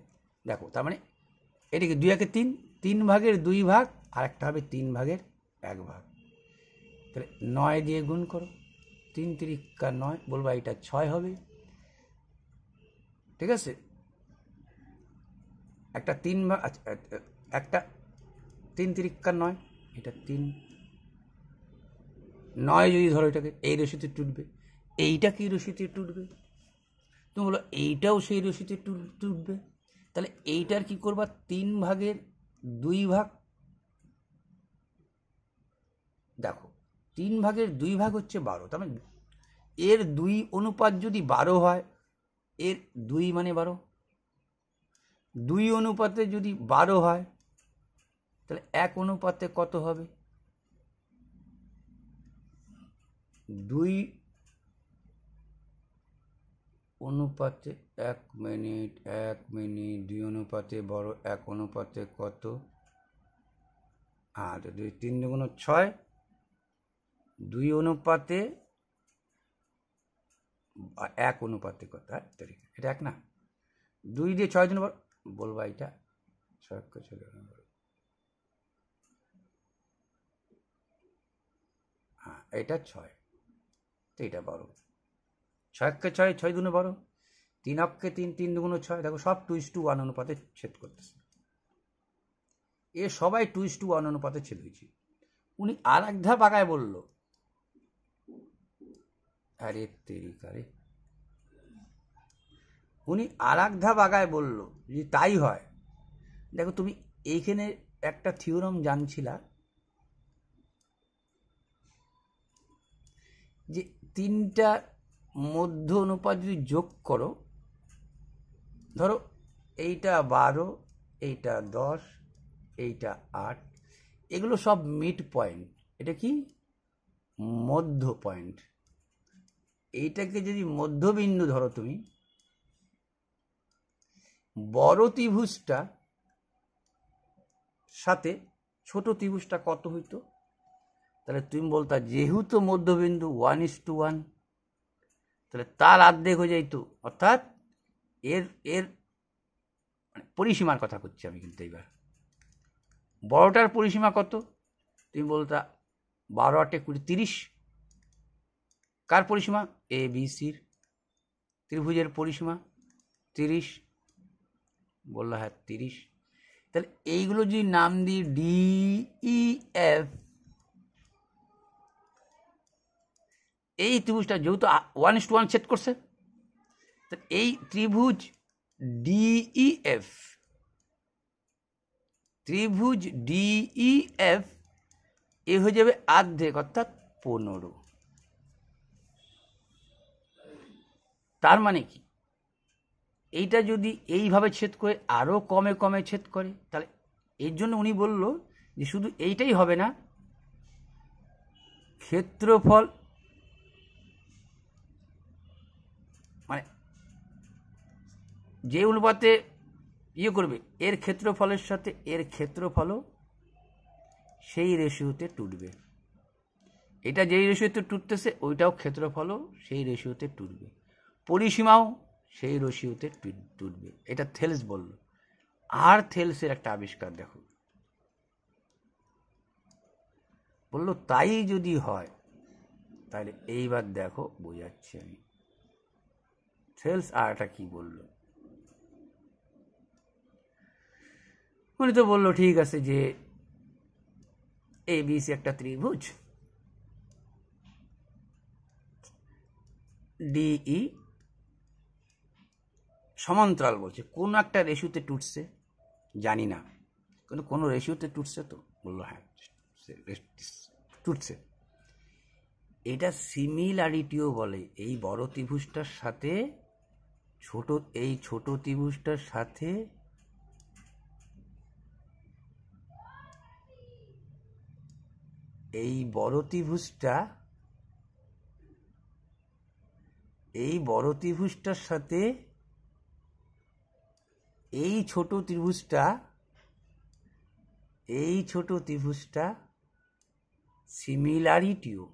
দেখো তার মানে এটিকে 2 একে 3, 3 ভাগের 2 ভাগ, আর একটা হবে 3 ভাগের 1 ভাগ। তাহলে 9 দিয়ে গুণ করো, 3 3 9, বলবা এটা 6 হবে। ঠিক আছে, একটা 3 ভাগ, একটা 3 3 9, এটা 3 9 যদি ধরো, এটাকে এই রশিতে টুটবে, এইটা কি রশিতে টুটবে, তুমি বলো এইটাও সেই রশিতে টুটবে। তাহলে এইটার কি করবা, 3 ভাগের 2 ভাগ, দেখো 3 ভাগের 2 ভাগ হচ্ছে 12, তার মানে এর 2 অনুপাত যদি 12 হয়, এর 2 মানে 12, 2 অনুপাতে যদি 12 হয়, তাহলে 1 অনুপাতে কত হবে, 2 অনুপাতে 1 মিনিট 2 অনুপাতে বড় 1 অনুপাতে কত? 2 3 দুগুণ 6, 2 অনুপাতে 1 অনুপাতে কত? এটা 1 না, 2 দিয়ে 6 দিন বলবা এটা 6 এটা 6, তো এটা বড়। 6 6 দুগুণ বড়, 3 অক্ষে 3 3 দুগুণ 6। দেখো সব 2:1 অনুপাতে ছেদ করতেছে, এ সবাই 2:1 অনুপাতে ছেদ হয়েছে। উনি আর এক ধাপ আগায় বলল, আরে তেরিকারে, উনি আর এক ধাপ আগায় বলল যদি তাই হয়, দেখো তুমি এইখানে একটা থিওরাম জানছিলা যে 3টা মধ্য অনুপাত যদি যোগ করো, ধরো এইটা 12, এইটা 10, এইটা 8, এগুলো সব মিড পয়েন্ট। এটা কি? মধ্য পয়েন্ট। এইটাকে যদি মধ্যবিন্দু ধরো তুমি, বড় ত্রিভুজটা সাথে ছোট ত্রিভুজটা কত হইতো? তাহলে তুমি বলতা যেহেতু মধ্যবিন্দু 1:1, তাহলে তার অর্ধেক হয়ে যাইতো, অর্থাৎ এর এর পরিসীমার কথা করছি আমি। কিন্তু এইবার বড়টার পরিসীমা কত? তুমি বলতা 12 8 20 30। কার পরিসীমা? এ বি সির ত্রিভুজের পরিসীমা 30। বললো হ্যাঁ 30। তাহলে এইগুলো যদি নাম দিই ডি ই এফ, এই ত্রিভুজটা যেহেতু 1:1 ছেদ করছে, এই ত্রিভুজ ডিইএফ, ত্রিভুজ ডিইএফ এ হয়ে যাবে অর্ধেক, অর্থাৎ 15। তার মানে কি? এইটা যদি এইভাবে ছেদ করে আরো কমে কমে ছেদ করে, তাহলে এর জন্য উনি বলল যে শুধু এইটাই হবে না, ক্ষেত্রফল মানে যে অনুপাতে করবে এর ক্ষেত্রফলের সাথে এর ক্ষেত্রফলও সেই রেশিওতে টুটবে। এটা যেই রেশিওতে টুটতেছে ওইটাও ক্ষেত্রফলও সেই রেশিওতে টুটবে, পরিসীমাও সেই রেশিওতে টুটবে। এটা থেলস বলল। আর থেলসের একটা আবিষ্কার দেখো, বললো তাই যদি হয় তাহলে এইবার দেখো বোঝাচ্ছি আমি। থেলস আরটা কি বলল? উনি তো বললো ঠিক আছে যে এবিসি একটা ত্রিভুজ, ডিই সমান্তরাল বলছে, কোন একটা রেশিওতে টুটছে জানি না, কিন্তু কোনো রেশিওতে টুটছে। তো বললো হ্যাঁ টুটছে। এটা সিমিলারিটিও বলে, এই বড় ত্রিভুজটার সাথে এই ছোট ত্রিভুজটার সাথে এই বড় ত্রিভুজটার সাথে এই ছোট ত্রিভুজটা সিমিলারিটিও,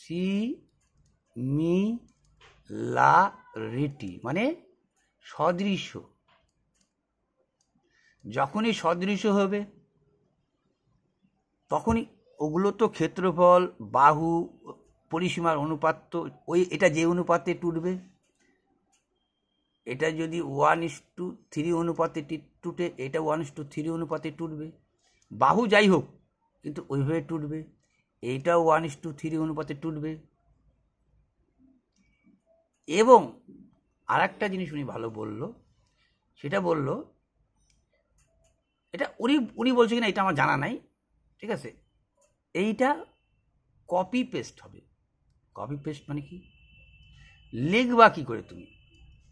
সিমিলারিটি মানে সদৃশ্য। যখনই সদৃশ্য হবে তখনই ওগুলো তো ক্ষেত্রফল, বাহু, পরিসীমার অনুপাত তো ওই এটা যে অনুপাতে টুটবে, এটা যদি 1:3 অনুপাতে টুটে, এটা 1:3 অনুপাতে টুটবে। বাহু যাই হোক কিন্তু ওইভাবে টুটবে, এইটাও 1:3 অনুপাতে টুটবে। এবং আর একটা জিনিস উনি ভালো বলল, সেটা বলল, এটা উনি বলছে কিনা এটা আমার জানা নাই, ঠিক আছে, এইটা কপি পেস্ট হবে। কপি পেস্ট মানে কি? লিখবা কি করে তুমি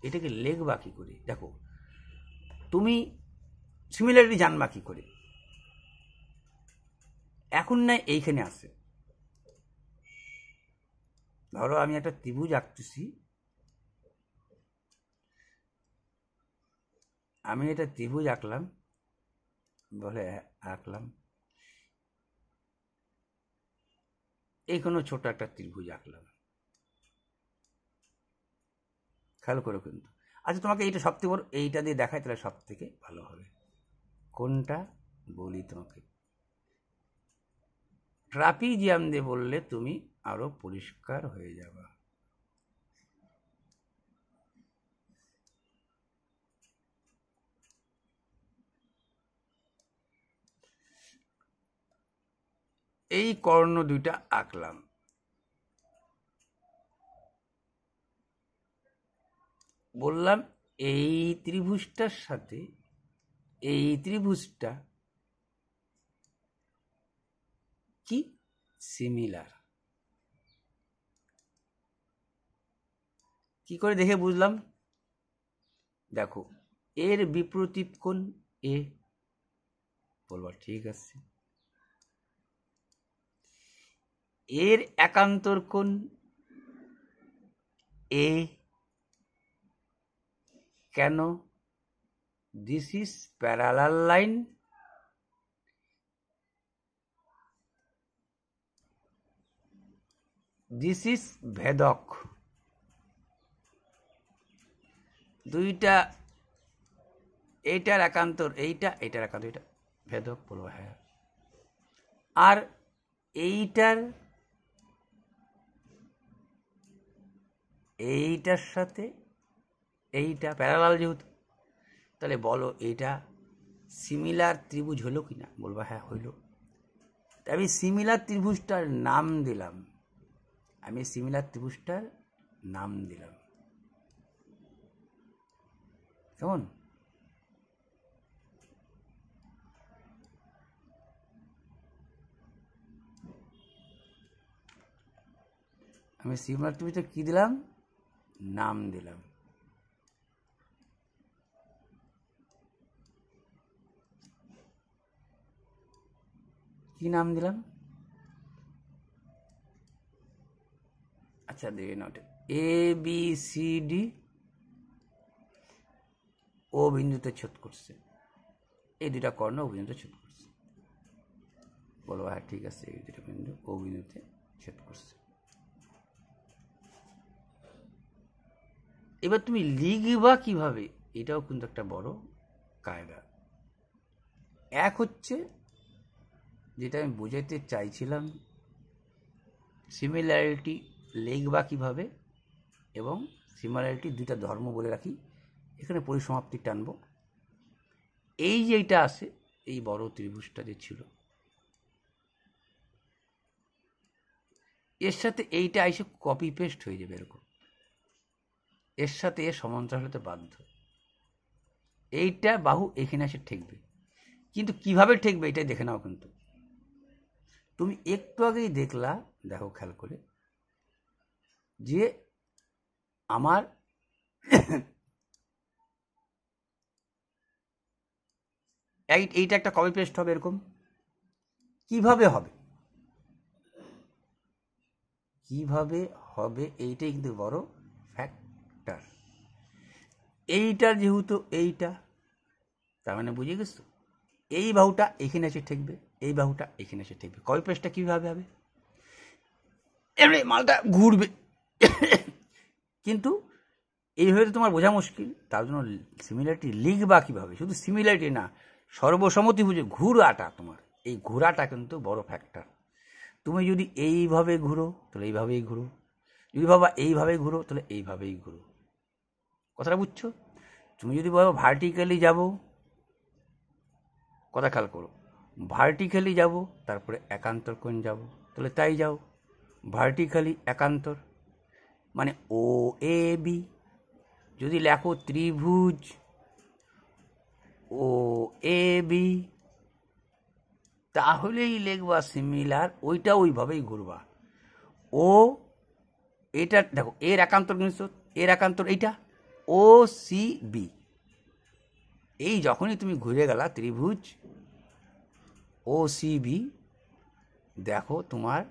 এটাকে? লিখবা কি করে? দেখো তুমি সিমিলারিটি জানবা কি করে? এখন না এইখানে আসে, ধরো আমি একটা ত্রিভুজ আঁকতেছি, আমি এটা ত্রিভুজ আঁকলাম, বলে আঁকলাম, এই কোনো ছোট একটা ত্রিভুজ আঁকলাম, খেয়াল করো কিন্তু। আচ্ছা তোমাকে এইটা সবথেকে বড়, এইটা দিয়ে দেখায় তাহলে সব থেকে ভালো হবে। কোনটা বলি তোমাকে, ট্রাপিজিয়াম দিয়ে বললে তুমি আরো পরিষ্কার হয়ে যাবে। এই কর্ণ দুইটা আঁকলাম, বললাম এই ত্রিভুজটার সাথে এই ত্রিভুজটা কি সিমিলার। কি করে দেখে বুঝলাম, দেখো এর বিপরীত কোণ এ, বলবা ঠিক আছে। এর একান্তর কোণ এ, কেন, this is parallel line, this is ভেদক। দুইটা, এইটার একান্তর এইটা, এইটার একান্তর এইটা, ভেদক বলবো হ্যাঁ। আর এইটার সাথে এইটা প্যারালাল যেহেতু, তাহলে বলো এইটা সিমিলার ত্রিভুজ হলো কি না, বলবা হ্যাঁ হইল। আমি সিমিলার ত্রিভুজটার নাম দিলাম, কেমন? আমি সিমিলার ত্রিভুজটা কি দিলাম, নাম দিলাম। কি নাম দিলাম? আচ্ছা দেখে নাও, এ বি সি ডি ও বিন্দুতে ছেদ করছে, এই দুটা কর্ণ ও বিন্দুতে ছেদ করছে, বলো হ্যাঁ ঠিক আছে, এই দুটা বিন্দু ও বিন্দুতে ছেদ করছে। এবার তুমি লিখবা কিভাবে, এটাও কিন্তু একটা বড় কায়দা। এক হচ্ছে যেটা আমি বোঝাতে চাইছিলাম, সিমিলারিটি লিখবা কিভাবে, এবং সিমিলারিটি দুইটা ধর্ম বলে রাখি, এখানে পরিসমাপ্তি টানবো। এই যে এইটা আছে, এই বড় ত্রিভুজটা যে ছিল, এর সাথে এইটা এসে কপি পেস্ট হয়ে যাবে এরকম, এর সাথে এর সমান্তরাল হতে বাধ্য। এইটা বাহু এখানে এসে ঠেকবে, কিন্তু কিভাবে ঠেকবে এটাই দেখে নাও। কিন্তু তুমি একটু আগেই দেখলা, দেখো খেয়াল করে, যে আমার এইটা একটা কপি পেস্ট হবে এরকম। কিভাবে হবে, এইটাই কিন্তু বড় ফ্যাক্টর। এইটার যেহেতু এইটা, তার মানে বুঝে গেছো, এই বাহুটা এখানে এসে ঠেকবে, এই বাহুটা এখানে এসে ঠেকবে। কপি পেস্টটা কিভাবে হবে, এমনি মালটা ঘুরবে। কিন্তু এইভাবে তোমার বোঝা মুশকিল, তার জন্য সিমিলারিটি লিখবা কিভাবে, শুধু সিমিলারিটি না, সর্বসম্মতি বুঝে ঘুরাটা, তোমার এই ঘোরাটা কিন্তু বড় ফ্যাক্টর। তুমি যদি এইভাবে ঘুরো তাহলে এইভাবেই ঘুরো, যদি ভাবা এইভাবে ঘুরো তাহলে এইভাবেই ঘুরো। কথাটা বুঝছো? তুমি যদি বলো ভার্টিক্যালি যাব, কথা খেয়াল করো, ভার্টিক্যালি যাব তারপরে একান্তর কোণ যাব, তাহলে তাই যাও, ভার্টিক্যালি একান্তর মানে ও এ বি। যদি লেখো ত্রিভুজ ও এ বি, তাহলেই লিখবা সিমিলার, ওইটা ওইভাবেই ঘুরবা। ও এটা দেখো, এর একান্তর কিন্তু, এর একান্তর এইটা ও সি বি। এই যখনই তুমি ঘুরে গেলা ত্রিভুজ ও সি বি, দেখো তোমার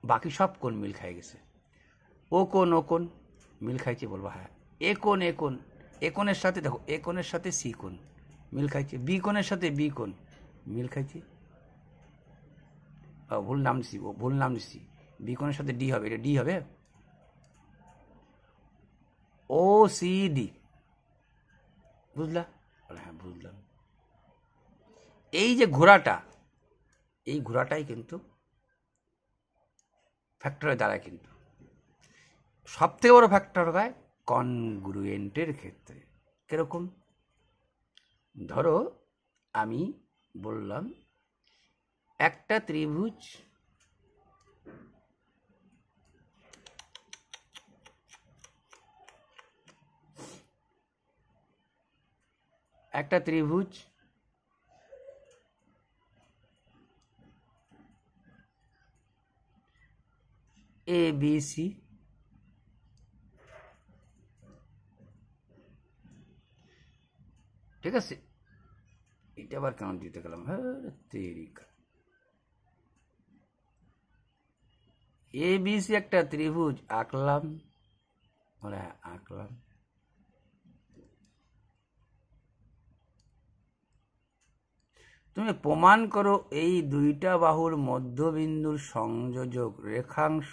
বাকি সব কোণ মিল খাই গেছে। ও কোণ মিল খাইছে, বলবো হ্যাঁ। এ কোণ এ কোণের সাথে দেখো, এ কোণের সাথে সি কোণ মিল খাইছে, বি কোণের সাথে বি কোণ মিল খাইছে। ভুল নাম দিচ্ছি, বি কোণের সাথে ডি হবে, এটা ডি হবে। ও সি ডি, বুঝলা? হ্যাঁ বুঝলাম। এই যে ঘোড়াটা, এই ঘোড়াটাই কিন্তু ফ্যাক্টরে দাঁড়ায়, কিন্তু সব থেকে বড় ফ্যাক্টর হয় কনগ্রুয়েন্টের ক্ষেত্রে। কিরকম? ধরো আমি বললাম একটা ত্রিভুজ এ বি সি, ঠিক আছে? এটা আবার কেন দিতে গেলাম? হ্যাঁ তেরিকা, এ বি সি একটা ত্রিভুজ আঁকলাম, তুমি প্রমাণ করো এই দুইটা বাহুর মধ্যবিন্দুর সংযোজক রেখাংশ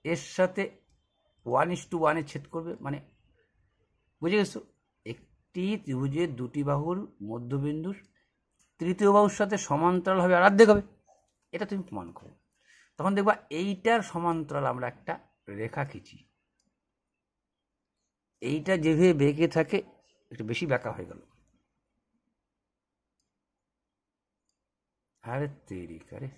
এর সাথে 1:1 ছেদ করবে। মানে বুঝে গেছো? একটি ত্রিভুজের দুটি বাহুর মধ্যবিন্দুর তৃতীয় বাহুর সাথে সমান্তরাল হবে আর অর্ধেক হবে, এটা তুমি প্রমাণ করো। তখন দেখবা এইটার সমান্তরাল আমরা একটা রেখা খিঁচি, এইটা যেভাবে বেঁকে থাকে একটু বেশি বেঁকা হয়ে গেল, আরে তেরিকারে,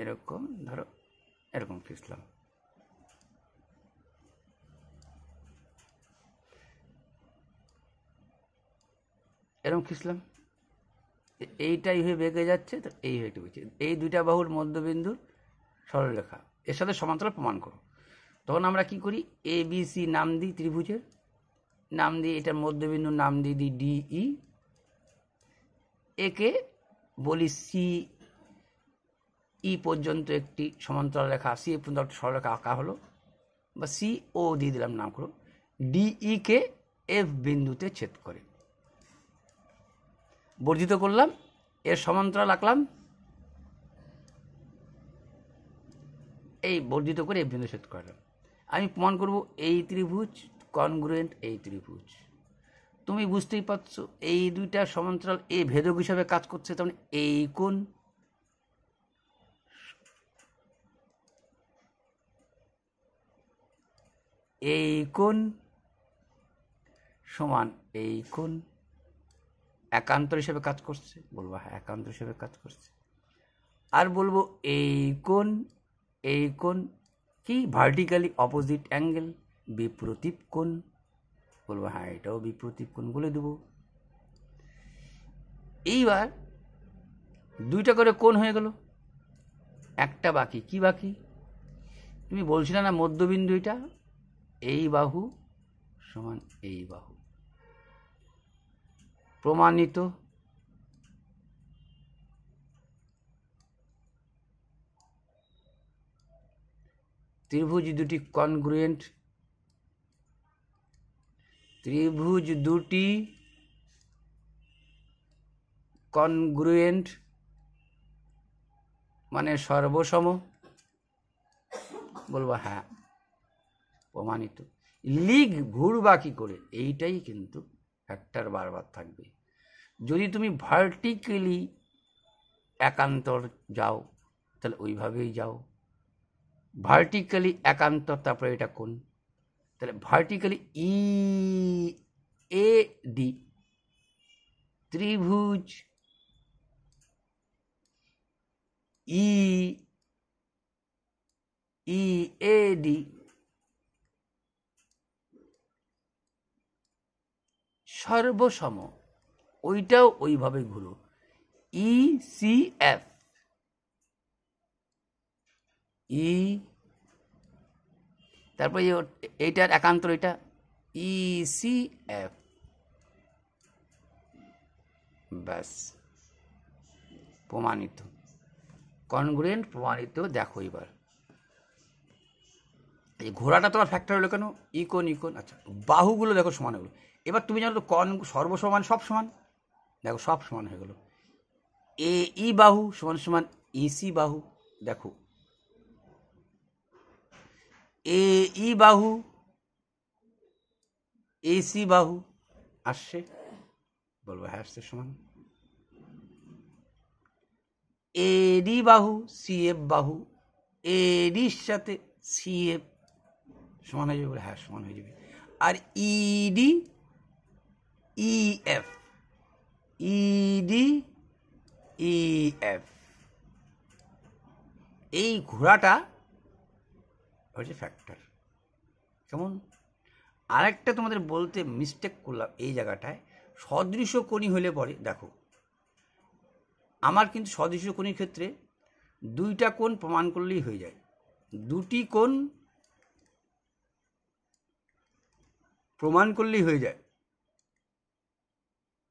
এরকম ধরো, এরকম খিঁচলাম, এরকম খিঁচলাম, এইটাই হয়ে বেঁকে যাচ্ছে, তো এই হয়ে বেঁকে, এই দুইটা বাহুর মধ্যবিন্দুর সরলরেখা এর সাথে সমান্তরাল প্রমাণ করো। তখন আমরা কি করি? এ বি সি নাম দিই, ত্রিভুজের নাম দিই, এটার মধ্যবিন্দুর নাম দিই ডিই, একে বলি সি ই পর্যন্ত একটি সমান্তরাল রেখা, সি এ পর্যন্ত একটা সরলরেখা আঁকা হলো, বা সি ও দিয়ে দিলাম নাম করো, ডিই কে এফ বিন্দুতে ছেদ করে, বর্ধিত করলাম, এর সমান্তরাল আঁকলাম, এই বর্ধিত করে এফ বিন্দু ছেদ করলাম। আমি প্রমাণ করব এই ত্রিভুজ কনগ্রুয়েন্ট এই ত্রিভুজ। তুমি বুঝতেই পারছো এই দুইটা সমান্তরাল এ ভেদক হিসাবে কাজ করছে, তখন এই কোণ সমান এই কোণ একান্তর হিসেবে কাজ করছে। বলবো হ্যাঁ একান্তর হিসেবে কাজ করছে। আর বলবো এই কোণ কি ভার্টিক্যালি অপোজিট অ্যাঙ্গেল, বিপ্রতীপ কোণ। বলবো হ্যাঁ এটাও বিপ্রতীপ কোণ বলে দেবো। এইবার দুইটা করে কোণ হয়ে গেল, একটা বাকি। কি বাকি? তুমি বলছিলে না মধ্যবিন্দু এটা, এই বাহু সমান এই বাহু, প্রমাণিত। ত্রিভুজ দুটি কনগ্রুয়েন্ট, ত্রিভুজ দুটি কনগ্রুয়েন্ট মানে সর্বসম। বলবো হ্যাঁ প্রমাণিত। লিগ ঘুরবা কি করে, এইটাই কিন্তু ফ্যাক্টর বারবার থাকবে। যদি তুমি ভার্টিক্যালি একান্তর যাও তাহলে ওইভাবেই যাও, ভার্টিক্যালি একান্তর তারপরে এটা কোণ, তাহলে ভার্টিক্যালি ই এ ডি, ত্রিভুজ ই এ ডি সর্বসম, ওইটাও ওইভাবে ঘুরো, ই সি এফ, ই তারপরে এইটার একান্তর এটা ই সি এফ, ব্যাস প্রমাণিত। কনগ্রুয়েন্ট প্রমাণিত। দেখো এবার এই ঘোড়াটা তোমার ফ্যাক্টর হলো কেন, ইকোন ইকোন। আচ্ছা বাহুগুলো দেখো সমান হলো। এবার তুমি জানো তো কন সর্বসমান সব সমান, দেখো সব সমান হয়ে গেলো। এ ই বাহু সমান সমান ইসি বাহু, দেখো এ ই বাহু এসি বাহু আসছে, বলবো হ্যাঁ আসছে সমান। এডি বাহু সিএফ বাহু, এডির সাথে সিএফ সমান হয়ে যাবে, বলে হ্যাঁ সমান হয়ে যাবে। R E D EF, ED EF, এই ঘোড়াটা হচ্ছে ফ্যাক্টর। কেমন? আরেকটা তোমাদের বলতে মিস্টেক করলাম এই জায়গাটায়, সদৃশ কোণী হলে পরে দেখো আমার কিন্তু সদৃশ কোণীর ক্ষেত্রে দুইটা কোণ প্রমাণ করলেই হয়ে যায়, দুটি কোণ প্রমাণ করলেই হয়ে যায়,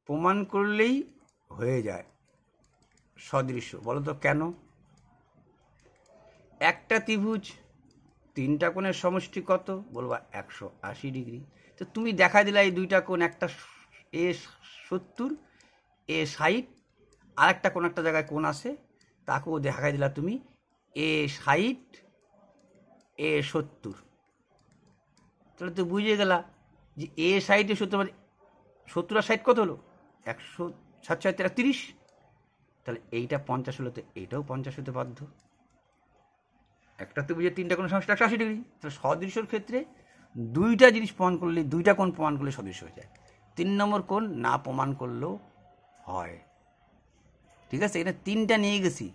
প্রমাণ করলেই হয়ে যায় সদৃশ। বলো তো কেন? একটা ত্রিভুজ তিনটা কোণের সমষ্টি কত, বলবা 180 ডিগ্রি। তো তুমি দেখা দিলা এই দুইটা কোণ, একটা এ 70 এ 60, আর একটা কোণ একটা জায়গায় কোণ আছে তাকেও দেখাই দিলা তুমি এ 60 এ 70। তাহলে তো বুঝে গেলা যে এ 60 এ 70 মানে 70 আর 60 কত হলো 137 তাহলে এইটা 50 হলো, তো এইটাও 50 হতে বাধ্য। একটা তো বুঝে তিনটা কোণ সমষ্টি 180 ডিগ্রি। তাহলে সদৃশর ক্ষেত্রে দুইটা জিনিস প্রমাণ করলে, দুইটা কোণ প্রমাণ করলে সদৃশ হয়ে যায়, 3 নম্বর কোণ না প্রমাণ করলেও হয়। ঠিক আছে, এখানে 3টা নিয়ে গেছি,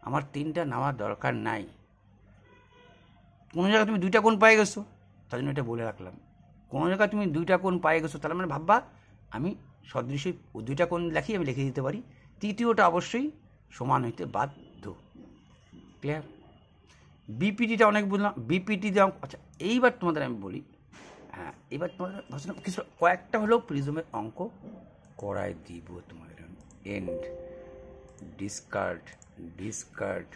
আমার 3টা নেওয়ার দরকার নাই। কোনো জায়গায় তুমি দুইটা কোণ পাই গেছো, তার জন্য এটা বলে রাখলাম। কোনো জায়গায় তুমি দুইটা কোণ পাই গেছো, তাহলে মানে ভাববা আমি সদৃশই দুইটা কোণ লেখি, আমি লিখে দিতে পারি, তৃতীয়টা অবশ্যই সমান হইতে বাধ্য। ক্লিয়ার? বিপিটিটা অনেক বুঝলাম, বিপিটি দেওয়া। আচ্ছা এইবার তোমাদের আমি বলি, হ্যাঁ এবার তোমাদের ভাবছিলাম কিছু কয়েকটা হলেও প্রিজমের অঙ্ক করাই দিব তোমাদের। And discard, discard,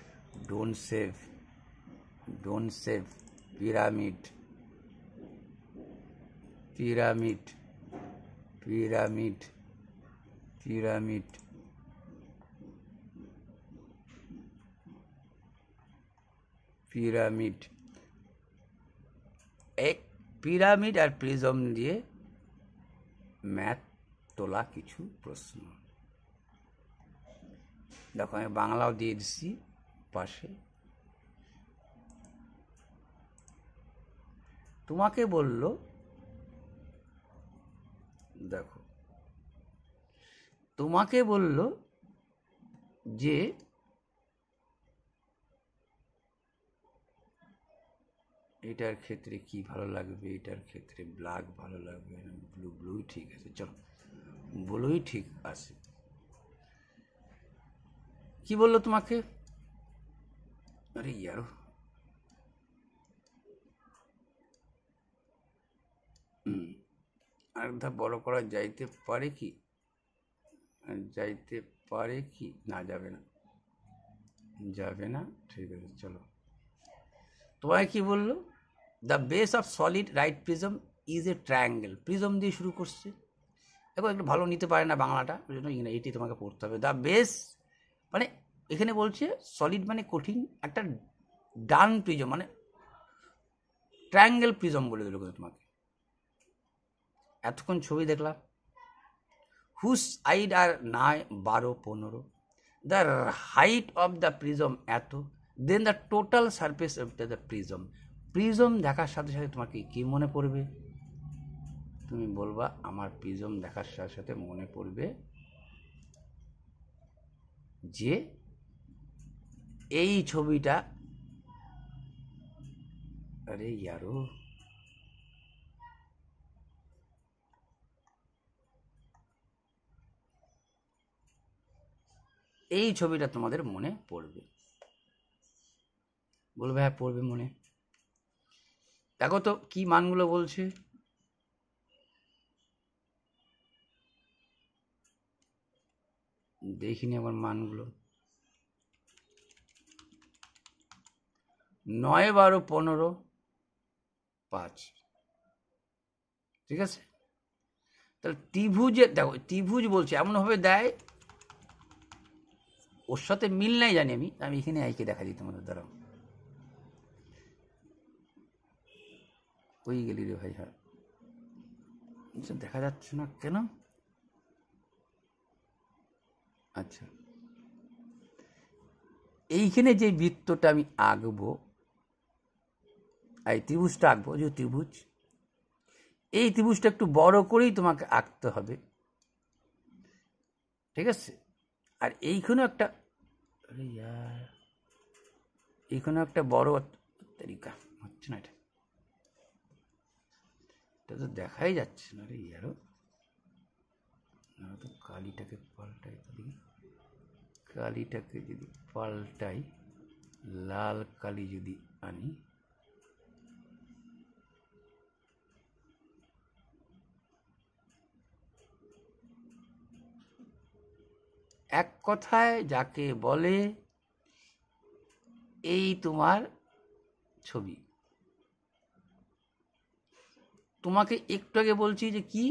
don't save, don't save, pyramid, pyramid, pyramid, pyramid, pyramid, এক পিরামিড আর প্রিজম দিয়ে ম্যাথ তোলা কিছু প্রশ্ন। দেখো আমি বাংলাও দিয়ে দিচ্ছি পাশে। তোমাকে বলল, দেখো তোমাকে বলল যে এটার ক্ষেত্রে কি ভালো লাগবে, এটার ক্ষেত্রে ব্ল্যাক ভালো লাগবে, ব্লু, ব্লুই ঠিক আছে, চলো ব্লুই ঠিক আছে। কি বললো তোমাকে? আরে ইয়ার আরেকটা বড় করা যাইতে পারে কি, যাইতে পারে কি, না যাবে না, যাবে না, ঠিক আছে চলো। তোমায় কি বললো? The base of solid right prism is a triangle. Prism দিয়ে শুরু করছে, দেখো একটু ভালো নিতে পারে না বাংলাটা, ওই জন্য ইংরেজিটি তোমাকে পড়তে হবে। দ্য বেস মানে এখানে বলছে সলিড মানে কঠিন, একটা ডান প্রিজম মানে ট্রায়াঙ্গেল প্রিজম বলে দিল তোমাকে। এতক্ষণ ছবি দেখলাম, হুস সাইড আর 9, 12, 15, the height of the prism এত, then the total surface of the prism. Prism দেখার সাথে সাথে তোমাকে কি মনে পড়বে? তুমি বলবা আমার প্রিজম দেখার সাথে সাথে মনে পড়বে যে এই ছবিটা, আরে ইয়ারো এই ছবিটা তোমাদের মনে পড়বে। বলবে হ্যাঁ পড়বে মনে। দেখো তো কি মানগুলো বলছে, দেখিনি আমার মানগুলো। 9, 12, 15, 5। ঠিক আছে, তাহলে ত্রিভুজে দেখো, ত্রিভুজ বলছে এমনভাবে দেয়, ওর সাথে মিল নাই জানি আমি এখানে আইকে দেখা দিই তোমাদের দ্বারা। ওই গেলি রে ভাই, হ্যাঁ দেখা যাচ্ছে না কেন? আচ্ছা, এইখানে যে বৃত্তটা আমি আঁকবো, এই ত্রিভুজটা আঁকবো, যে ত্রিভুজ, এই ত্রিভুজটা একটু বড় করেই তোমাকে আঁকতে হবে। ঠিক আছে, আর এইখানেও একটা, এইখানেও একটা বড় তালিকা হচ্ছে না, এটা তো দেখাই যাচ্ছে না রে ইয়ারও। তো কালিটাকে পাল্টাই, কালিটাকে যদি পাল্টাই, লাল কালি যদি আনি, এক কথায় যাকে বলে এই তোমার ছবি। তোমাকে একটু আগে বলছি যে কি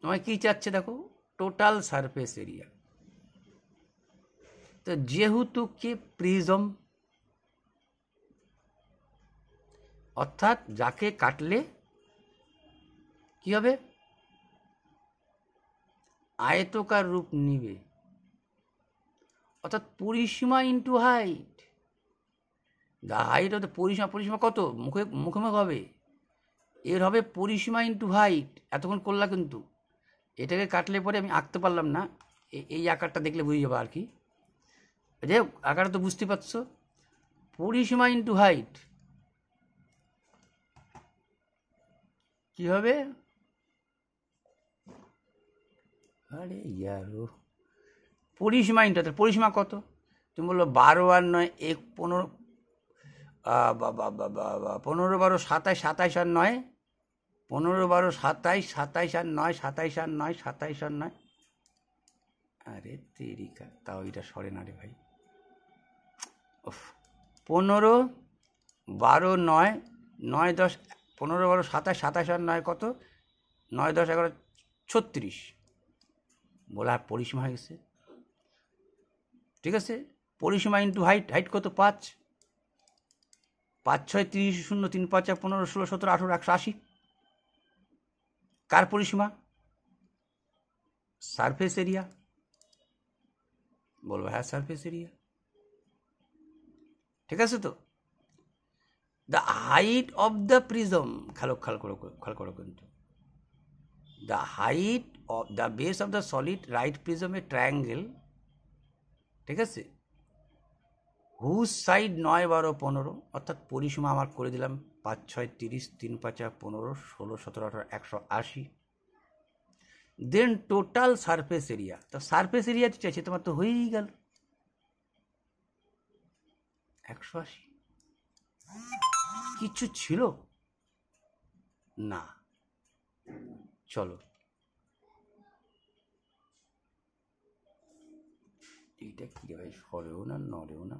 তোমায় কি চাচ্ছে, দেখো টোটাল সারফেস এরিয়া। তো যেহেতু কে প্রিজম, অর্থাৎ যাকে কাটলে কি হবে, আয়তকার রূপ নিবে, অর্থাৎ পরিসীমা into height. The height of the পরিসীমা, পরিসীমা কত, মুখোমুখি হবে, এর হবে পরিসীমা ইন্টু হাইট। এতক্ষণ করলা, কিন্তু এটাকে কাটলে পরে আমি আঁকতে পারলাম না, এই আকারটা দেখলে বুঝে যাবো আর কি। যাই হোক, আকারটা তো বুঝতে পারছো, পরিসীমা ইন্টু হাইট কি হবে, আরে ইয়ারো, পরিসীমা ইন্টু, পরিসীমা কত, তুমি বললো 12 আর 9 1 15, 15, 12, 27, 27 আর 9, 15, 12, 27, 27 আর 9, 27 আর 9, 27 আর 9। আরে তেরিকা, তাও এটা সরে না রে ভাই। 15, 12, 9, 9, 10, 15, 12, 27, 27 আর 9 কত, 9, 10, 11, 36। বলা পরিসীমা হয়ে গেছে। ঠিক আছে, পরিসীমা ইন্টু হাইট, হাইট কত 5, 5, 6, 30, 0, 3, 5, 15, 16, 17, 18, 180। কার পরিসীমা, সারফেস এরিয়া। বলবো হ্যাঁ সারফেস এরিয়া। ঠিক আছে, তো the height of the prism, খেয়াল করো কিন্তু, the height of the base of the solid right prism a triangle. ঠিক আছে, হুজ সাইড 9, 12, 15, অর্থাৎ পরিসীমা আমার করে দিলাম 5, 6, 30, 3, 5, 15, 16, 17, 18, 180। দেন টোটাল সারফেস এরিয়া, তো সারফেস এরিয়া চাইছে তোমার, তো হয়েই গেল 180। কিছু ছিল না, চলো এইটা কি রে ভাই, সরেও না নড়েও না।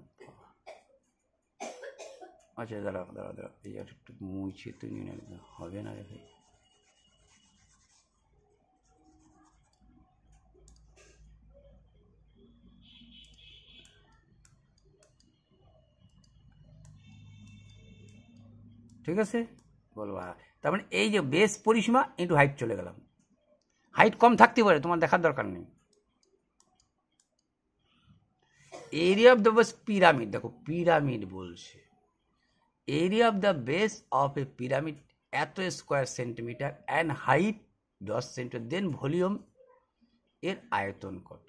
আচ্ছা দাঁড়া, এই একটু মুছে তো নিয়ে নেবে, হবে না রে ভাই। ঠিক আছে, বলবো তার মানে এই যে বেস পরিসীমা ইন্টু হাইট চলে গেলাম, হাইট কম থাকতে পারে, তোমার দেখার দরকার নেই। Area of the base pyramid, দেখো পিরামিড বলছে, area of the base of a pyramid এত square centimetre and height 10 centimetre, then volume, এর আয়তন কত।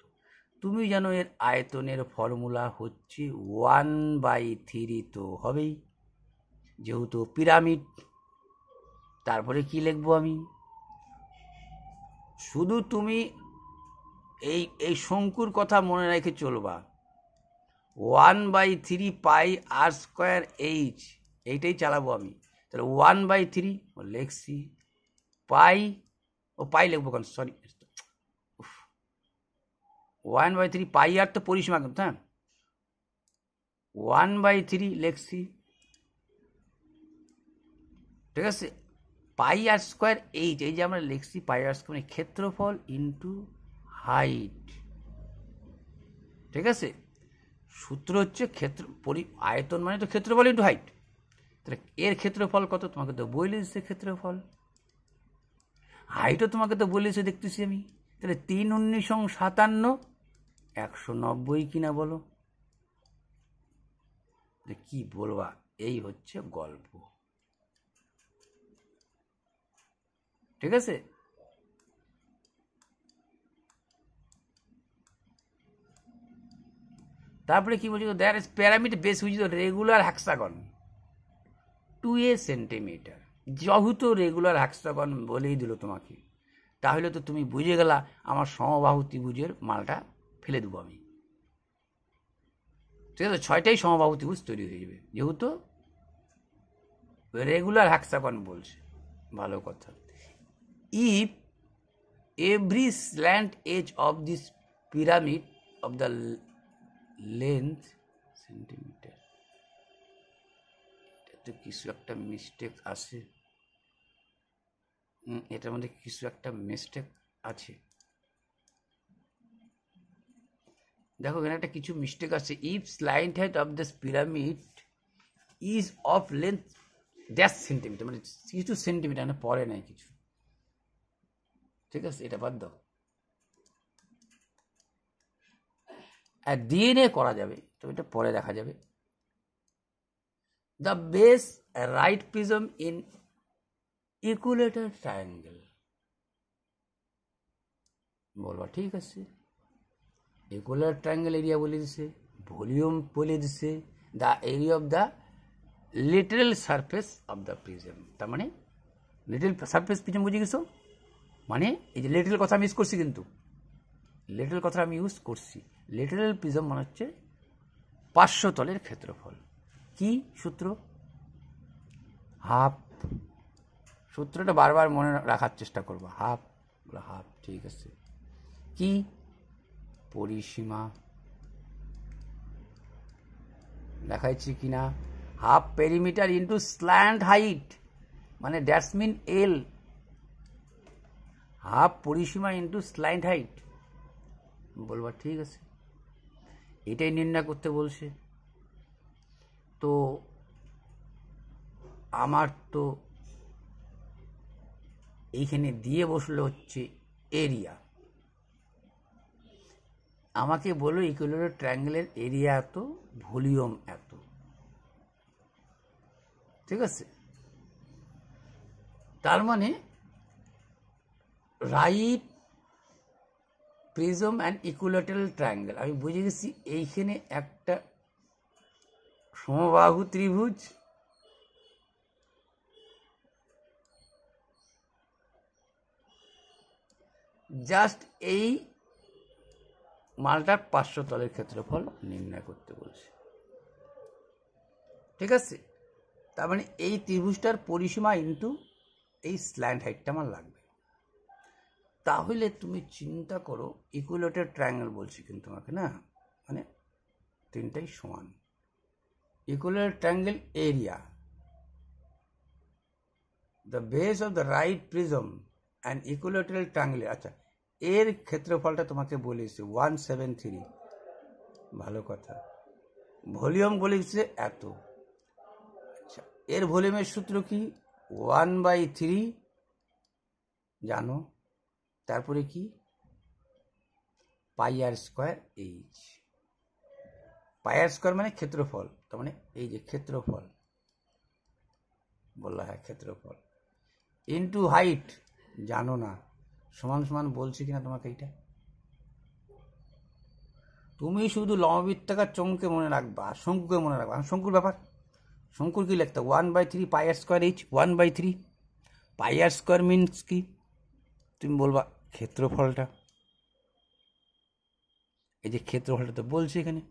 তুমি জানো এর আয়তনের ফর্মুলা হচ্ছে 1/3, তো হবেই যেহেতু পিরামিড। তারপরে কি লিখবো আমি, শুধু তুমি এই শঙ্কুর কথা মনে রেখে চলবা, 1/3 পাই আর স্কোয়ার এইচ, এইটাই চালাবো আমি। তাহলে 1/3 লিখছি, পাই, পাই লিখবো কেন, সরি, 1/3 পাই আর তো পরিসীমা কিন্তু, হ্যাঁ 1/3 লিখছি, ঠিক আছে, পাই আর স্কোয়ার এইচ, এই যে আমরা লিখছি পাই আর স্কোয়ার মানে ক্ষেত্রফল ইন্টু হাইট। ঠিক আছে, সূত্র হচ্ছে আয়তন মানে তো ক্ষেত্রফল ইন্টু হাইট। তাহলে এর ক্ষেত্রফল কত তোমাকে তো বলে দিচ্ছে ক্ষেত্রফল, হাইটও তোমাকে তো বলেছে দেখতেছি আমি। তাহলে 3×9 = 190 কিনা বলো, কি বলবা, এই হচ্ছে গল্প। ঠিক আছে, তারপরে কি বলছি, there is pyramid base which is regular hexagon 2 centimetre. যেহেতু রেগুলার হ্যাক্সাগন বলেই দিল তোমাকে, তাহলে তো তুমি বুঝে গেলা আমার সমবাহু ত্রিভুজের মালটা ফেলে দেবো আমি। ঠিক আছে, 6টাই সমবাহু ত্রিভুজ তৈরি হয়ে যাবে, যেহেতু রেগুলার হ্যাক্সাগন বলছে। ভালো কথা। If every slant edge of this pyramid of the length centimetre, এটাতে কিছু একটা মিস্টেক আছে, এটার মধ্যে কিছু একটা মিস্টেক আছে। দেখো এখানে একটা কিছু মিস্টেক আছে। If slant height of this pyramid is of length dash centimetre, মানে কিছু সেন্টিমিটার, মানে পরে নাই কিছু। ঠিক আছে, এটা বাদ দাও, আর ডিএনএ করা যাবে, তো এটা পরে দেখা যাবে। The base right prism in equilateral triangle, বলবা ঠিক আছে, ইকুলার ট্রায়াঙ্গেল এরিয়া বলে দিছে, ভলিউম বলে দিছে, the area of the literal surface of the prism. তার মানে লিটল সারফেস প্রিজম বুঝে গেছো, মানে এই যে লিটল কথা আমি ইউজ করছি, কিন্তু লিটল কথা আমি ইউজ করছি। লিটারেল প্রিজম মানে হচ্ছে 500 তলের ক্ষেত্রফল। কি সূত্র? হাফ। সূত্রটা বারবার মনে রাখার চেষ্টা করবো, হাফ, হাফ। ঠিক আছে, কি পরিসীমা দেখাইছি কিনা, half perimeter into slant height, মানে দ্যাটস মিন এল, হাফ পরিসীমা ইন্টু স্ল্যান্ট হাইট। বলবা ঠিক আছে, এটাই নির্ণয় করতে বলছে। তো আমার তো এইখানে দিয়ে বসলো হচ্ছে এরিয়া, আমাকে বলো ইকুইলেটার ট্রায়াঙ্গেলের এরিয়া এত, ভলিউম এত। ঠিক আছে, তার মানে right prism and equilateral triangle, আমি বুঝে গেছি এইখানে একটা সমবাহু ত্রিভুজ, জাস্ট এই মালটার 500 তলের ক্ষেত্রফল নির্ণয় করতে বলছে। ঠিক আছে, তার মানে এই ত্রিভুজটার পরিসীমা ইন্টু এই স্ল্যান্ট হাইটটা আমার লাগবে। তাহলে তুমি চিন্তা করো, ইকুইলেটার ট্রায়াঙ্গেল বলছি কিন্তু তোমাকে, না মানে তিনটাই সমান। Equilateral triangle area, the base of the right prism and equilateral triangle, আচ্ছা এর ক্ষেত্রফলটা তোমাকে বলেছে 173। ভালো কথা। ভলিউম বলেছে এত। আচ্ছা, এর ভলিউমের সূত্র কি? 1/3 জানো, তারপরে কি পাই আর স্কোয়ার এইচ। পাই আর স্কোয়ার মানে ক্ষেত্রফল, তার মানে এই যে ক্ষেত্রফল বললা, হ্যাঁ ক্ষেত্রফল, ইন্টু হাইট জানো না, সমান সমান বলছি কিনা তোমাকে এইটা। তুমি শুধু লম্ববৃত্তাকার চোঙকে মনে রাখবা, শঙ্কুকে মনে রাখবা। শঙ্কুর ব্যাপার, শঙ্কুর কি লিখতে? 1/3 পাই আর স্কোয়ার এইচ। 1/3 পাই আর স্কোয়ার মিনস কি? তুমি বলবা ক্ষেত্রফলটা, এই যে ক্ষেত্রফলটা তো বলছি এখানে।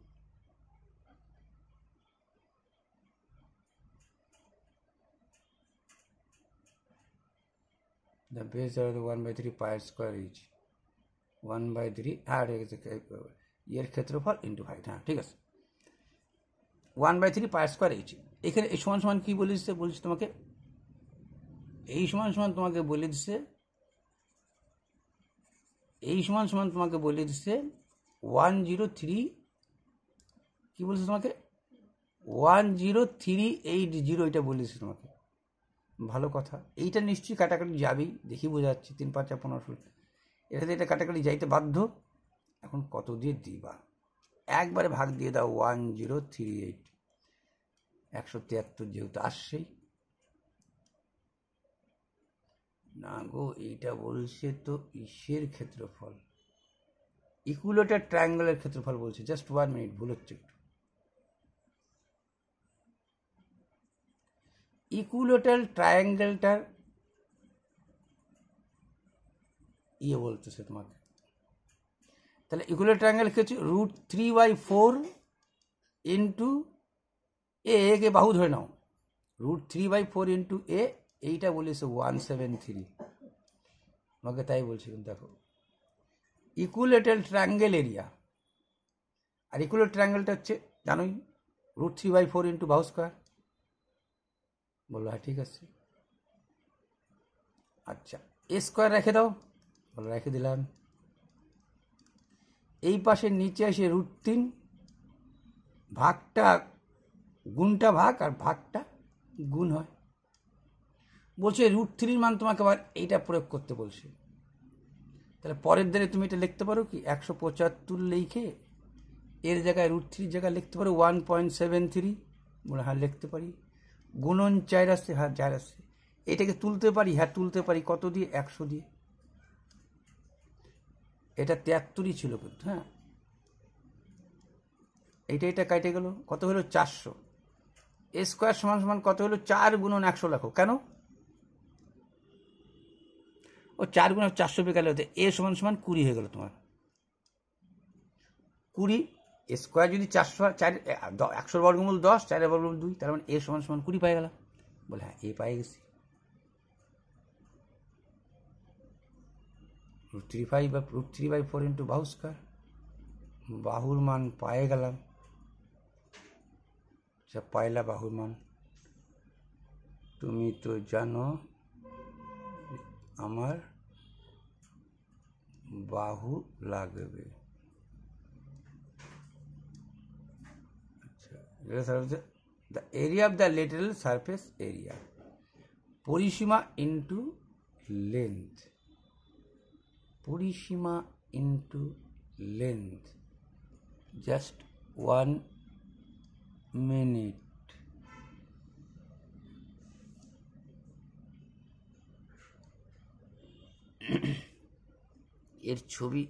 The base of the 1/3 pi square is 1/3, হ্যাঁ ঠিক আছে, এর ক্ষেত্রফল ইন্টু হাইট, হ্যাঁ ঠিক আছে। 1/3 পাই স্কোয়ার এইচ, এখানে এই সমান সমান কি বলিস? বলছি তোমাকে এই সমান সমান তোমাকে বলে দিচ্ছে, এই সমান সমান তোমাকে বলে দিচ্ছে 103, কি বলছে তোমাকে 10380, এটা বলে দিচ্ছে তোমাকে। ভালো কথা, এইটা নিশ্চয়ই কাটাকাটি যাবেই, দেখি বোঝা যাচ্ছে 3 5 15 16, এটাতে এটা কাটাকাটি যাইতে বাধ্য। এখন কত দিয়ে দিবা, একবারে ভাগ দিয়ে দাও 1038, 173 যেহেতু আসছেই না গো, এইটা বলছে তো ইসের ক্ষেত্রফল, ইকুইলেটার ট্রায়াঙ্গেলের ক্ষেত্রফল বলছে। জাস্ট 1 মিনিট, ভুল হচ্ছে একটু। ইকুইলেটার ট্রায়াঙ্গেলটার বলতেছে তোমাকে, তাহলে ইকুইলেটার ট্রায়াঙ্গেল কি হচ্ছে √3/4 ইন্টু এ কে বাহু ধরে নাও, √3/4 ইন্টু এ, এইটা বলেছে 173 তোমাকে, তাই বলছি। কিন্তু দেখো ইকুইলেটারাল ট্রায়াঙ্গেল এরিয়া, আর ইকুইলেটারাল ট্রায়াঙ্গেলটা হচ্ছে জানোই √3/4 ইন্টু বাহু স্কোয়ার। বললো হ্যাঁ ঠিক আছে। আচ্ছা, এ স্কোয়ার রেখে দাও, বলো রেখে দিলাম। এই পাশের নিচে এসে √3, ভাগটা গুণটা ভাগ আর ভাগটা গুণ হয়। বলছে √3 মান তোমাকে আবার এইটা প্রয়োগ করতে বলছে। তাহলে পরের দিনে তুমি এটা লিখতে পারো কি 175 লিখে এর জায়গায় √3 জায়গায় লিখতে পারো 1.73। বলে হ্যাঁ লিখতে পারি। গুণন 4 আসছে, হ্যাঁ 4 আসছে। এটাকে তুলতে পারি, হ্যাঁ তুলতে পারি। কত দিয়ে? 100 দিয়ে। এটা 73ই ছিল কিন্তু, হ্যাঁ এটা কাটে গেল, কত হলো 400। এ স্কোয়ার সমান সমান কত হলো 4 গুণন 100 লেখো। কেন? ও 4 গুণন 400 পেয়ে গেলে এ সমান সমান 20 হয়ে গেল তোমার। 20 স্কোয়ার যদি 400, 100 বর্গমূল 10, 4 বর্গমূল 2, তার মানে এ সমান সমান 20 পাই গেলাম। বলে হ্যাঁ এ পাই গেছি। √3/4 ইন্টু বাহু স্কোয়ার, বাহুর মান পায়ে গেলাম। আচ্ছা পাইলা বাহুর মান, তুমি তো জানো আমার বাহু লাগবে। আচ্ছা, the area of the lateral surface area, পরিসীমা ইন্টু লেন্থ, পরিসীমা ইন্টু লেন্থ। Just 1 minute. এর ছবি,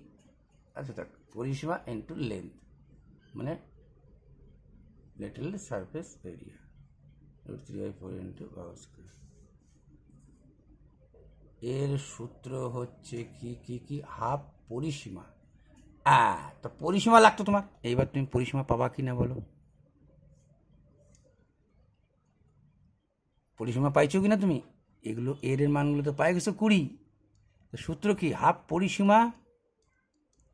আচ্ছা দেখ, পরিসীমা ইন্টু লেন্থ মানে লেটারাল সারফেস এরিয়া, √3/4 ইন্টু বাহু স্কোয়ার। এর সূত্র হচ্ছে কি হাফ পরিসীমা। তো পরিসীমা লাগতো তোমার, এইবার তুমি পরিসীমা পাবা কি না বলো? পরিসীমা পাইছো কিনা তুমি? এগুলো এর মানগুলো তো পাই গেছো 20। সূত্র কি? হাফ পরিসীমা,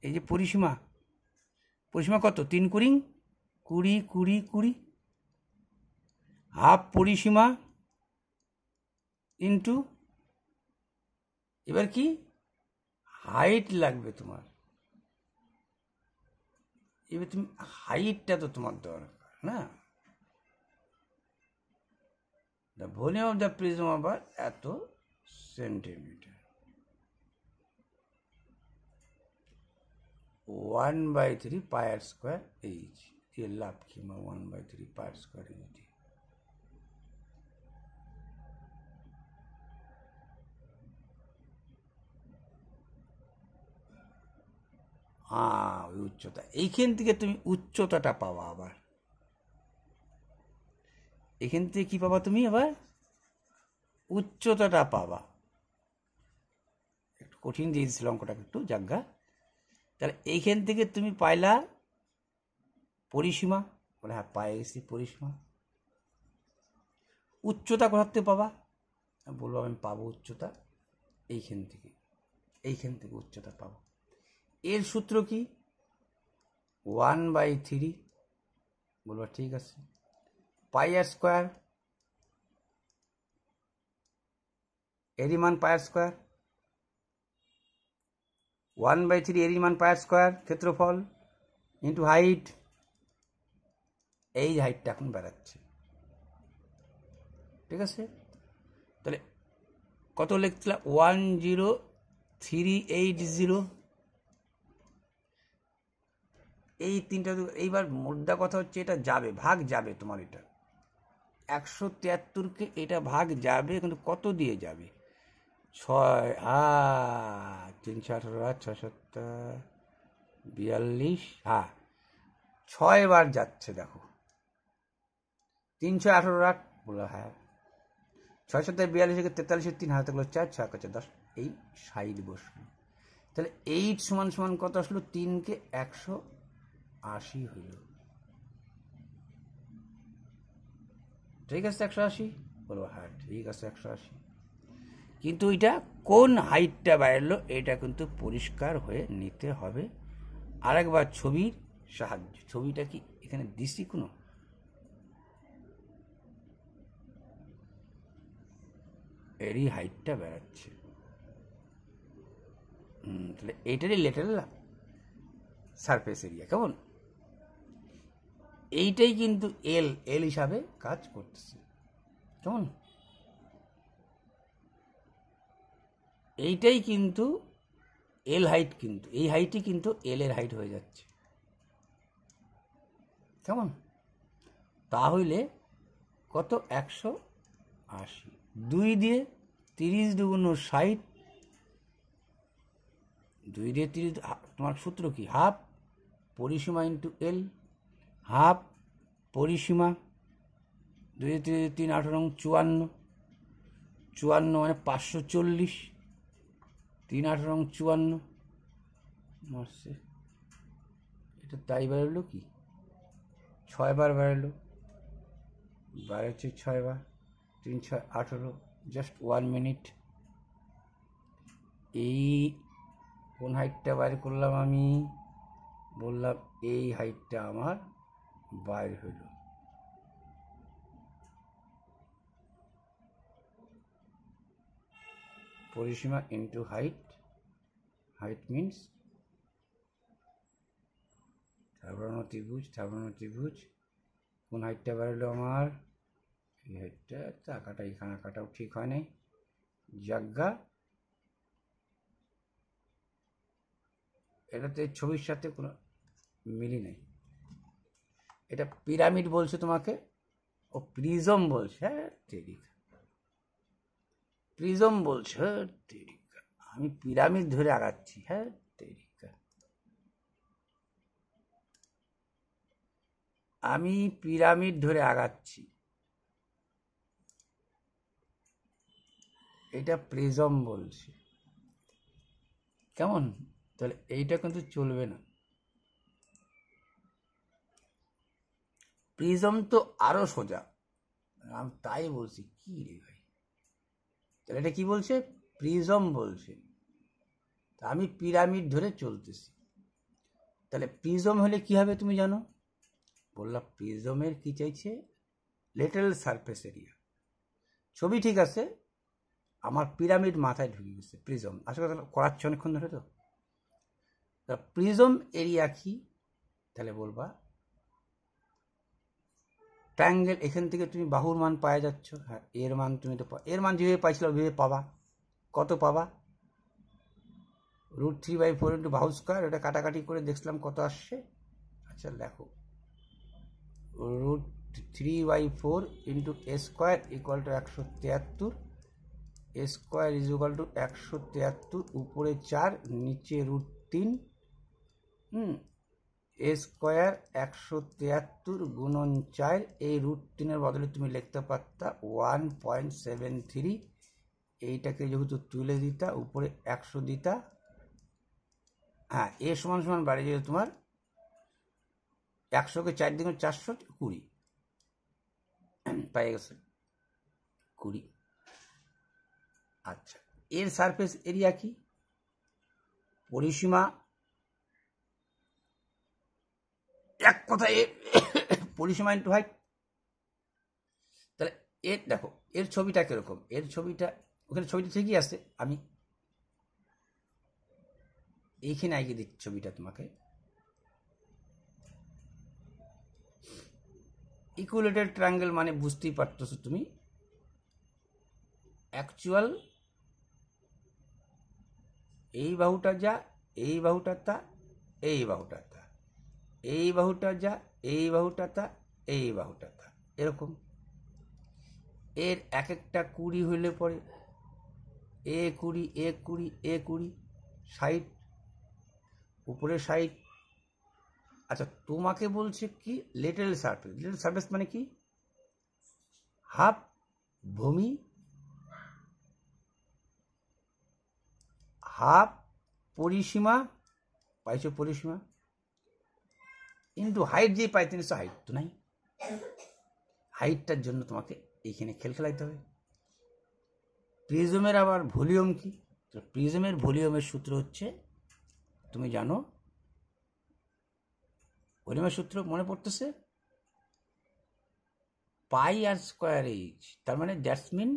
এই যে পরিসীমা, পরিসীমা কত? 3 × 20 20 20, হাফ পরিসীমা ইন্টু, এবার কি হাইট লাগবে তোমার। এবার তুমি হাইটটা তো তোমার দরকার না। The volume of the prism আবার এত সেন্টিমিটার, 1/3 পায়ার স্কোয়ার এইচ দিয়ে লাভ কি? 1/3 পায়ার স্কোয়ার এইচ দিয়ে। ওই উচ্চতা, এইখান থেকে তুমি উচ্চতাটা পাবা। আবার এখান থেকে কি পাবা তুমি? আবার উচ্চতাটা পাবা। একটু কঠিন দিয়ে দিয়েছিল অঙ্কটাকে, একটু জায়গা। তাহলে এইখান থেকে তুমি পাইলা পরিসীমা। বলে হ্যাঁ পাই গেছি পরিসীমা। উচ্চতা কোথার থেকে পাবা? বলবো আমি পাবো উচ্চতা এইখান থেকে, এইখান থেকে উচ্চতা পাবো। এর সূত্র কি? 1/3। বলবো ঠিক আছে, পাই আর স্কোয়ার এরই মান পায়ের স্কোয়ার, 1/3 এরই মান পায়ের স্কোয়ার ক্ষেত্রফল ইন্টু হাইট। এই হাইটটা এখন বেড়াচ্ছে, ঠিক আছে? তাহলে কত লিখছিলাম? 10380। এই তিনটা। এইবার মোদ্দা কথা হচ্ছে এটা যাবে, ভাগ যাবে তোমার, এটা 173কে এটা ভাগ যাবে, কিন্তু কত দিয়ে যাবে? 6 318 6 42, হ্যাঁ 6 বার যাচ্ছে, দেখো 318 বলো, হ্যাঁ 6 7 42 43 3 হাতে গেলো 4 6 5 10, এই সাইড বসলো। তাহলে 8 সমান সমান কত আসলো? 3কে 180 হইল, ঠিক আছে? 180 বলো, হ্যাঁ ঠিক আছে 180। কিন্তু এটা কোন হাইটটা বাড়লো এটা কিন্তু পরিষ্কার হয়ে নিতে হবে। আরেকবার ছবির সাহায্য, ছবিটা কি এখানে দিছি কোনো? এরই হাইটটা বেড়াচ্ছে, তাহলে এইটারই লেটারাল সারফেস এরিয়া, কেমন? এইটাই কিন্তু এল এল হিসাবে কাজ করতেছে, কেমন? এইটাই কিন্তু এল হাইট, কিন্তু এই হাইটই কিন্তু এল এর হাইট হয়ে যাচ্ছে, কেমন? তাহলে কত? 180। 2 দিয়ে 30 দুগুণ 60, 2 দিয়ে 30, তোমার সূত্র কি? হাফ পরিসীমা ইন্টু এল, হাফ পরিসীমা। 2 দিয়ে 3 3 18 54, 54 মানে 540, 3 18 54 মারছে। এটা তাই বেরোলো কি? 6 বার বেরোলো, বাড়ছে 6 বার, 3 6 18, জাস্ট 1 মিনিট। এই কোন হাইটটা বাইর করলাম আমি? বললাম এই হাইটটা আমার বাইর হইল। পরিসীমা ইন্টু হাইট, হাইট মিনস থার্বর্ণ ত্রিভুজ। কোন হাইটটা বেরোলো আমার? এই হাইটটা। আঁকাটা এখানে আঁকাটাও ঠিক হয় নাই, জায়গা এটাতে ছবির সাথে কোনো মিলই নেই। এটা পিরামিড বলছে তোমাকে, ও প্রিজম বলছে। হ্যাঁ তেরিকা, প্রিজম বলছে, হ্যাঁ তেরিকা, আমি পিরামিড ধরে আগাচ্ছি। হ্যাঁ তেরিকা, আমি পিরামিড ধরে আগাচ্ছি, এটা প্রিজম বলছে, কেমন? তাহলে এইটা কিন্তু চলবে না। প্রিজম তো আরো সোজা, আমি তাই বলছি। কি রে ভাই, তাহলে এটা কি বলছে? প্রিজম বলছে। তা আমি পিরামিড ধরে চলতেছি, তাহলে প্রিজম হলে কি হবে তুমি জানো? বললাম প্রিজমের কি চাইছে? Lateral surface area. ছবি ঠিক আছে, আমার পিরামিড মাথায় ঢুকে গেছে। প্রিজম আসলে করাচ্ছে অনেকক্ষণ ধরে, তো প্রিজম এরিয়া কি? তাহলে বলবা ট্রায়াঙ্গেল। এখান থেকে তুমি বাহুর মান পাওয়া যাচ্ছ, হ্যাঁ এর মান তুমি তো এর মান যেভাবে পাইছিল ওইভাবে পাবা। কত পাবা? √3/4 ইন্টু বাহু স্কোয়ার। এটা কাটাকাটি করে দেখলাম কত আসছে। আচ্ছা দেখো, √3/4 into A square equal to 173, A square is equal to 173, উপরে 4 নিচে √3, এ স্কোয়ার 173 গুণন 4। এই √3-এর বদলে তুমি লিখতে পারতা 1.73। এইটাকে যেহেতু তুলে দিতা, উপরে 100 দিতা, হ্যাঁ এ সমান সমান বাড়ি যেত তোমার 100কে 4 দিকে 420 পাই গেছে 20। আচ্ছা, এর সারফেস এরিয়া কি? পরিসীমা, এক কথায় পরিসীমা ইন্টু হাইট। তাহলে এর দেখো, এর ছবিটা কিরকম? এর ছবিটা ওখানে ছবিটা ঠিকই আছে, আমি এইখানে আগে দিচ্ছি ছবিটা তোমাকে। ইকুইলেটারাল ট্রায়াঙ্গেল মানে বুঝতেই পারতেছো তুমি, অ্যাকচুয়াল এই বাহুটা যা, এই বাহুটা তা, এই বাহুটা তা, এই বাহুটা যা, এই বাহুটা তা, এই বাহুটা তা, এরকম। এর এক একটা 20 হইলে পরে এ 20, এ 20, এ 20, 60, উপরে 60। আচ্ছা তোমাকে বলছে কি লেটারাল সারফেস। লেটারাল সারফেস মানে কি? হাফ ভূমি, হাফ পরিসীমা, পাইছো পরিসীমা, ইন্টু হাইট। যে পাই 300, হাইট তো নাই। হাইটটার জন্য তোমাকে এইখানে খেলাইতে হবে। প্রিজমের আবার ভলিউম কি? প্রিজমের ভলিউমের সূত্র হচ্ছে, তুমি জানো ভলিউমের সূত্র মনে পড়তেছে, পাই আর স্কোয়ার এইচ। তার মানে দ্যাটস মিন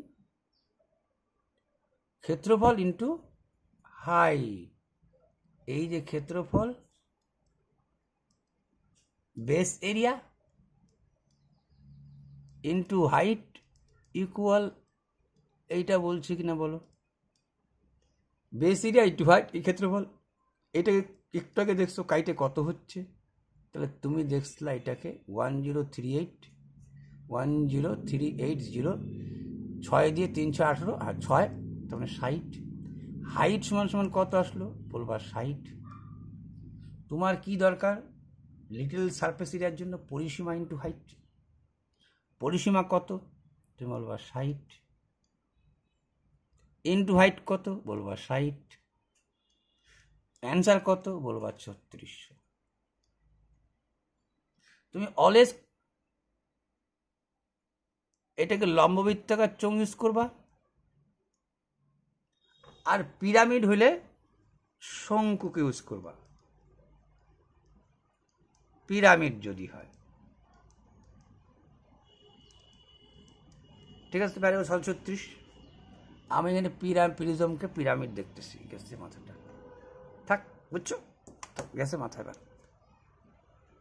ক্ষেত্রফল ইন্টু হাইট। এই যে ক্ষেত্রফল, base area into height equal, এইটা বলছে কিনা বলো? বেস এরিয়া ইন্টু হাইট, এই ক্ষেত্রফল। এটাকে একটু আগে দেখছো কাইটে কত হচ্ছে, তাহলে তুমি দেখছিলা এটাকে 1038, 6 দিয়ে 318 আর 6, তার মানে 60। হাইট সমান সমান কত আসলো? বলবা 60। তোমার কি দরকার? লিটল সারফেস এরিয়ার জন্য পরিসীমা ইন্টু হাইট। পরিসীমা কত? তুমি বলবা 60। ইন্টু হাইট কত? বলবা 60। অ্যান্সার কত? বলবা 3600। তুমি অলওয়েজ এটাকে লম্ববৃত্তাকার চোঙ ইউজ করবা, আর পিরামিড হইলে শঙ্কুকে ইউজ করবা। পিরামিড যদি হয়, ঠিক আছে, প্যারে 36। আমি এখানে প্রিজমকে পিরামিড দেখতেছি, গেছে মাথাটা। থাক, বুঝছো? গেছে মাথায়।